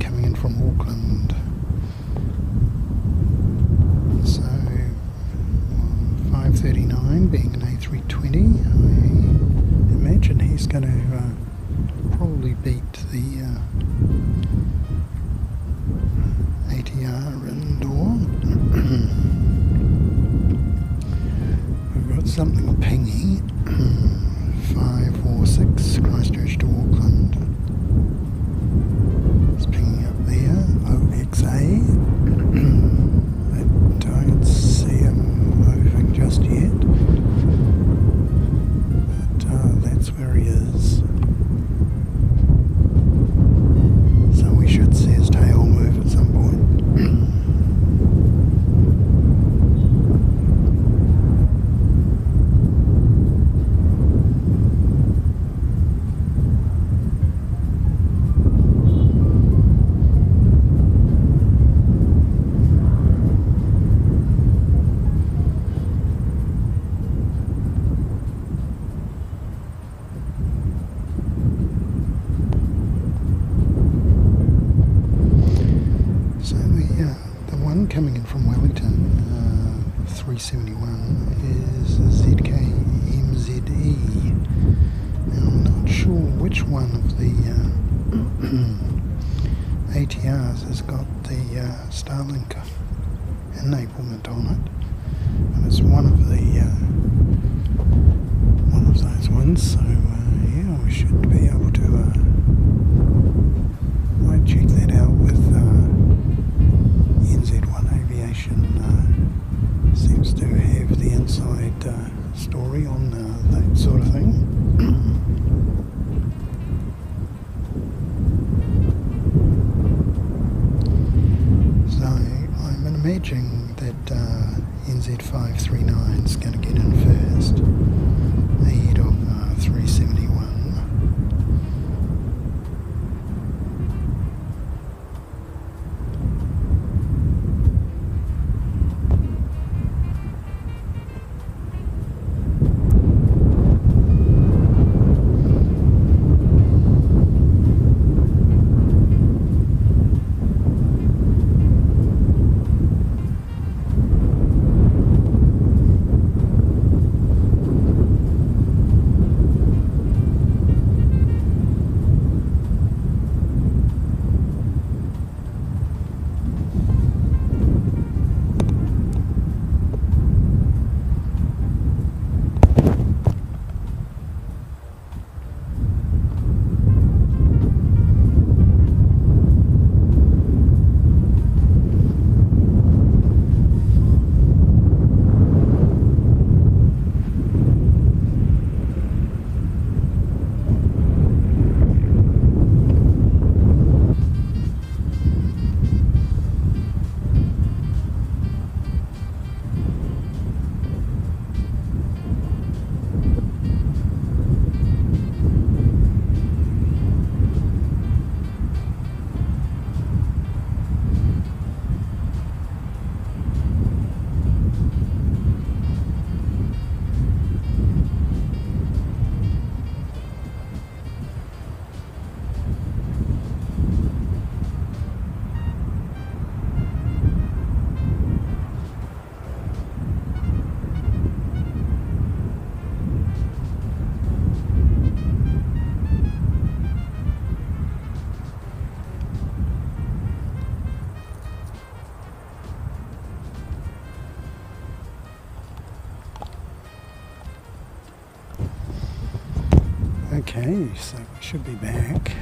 Coming in from Auckland. So 539 being an A320, I imagine he's going to probably beat the ATR indoor. We've got something pingy. 546 Christchurch to Auckland. It's pinging up there, OXA. I don't see him moving just yet, but that's where he is. So we should see his tail move at some point. one coming in from Wellington, 371, is ZK MZE. Now I'm not sure which one of the ATRs has got the Starlink enablement on it, but it's one of those ones. So yeah, we should be able to. Might check that out with NZ1 Aviation. Seems to have the inside story on that sort of thing. So I'm imagining that NZ539 is going to get in first, ahead of 371. Okay, so we should be back.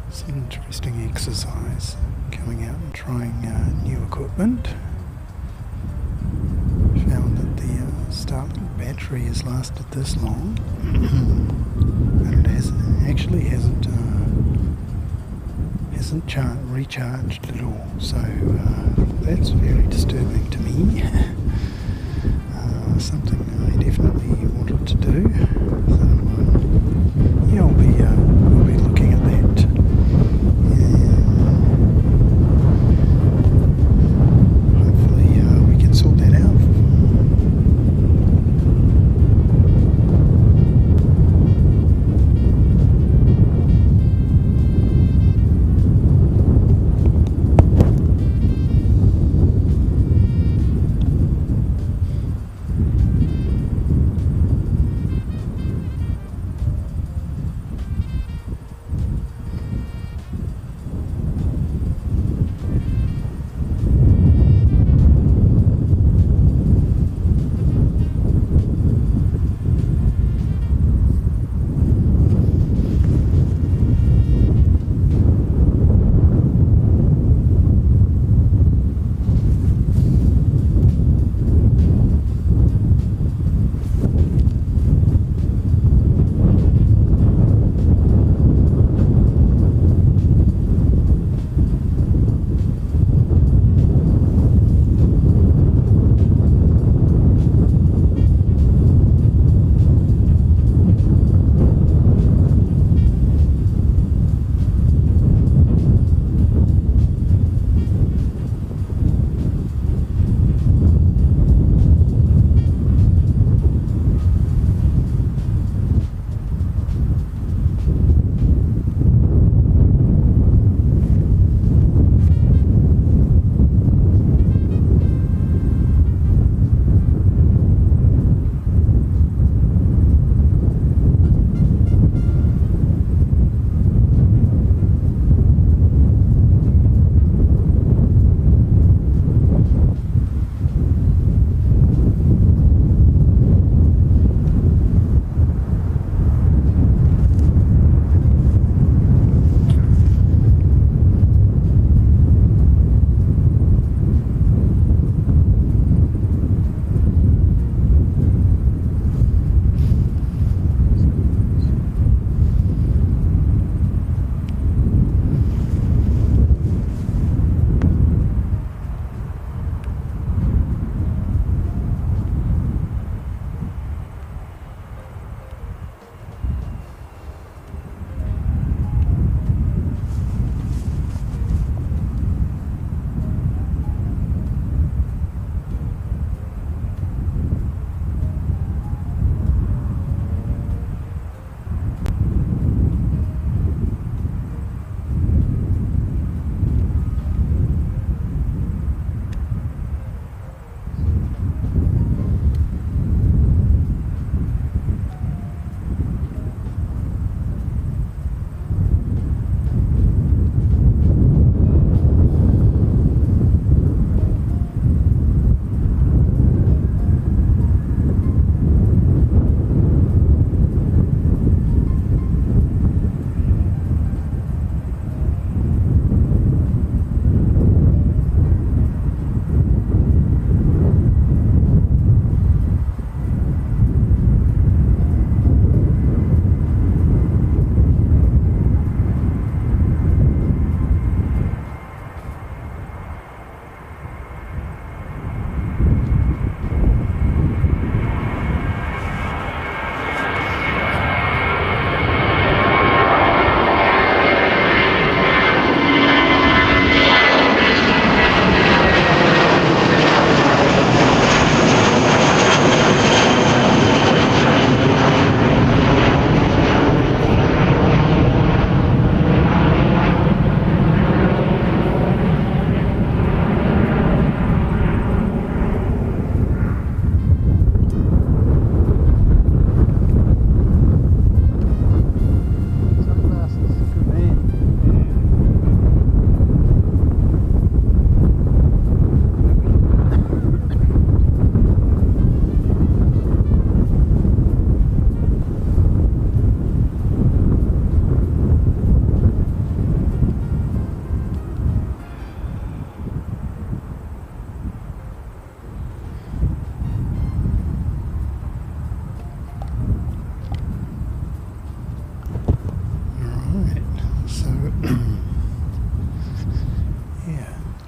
It's an interesting exercise, coming out and trying new equipment. Found that the Starlink battery has lasted this long, but it hasn't recharged at all, so that's very disturbing to me. Something I definitely wanted to do, so yeah, I'll be looking at that. Hopefully we can sort that out.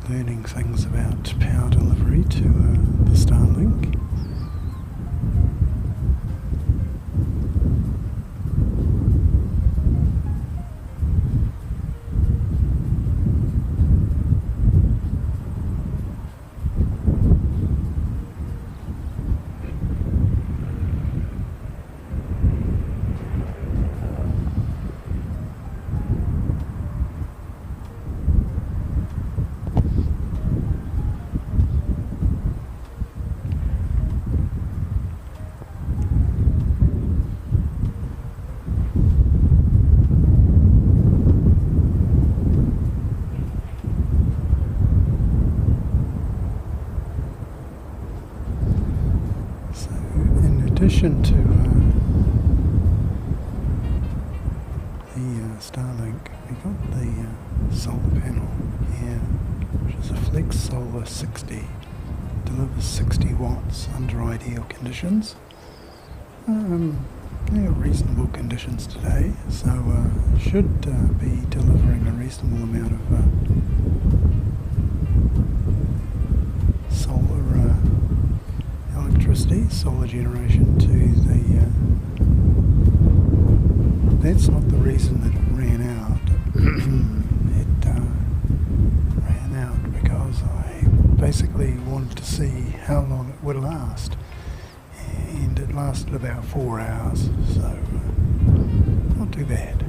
learning things about power delivery to the Starlink. In addition to the Starlink, we got the solar panel here, which is a Flex Solar 60. Delivers 60 watts under ideal conditions. Reasonable conditions today, so should be delivering a reasonable amount of solar electricity, solar generation to the... that's not the reason that it ran out. It ran out because I basically wanted to see how long it would last. And it lasted about 4 hours, so not too bad.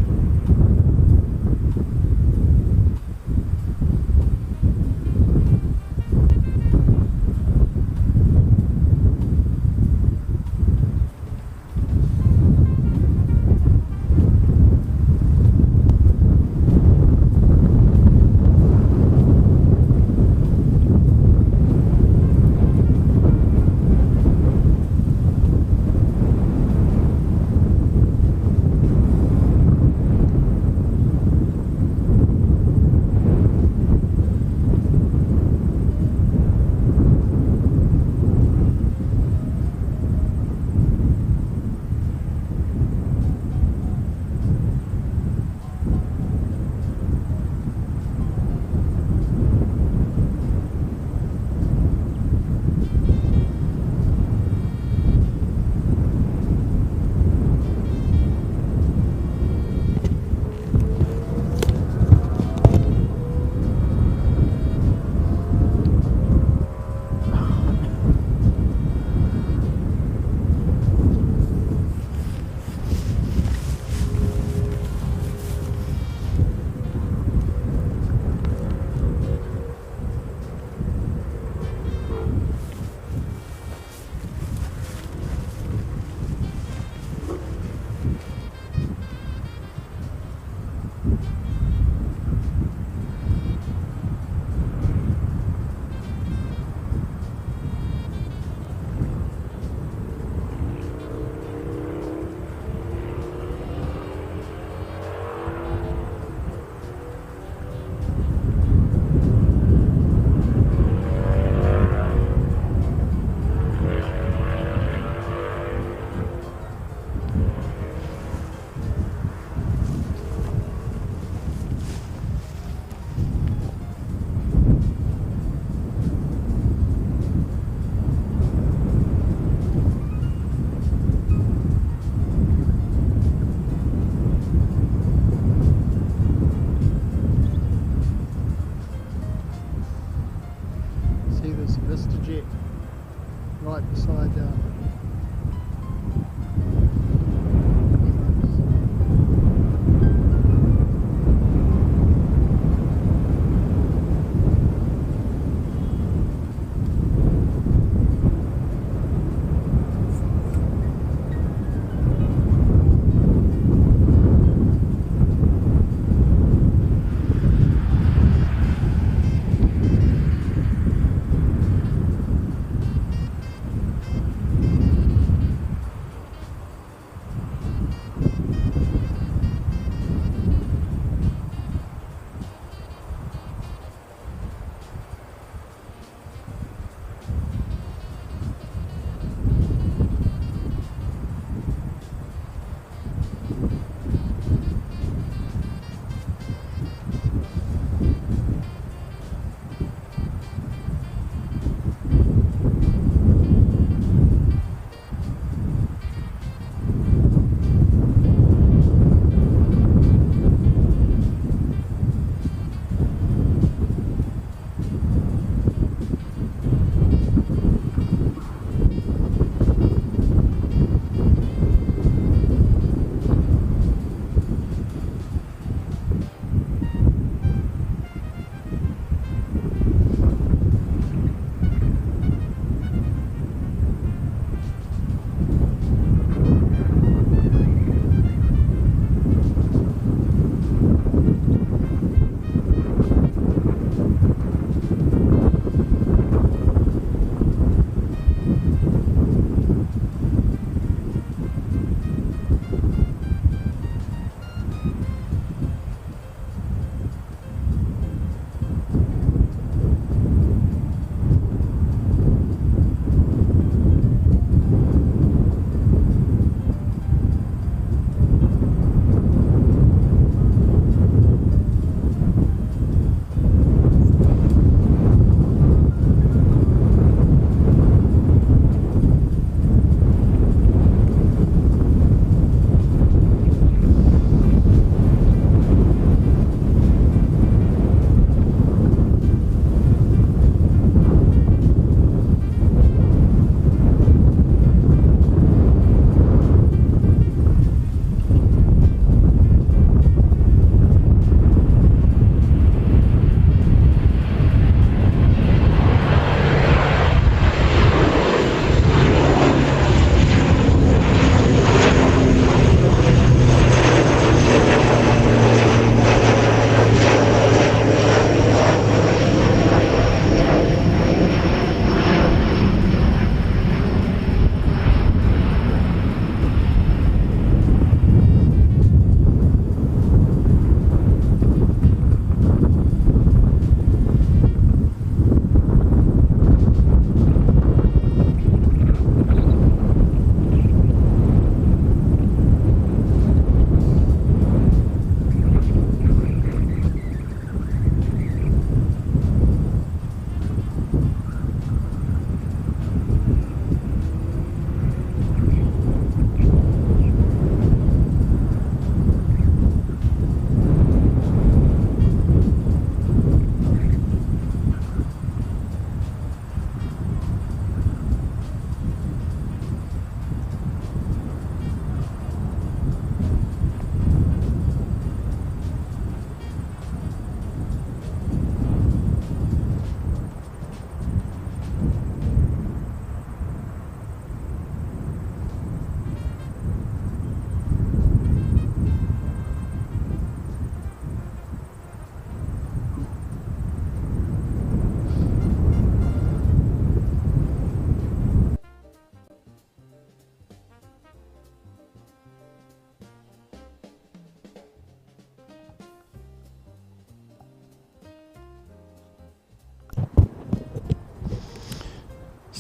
right beside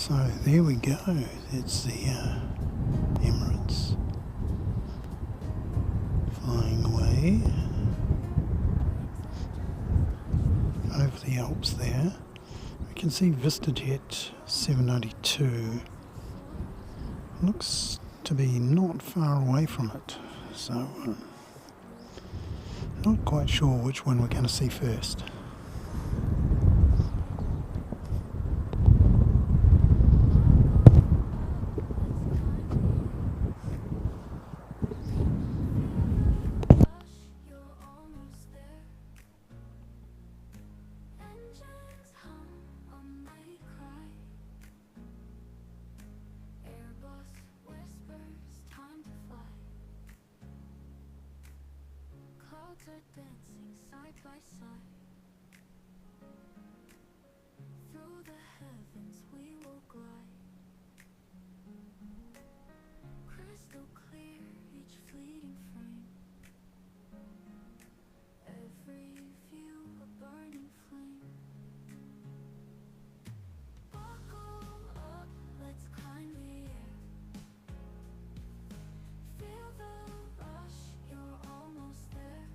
So there we go. It's the Emirates flying away over the Alps there. We can see VistaJet 792 looks to be not far away from it, so not quite sure which one we're going to see first. You're almost there. Engines hum, I might cry. Airbus whispers, time to fly. Clouds are dancing side by side. Through the heavens we will glide. Crystal clear each fleeting frame. Every view a burning flame. Buckle up, let's climb the air. Feel the rush, you're almost there.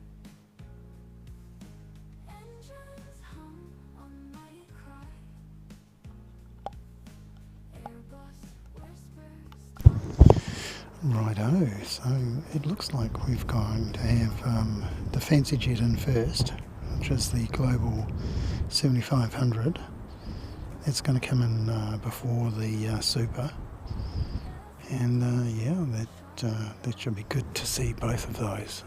Engines hum, I might cry. Airbus whispers, Righto, so it looks like we're going to have the fancy jet in first, which is the Global 7500. It's going to come in before the Super, and yeah, that should be good to see both of those.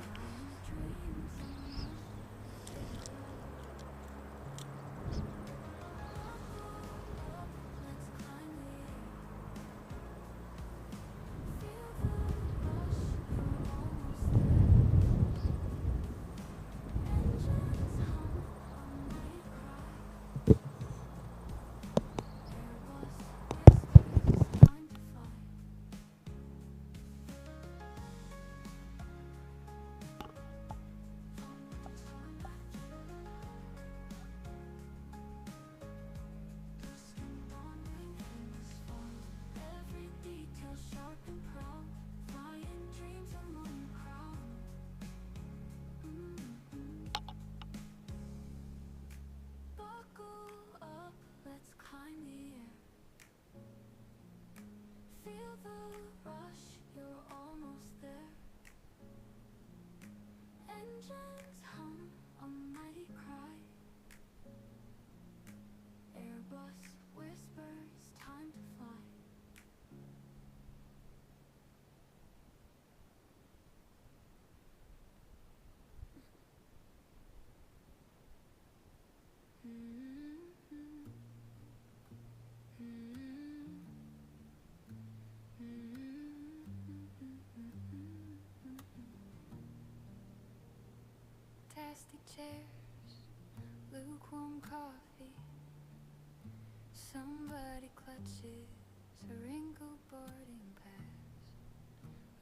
every detail sharp and proud. Flying dreams among the crowd. Buckle up, let's climb the air. Feel the rush, you're almost there. Engines hum, I might cry. Airbus whispers, time to fly. Fantastic chairs, lukewarm coffee. Somebody clutches a wrinkled boarding pass.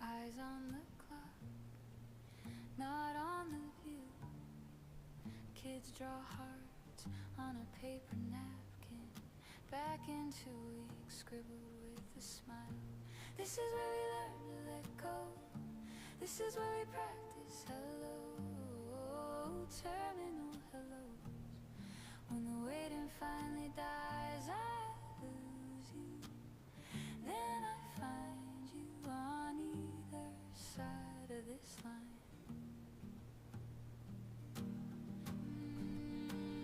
Eyes on the clock, not on the view. Kids draw hearts on a paper napkin. Back in 2 weeks, scribbled with a smile. This is where we learn to let go. This is where we practice hello. Terminal hellos. When the waiting finally dies, I lose you. Then I find you on either side of this line.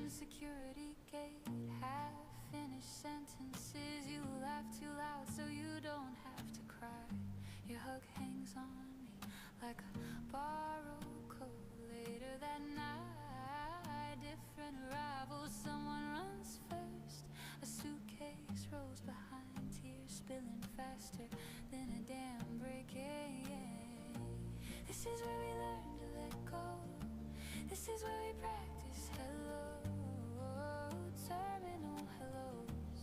Security gate, half-finished sentences. You laugh too loud so you don't have to cry. Your hug hangs on me like a borrowed coat. Later that night, different arrivals. Someone runs first, a suitcase rolls behind. Tears spilling faster than a dam breaking. This is where we learn to let go. This is where we practice hello. Terminal hellos.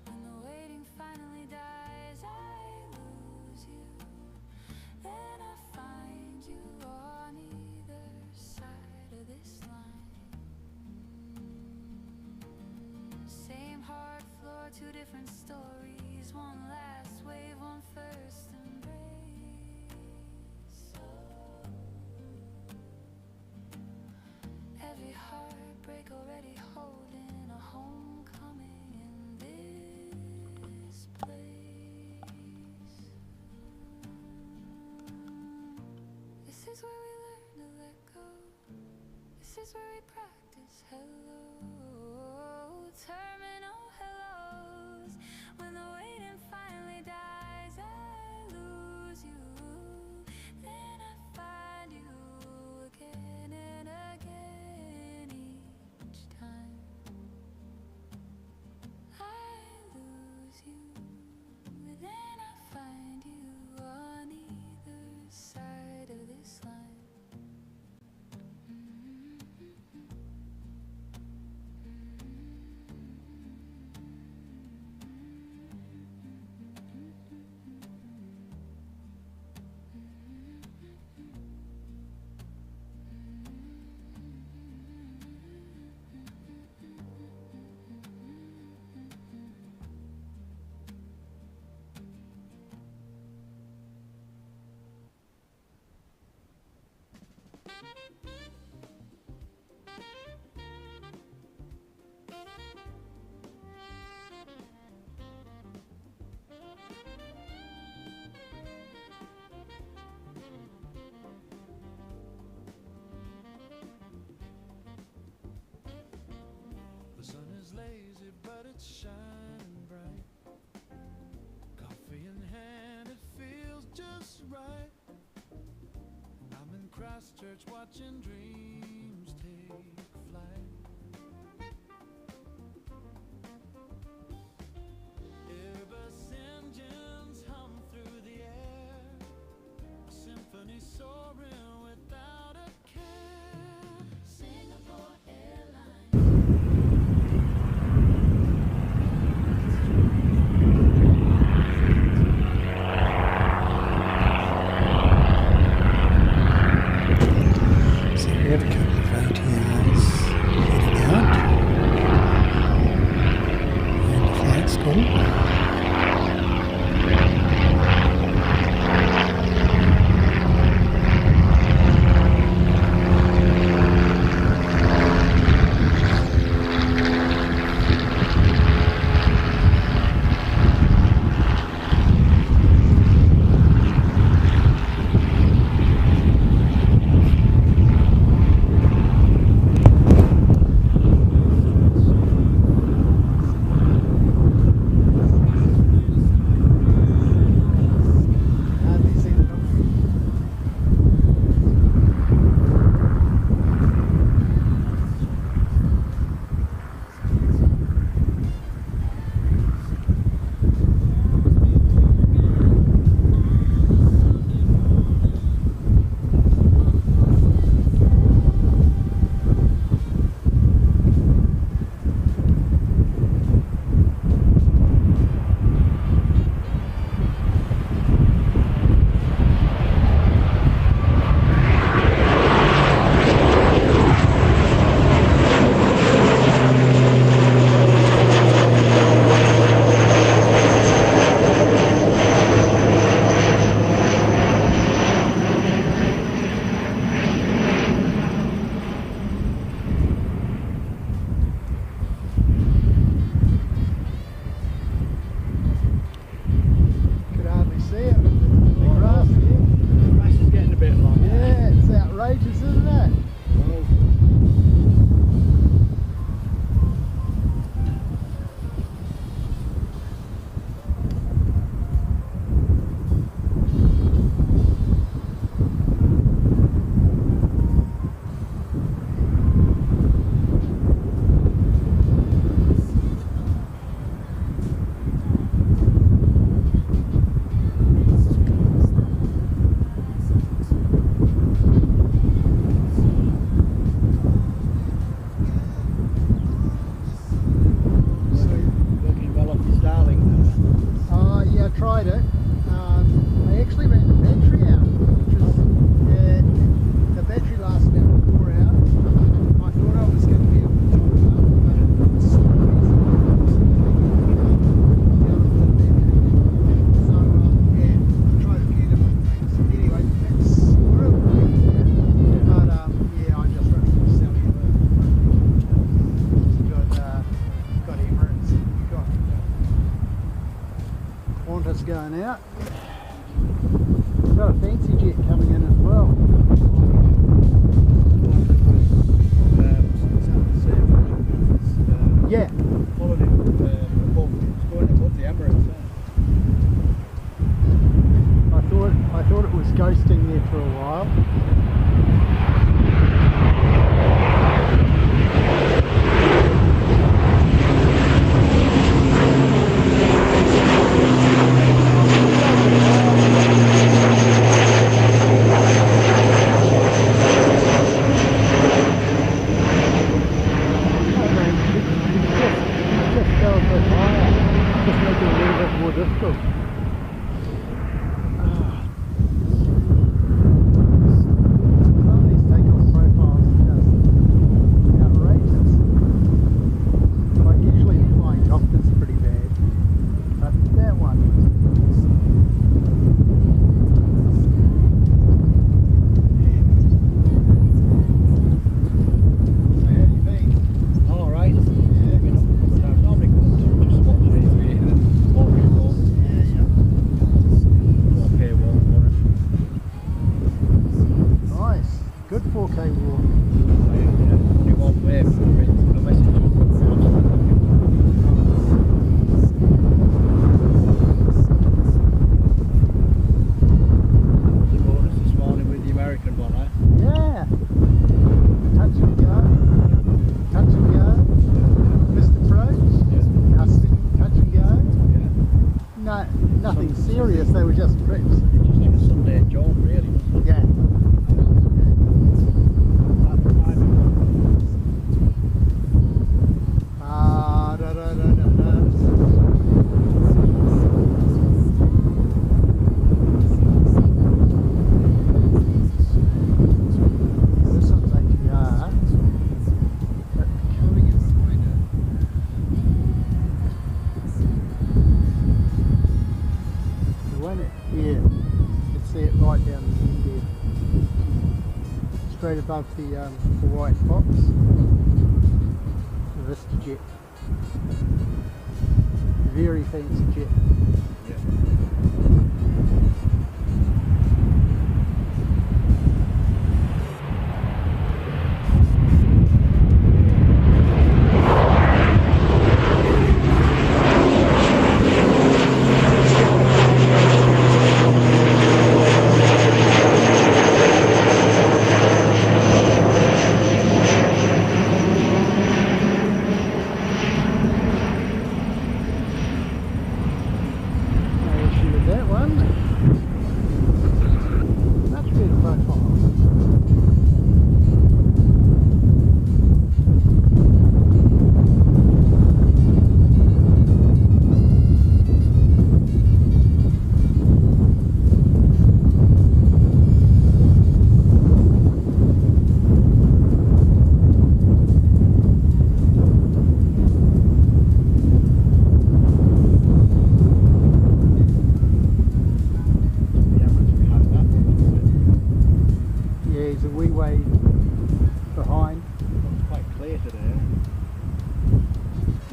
When the waiting finally dies, I lose you. Then I find you on either side of this line. Same hard floor two different stories, one last wave, one first embrace. Every heartbreak already holding a homecoming in this place. This is where we learn to let go. This is where we practice hello. Terminal hellos. When the waiting finally dies, I lose you. Then I find you again and again each time. I lose you. Then I find you on either side of this line. The sun is lazy, but it's shining bright. Coffee in hand, it feels just right. I'm in Christchurch watching dreams take flight. Airbus engines hum through the air, a symphony soaring without a care. Singapore Airlines. So we have a couple of ATRs heading out, and the flight school. Qantas going out. We've got a fancy jet coming in as well. Yeah. Followed him above, it's going above the Emirates. I thought it was ghosting there for a while. Nothing serious, they were just trips. It's just like a Sunday job, really, wasn't it? Yeah. This one's ATR. But coming in behind it. Yeah, you can see it right down the end there. Straight above the white box. The Vista jet. Very fancy jet.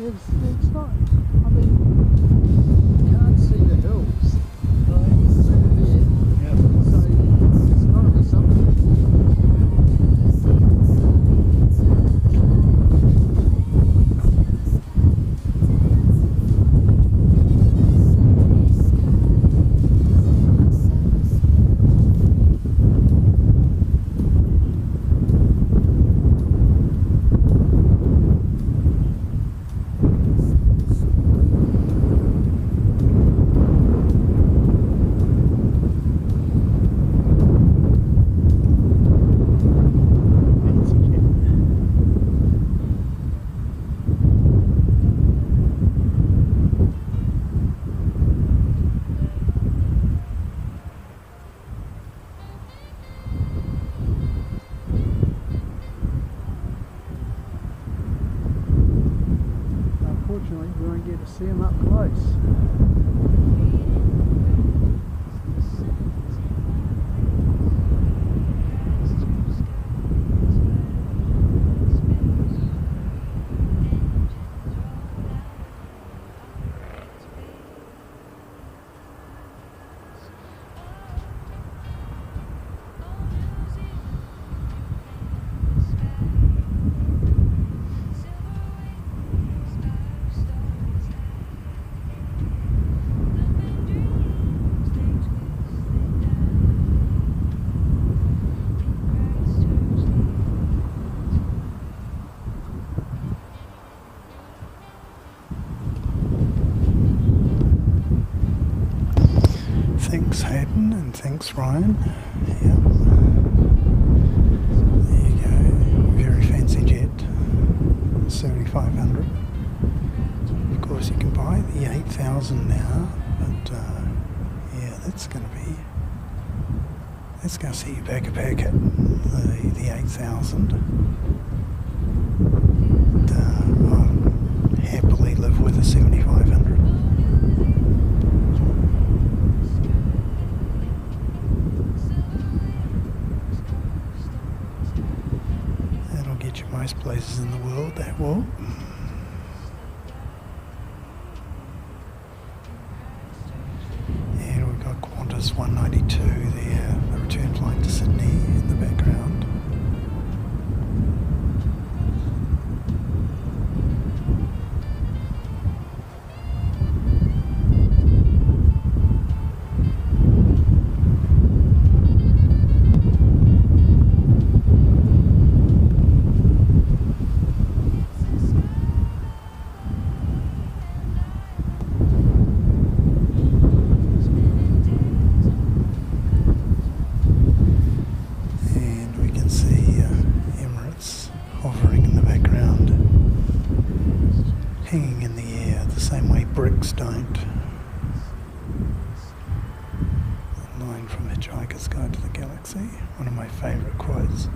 It's not, I mean, you can't see the hills. Yeah. So it's got to be something. Unfortunately, we won't get to see them up close. Thanks Hayden and thanks Ryan. Yeah. There you go. Very fancy jet. 7,500. Of course you can buy the 8,000 now, but yeah, that's going to set you back a packet. The 8,000. I'll happily live with a 7,500. That'll get you most places in the world, that will. And we've got Qantas 192 there, the return flight to Sydney in the background. Hanging in the air the same way bricks don't. A line from Hitchhiker's Guide to the Galaxy, one of my favourite quotes.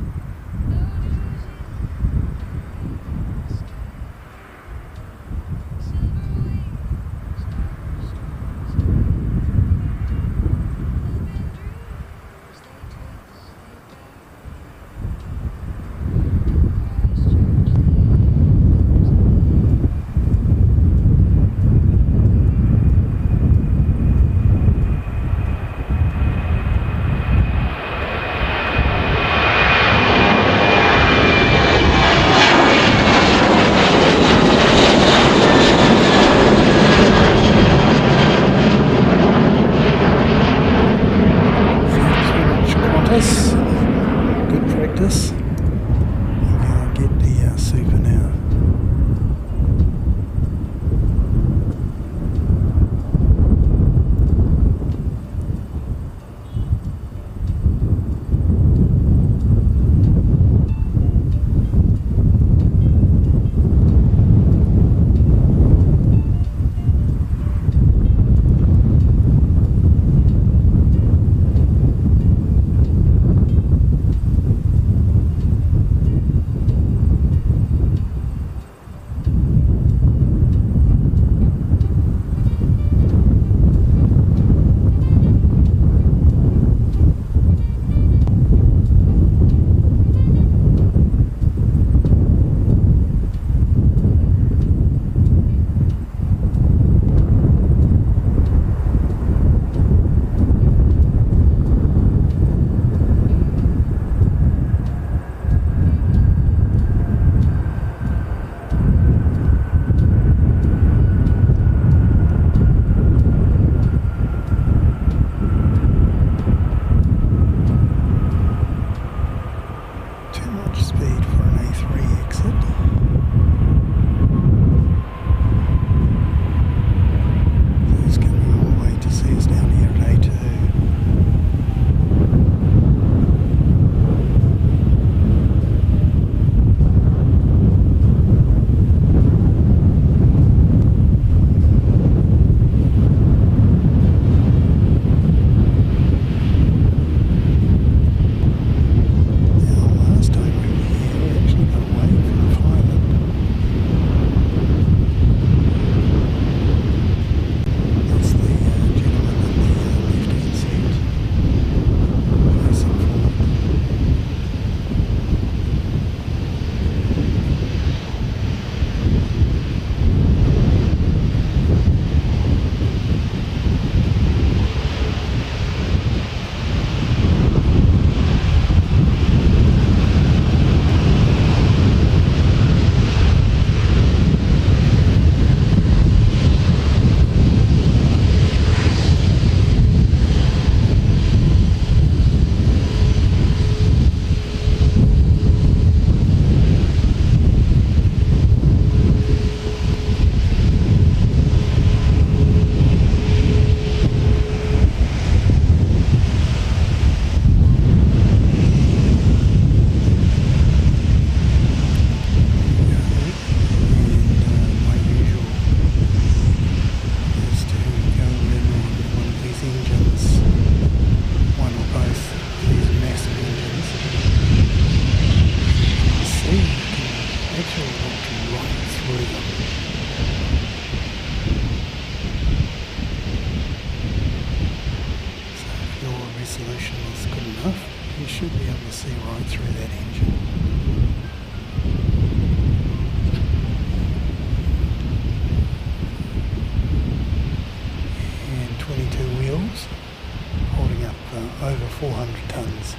400 tonnes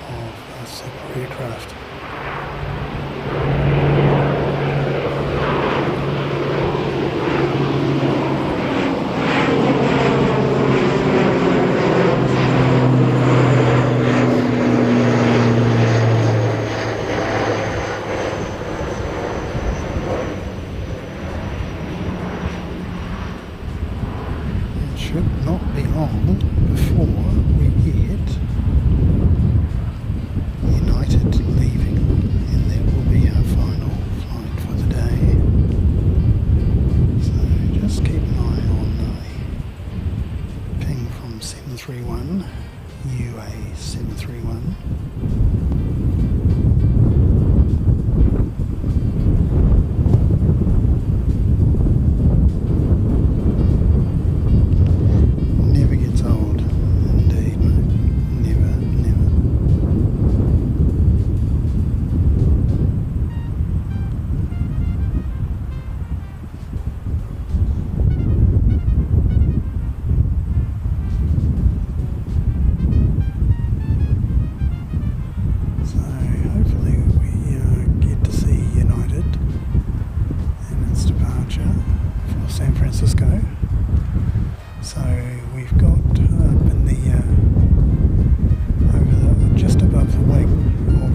of super aircraft. Should not be long before we get United leaving, and that will be our final flight for the day. So just keep an eye on the ping from 731, UA 731. So we've got up in the over the just above the wing of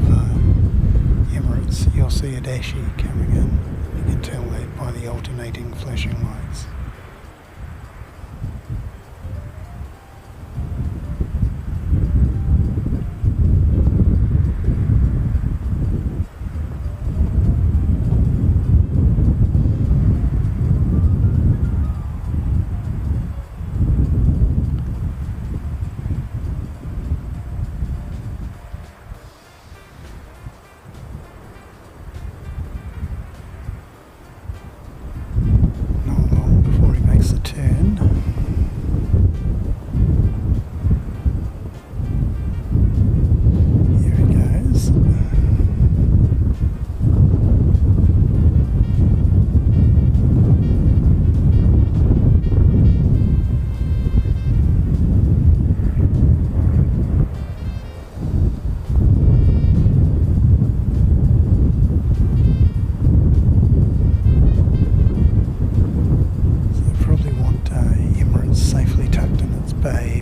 Emirates, you'll see a Dashi coming in. You can tell that by the alternating flashing lights.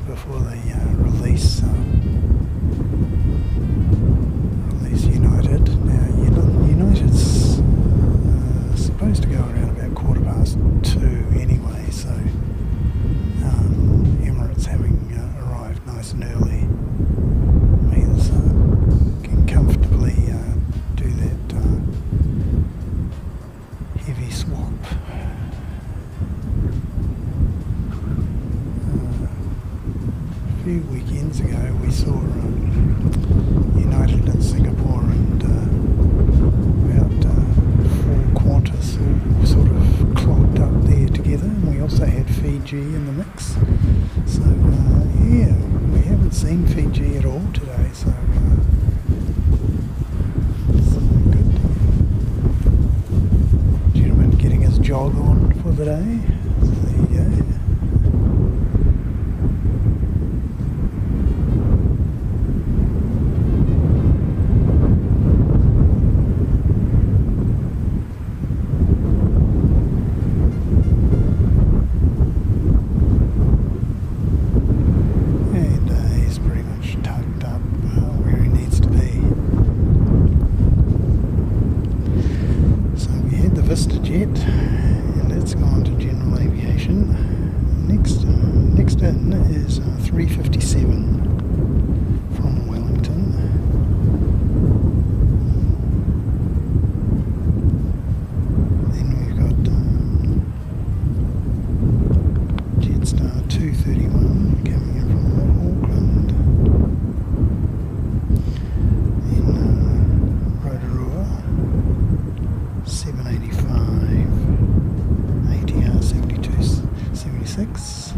Before they release United. Now United's supposed to go around about 2:15 anyway, so Emirates having arrived nice and early means can comfortably do that heavy swap. A few weekends ago we saw United in Singapore and about 4 Qantas all sort of clogged up there together, and we also had Fiji in the mix. So yeah, we haven't seen Fiji at all today, so good. Gentleman getting his jog on for the day, so there you go. And it's gone to general aviation. Next in is 357 from Wellington. Then we've got JetStar 231 coming in from Auckland. Then Rotorua 785. 76.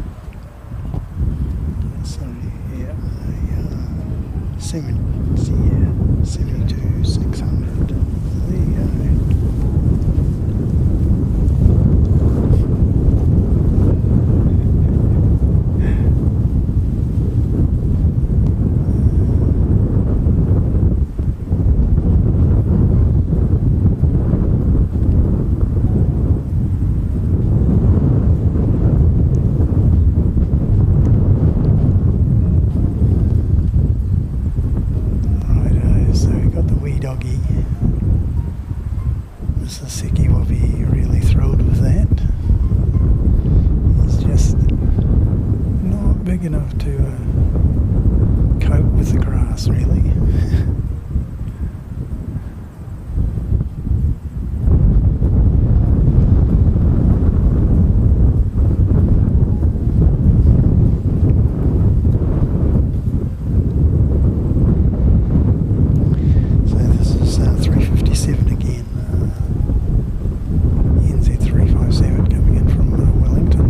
Sorry, yeah, 72, 600. There you go. to cope with the grass, really. So this is 357 again. NZ 357 coming in from Wellington.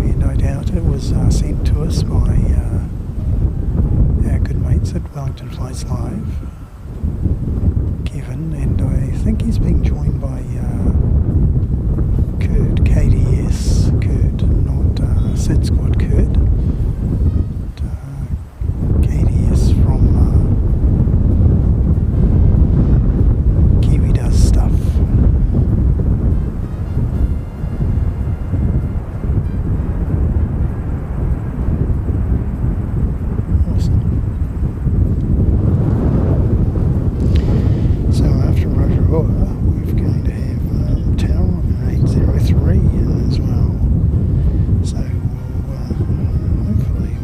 We no doubt it was sent to us by our good mates at Wellington Flights Live, Kevin, and I think he's being joined by Kurt, KDS Kurt, not Sid Squad Kurt, but KDS from Kiwi Does Stuff. So after Rotorua, we're going to have Tower on 803 in as well. So we'll, hopefully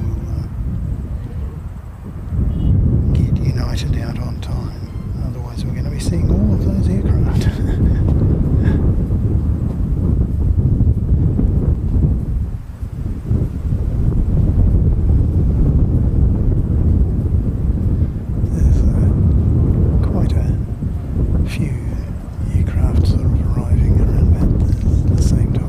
we'll get United out on time. Otherwise we're going to be seeing all of those aircraft. There's quite a few aircraft sort of arriving around about the same time.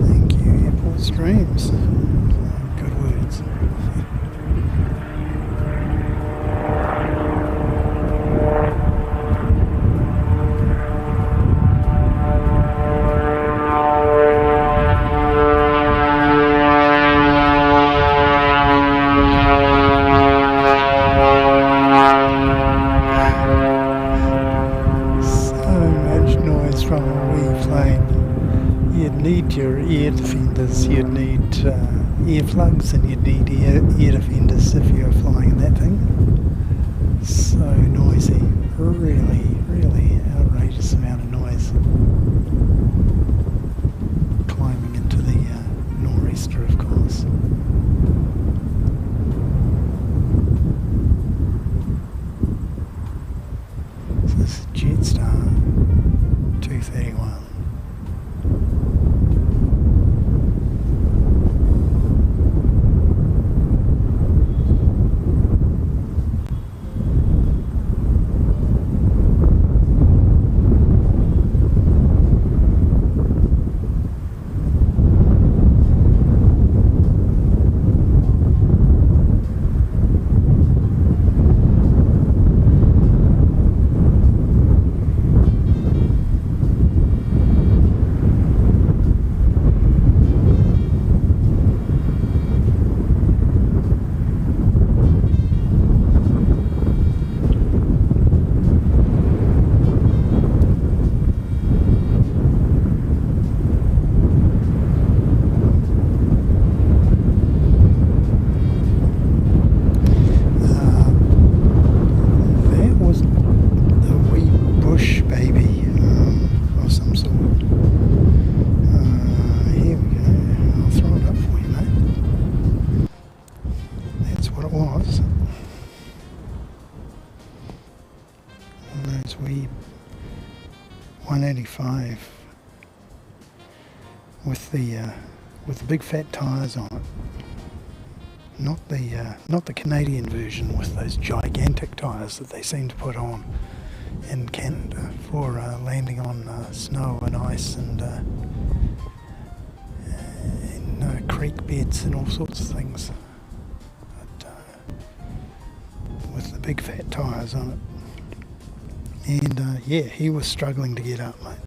Thank you, Airport Streams. Good words. So much noise from a wee plane. You'd need your ear defenders, you'd need earplugs, and you'd need ear defenders if you were flying that thing. So noisy. Really, really outrageous amount of noise. Climbing into the nor'easter, of course. So this is JetStar 231. was. One of those wee 185 with the big fat tyres on it. Not the Canadian version with those gigantic tyres that they seem to put on in Canada for landing on snow and ice and in creek beds and all sorts of things. But, with the big fat tyres on it. And yeah, he was struggling to get up, mate.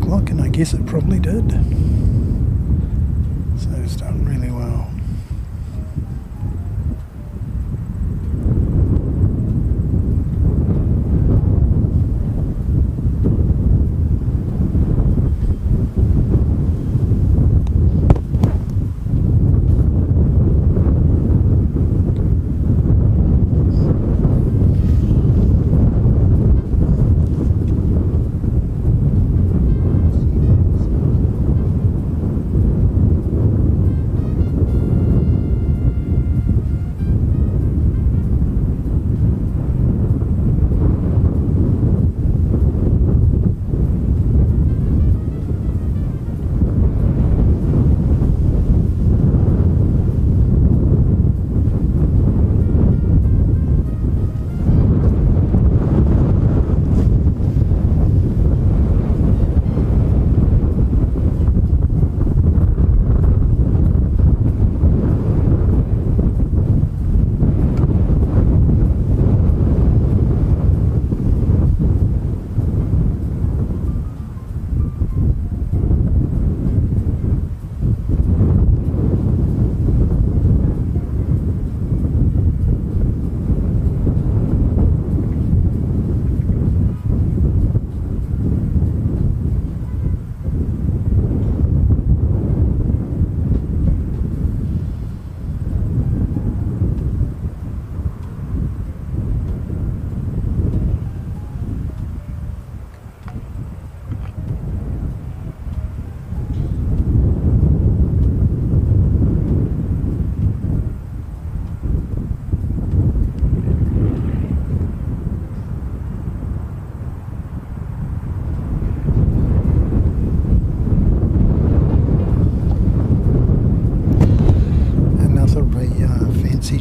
o'clock, and I guess it probably did. So it's done really well.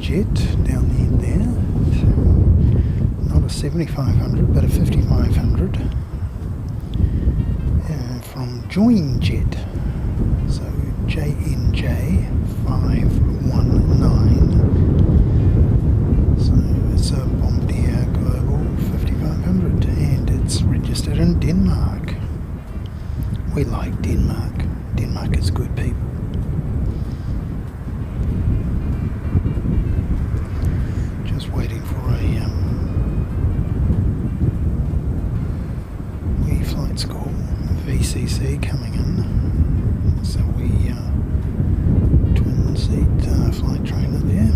Jet down the end there. Not a 7500 but a 5500 from Join Jet. So JNJ 519. So it's a Bombardier Global 5500 and it's registered in Denmark. We like Denmark. Denmark is good people. Waiting for a wee flight school VCC coming in. So we twin seat flight trainer there.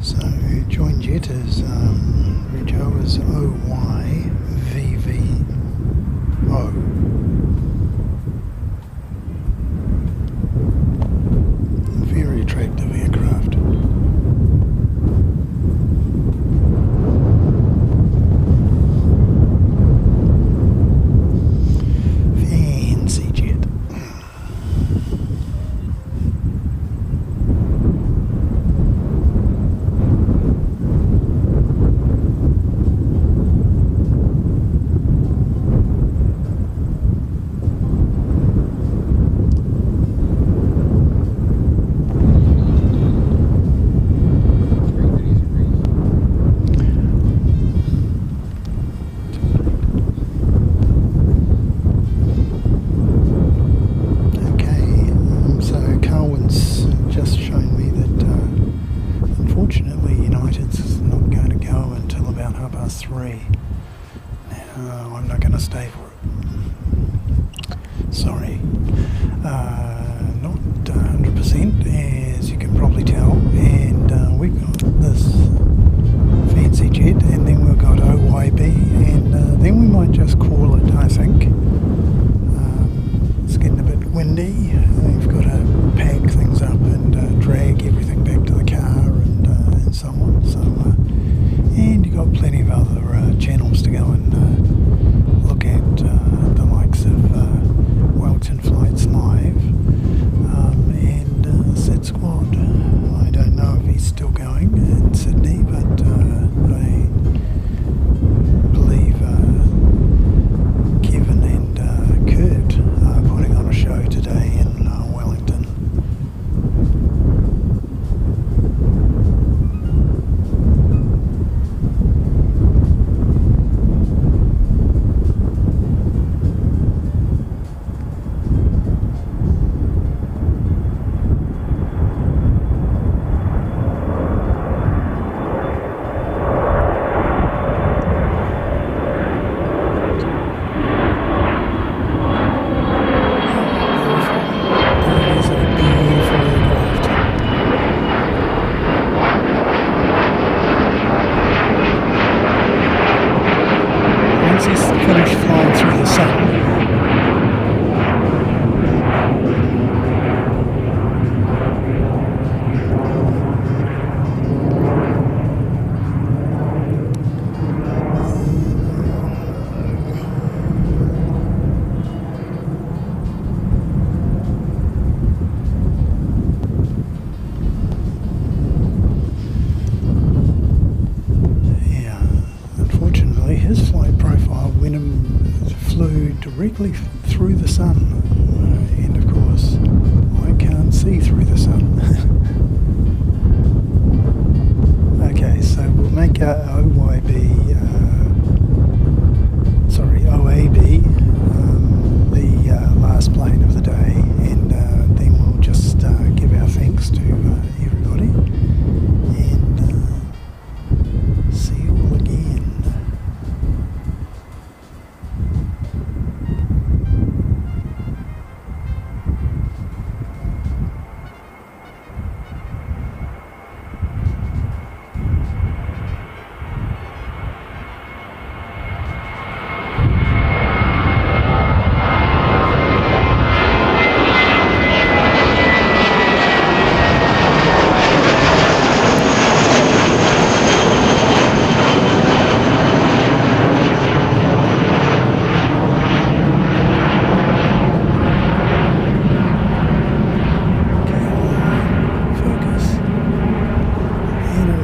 So Join Jet is Rego is OYVVO. Very attractive aircraft. Fancy jet. directly through the sun, and of course I can't see through the sun. Okay, so we'll make OAB, the last plane of the day, and then we'll just give our thanks to everybody and see you all again.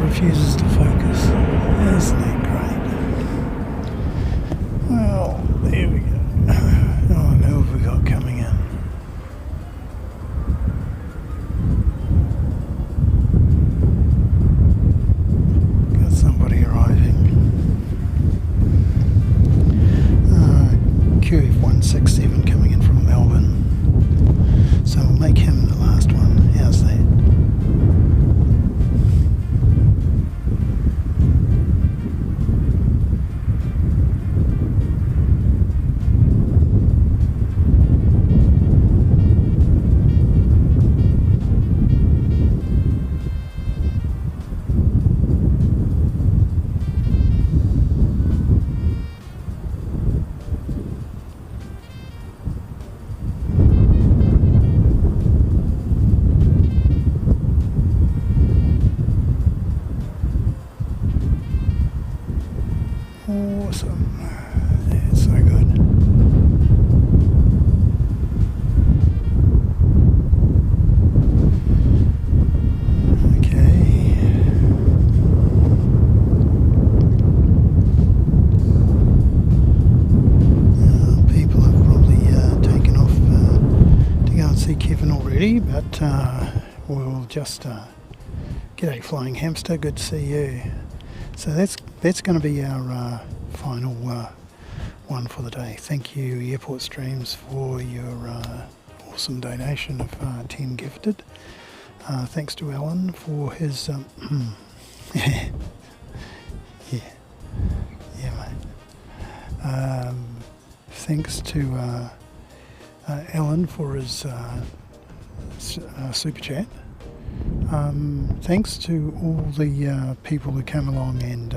Refuses to focus. Isn't that great? Well, there we go. Oh, now what have we got coming in? Got somebody arriving. QF167 coming in from Melbourne. So we'll make him the last one. How's that? Awesome. Yeah, so good. Okay. People have probably taken off to go and see Kevin already, but we'll just g'day Flying Hamster, good to see you. So that's going to be our final one for the day. Thank you Airport Streams for your awesome donation of 10 gifted. Thanks to Alan for his yeah mate. Thanks to Alan for his super chat. Thanks to all the people who came along and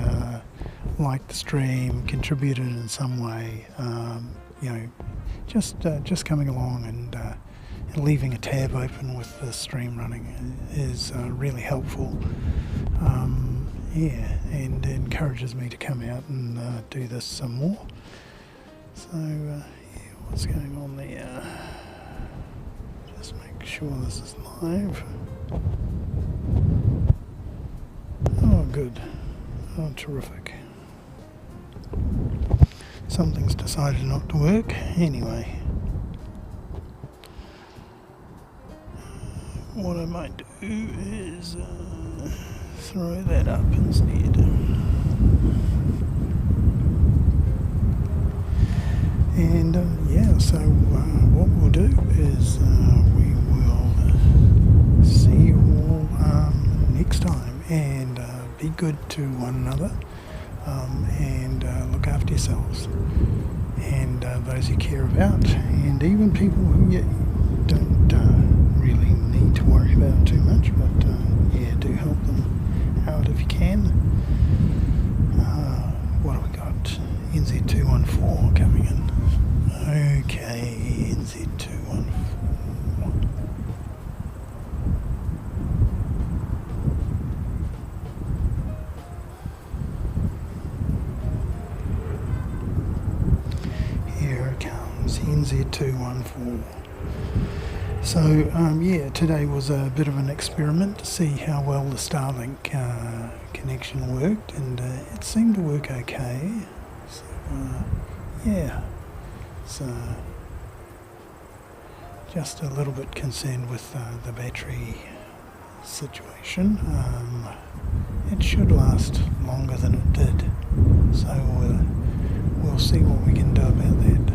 liked the stream, contributed in some way, just coming along and leaving a tab open with the stream running is really helpful. And encourages me to come out and do this some more. So, what's going on there? Just make sure this is live. Oh, good. Oh, terrific. Something's decided not to work. Anyway. What I might do is throw that up instead. And so what we'll do is we will see you all next time, and be good to one another, and look after yourselves and those you care about, and even people who you don't really need to worry about too much, but do help them out if you can. What have we got? NZ214 coming in. Okay, NZ214. Here it comes, NZ214. So, today was a bit of an experiment to see how well the Starlink connection worked, and it seemed to work okay. So, so Just a little bit concerned with the battery situation. It should last longer than it did, so we'll see what we can do about that.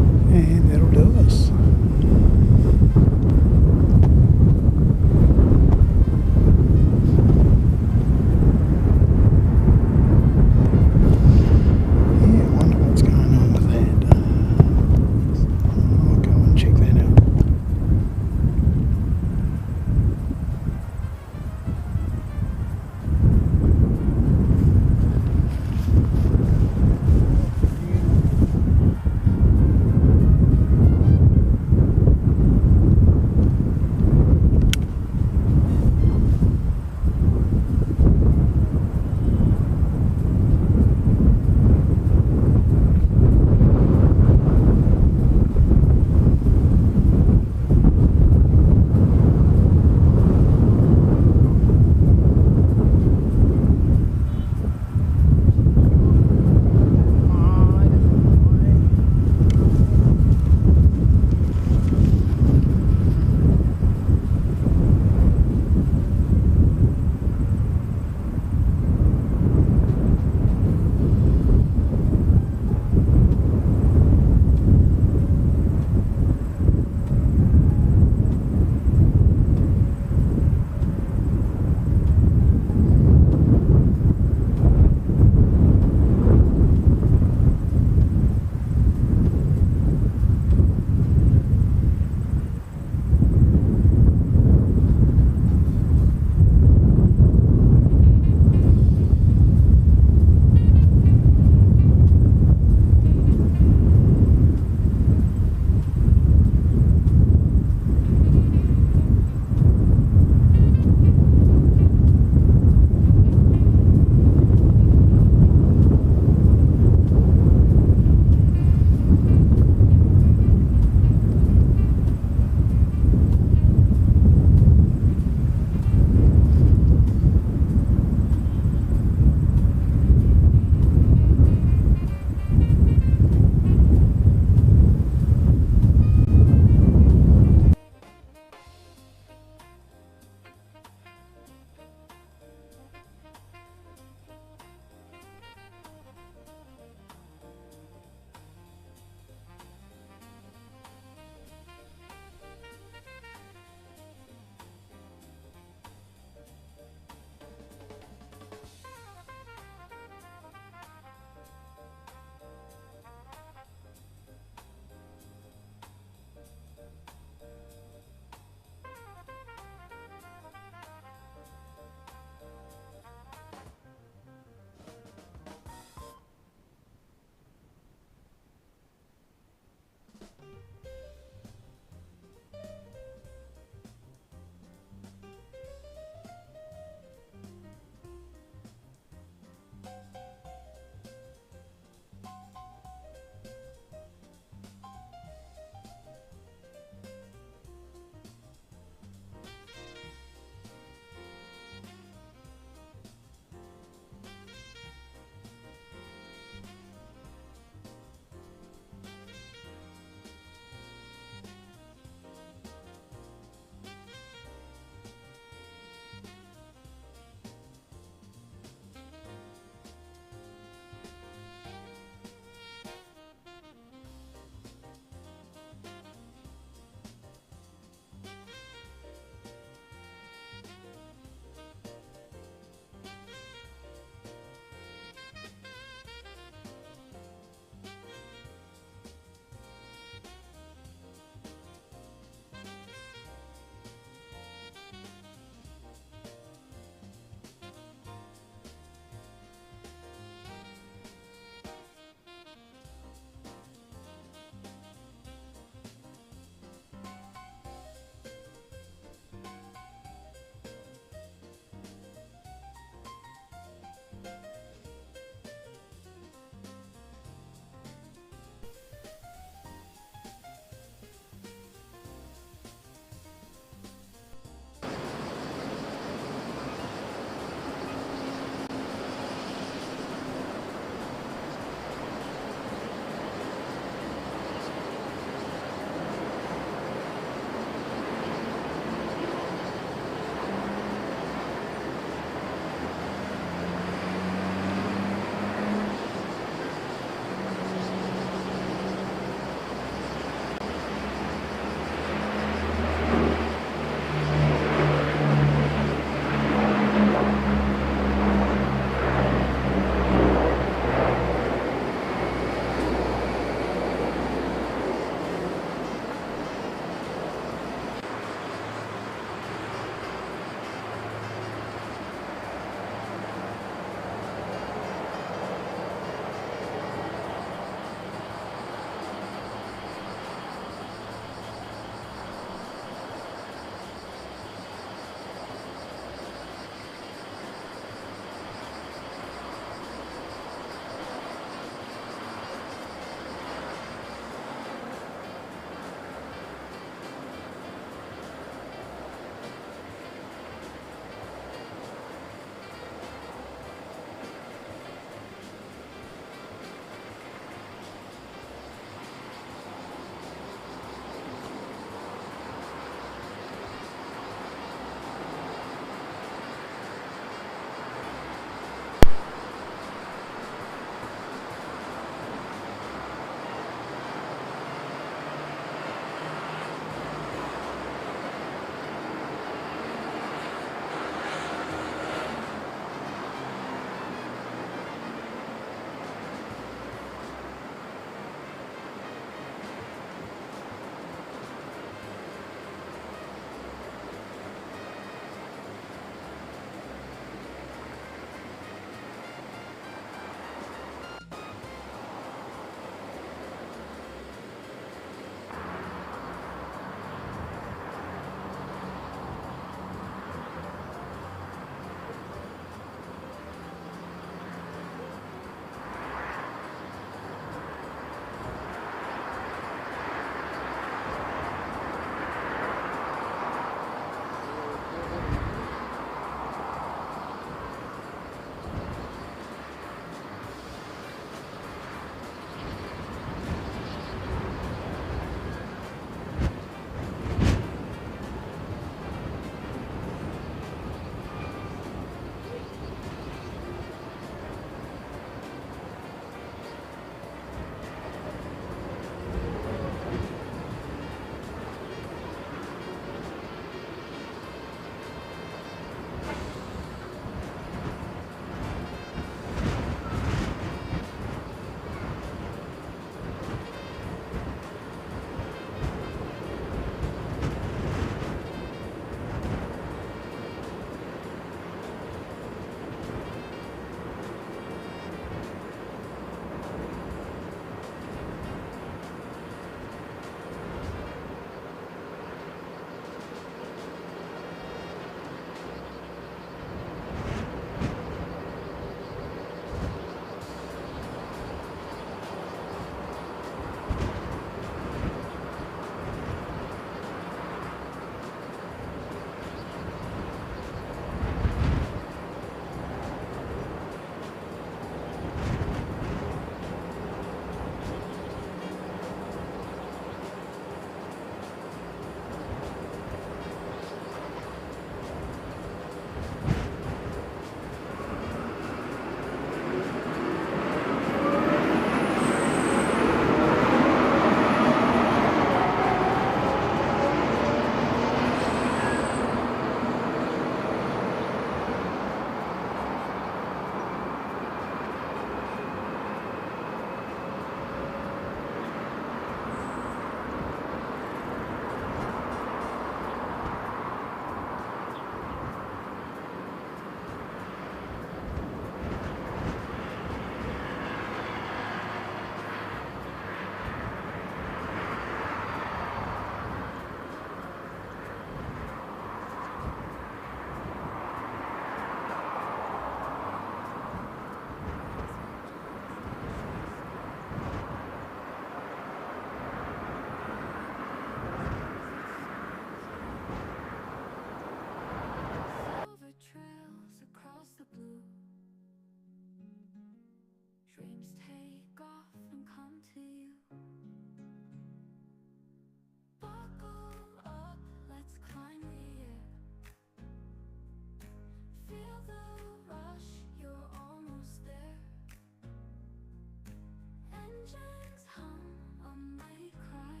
Engines hum, I might cry.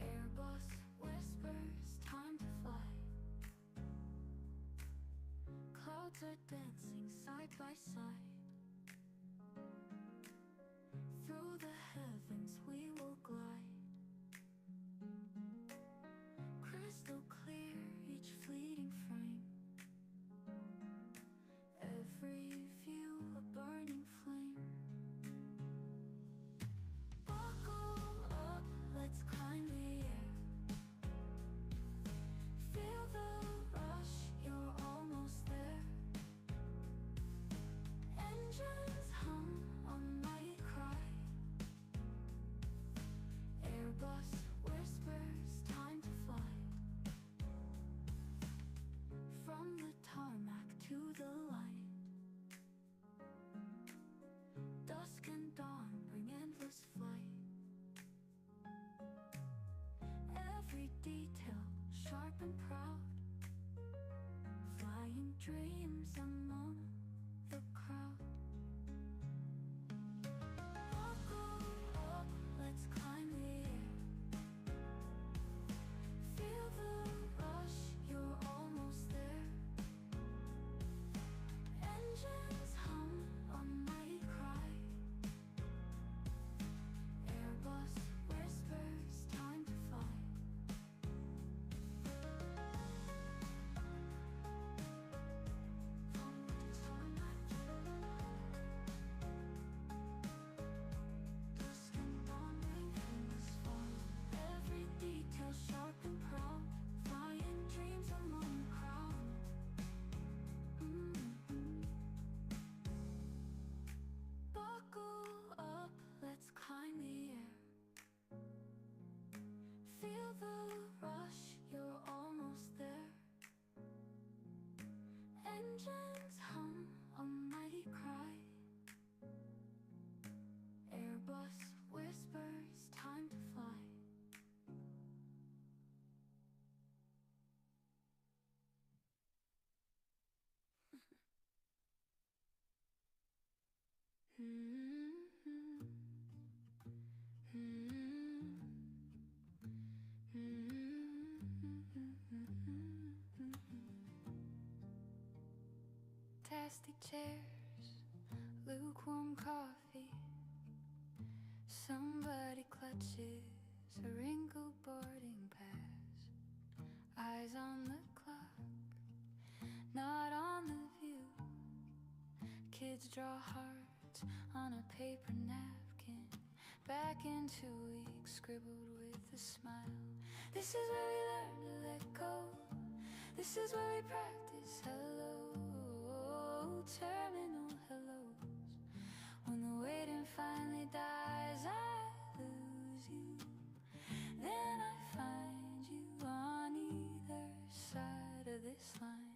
Airbus whispers, time to fly. Clouds are dancing side by side. Through the heavens we will glide. Crystal clear each fleeting frame. Every view a burning flame. Buckle up, let's climb the air. Feel the rush, you're almost there. Engines hum, I might cry. Airbus whispers, time to fly. From the tarmac to the light. Dusk and dawn bring endless flight. Every detail sharp and proud. Flying dreams among the crowd. Buckle up, let's climb the air. Feel the rush, you're almost there. Engines hum, I might cry. Airbus whispers, time to fly. From the tarmac to the light. Dusk and dawn bring endless fun. Every detail sharp and proud. Flying dreams among the crowd. Buckle up, let's climb the air. Feel the rush, you're almost there. Engines hum, a mighty cry. Airbus whispers, time to fly. Tasty chairs, lukewarm coffee. Somebody clutches a wrinkled boarding pass. Eyes on the clock, not on the view. Kids draw hearts on a paper napkin. Back in 2 weeks, scribbled with a smile. This is where we learn to let go. This is where we practice hello. Terminal hellos. When the waiting finally dies, I lose you. Then I find you on either side of this line.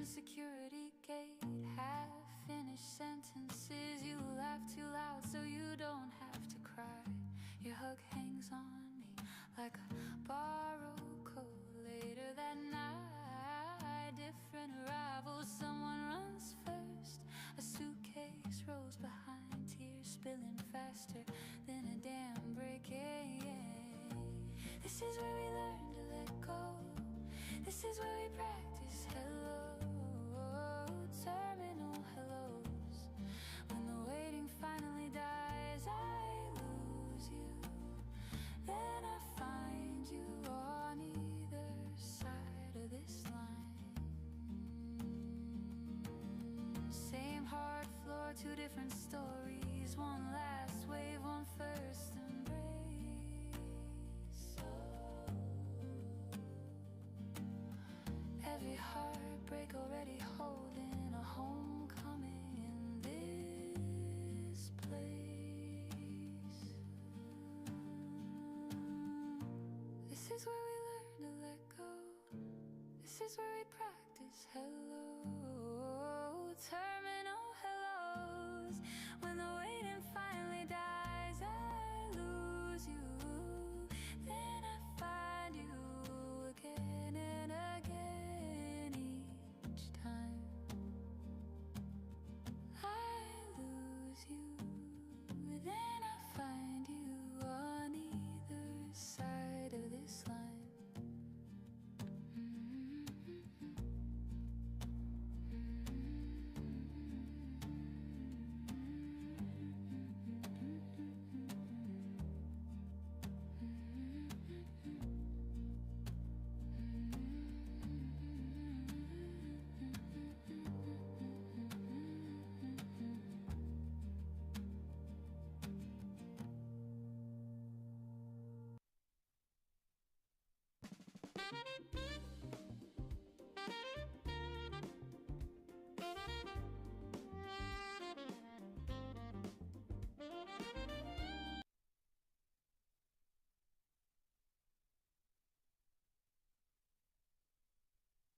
Security gate, half-finished sentences. You laugh too loud so you don't have to cry. Your hug hangs on me like a borrowed coat. Later that night, different arrivals. Someone runs first, a suitcase rolls behind. Tears spilling faster than a dam breaking. This is where we learn to let go. This is where we practice hello. Terminal hellos. When the waiting finally dies, I lose you. Then I find you on either side of this line. Same hard floor, two different stories. One last wave, one first embrace. Every heartbreak already holding a homecoming in this place. This is where we learn to let go. This is where we practice hello.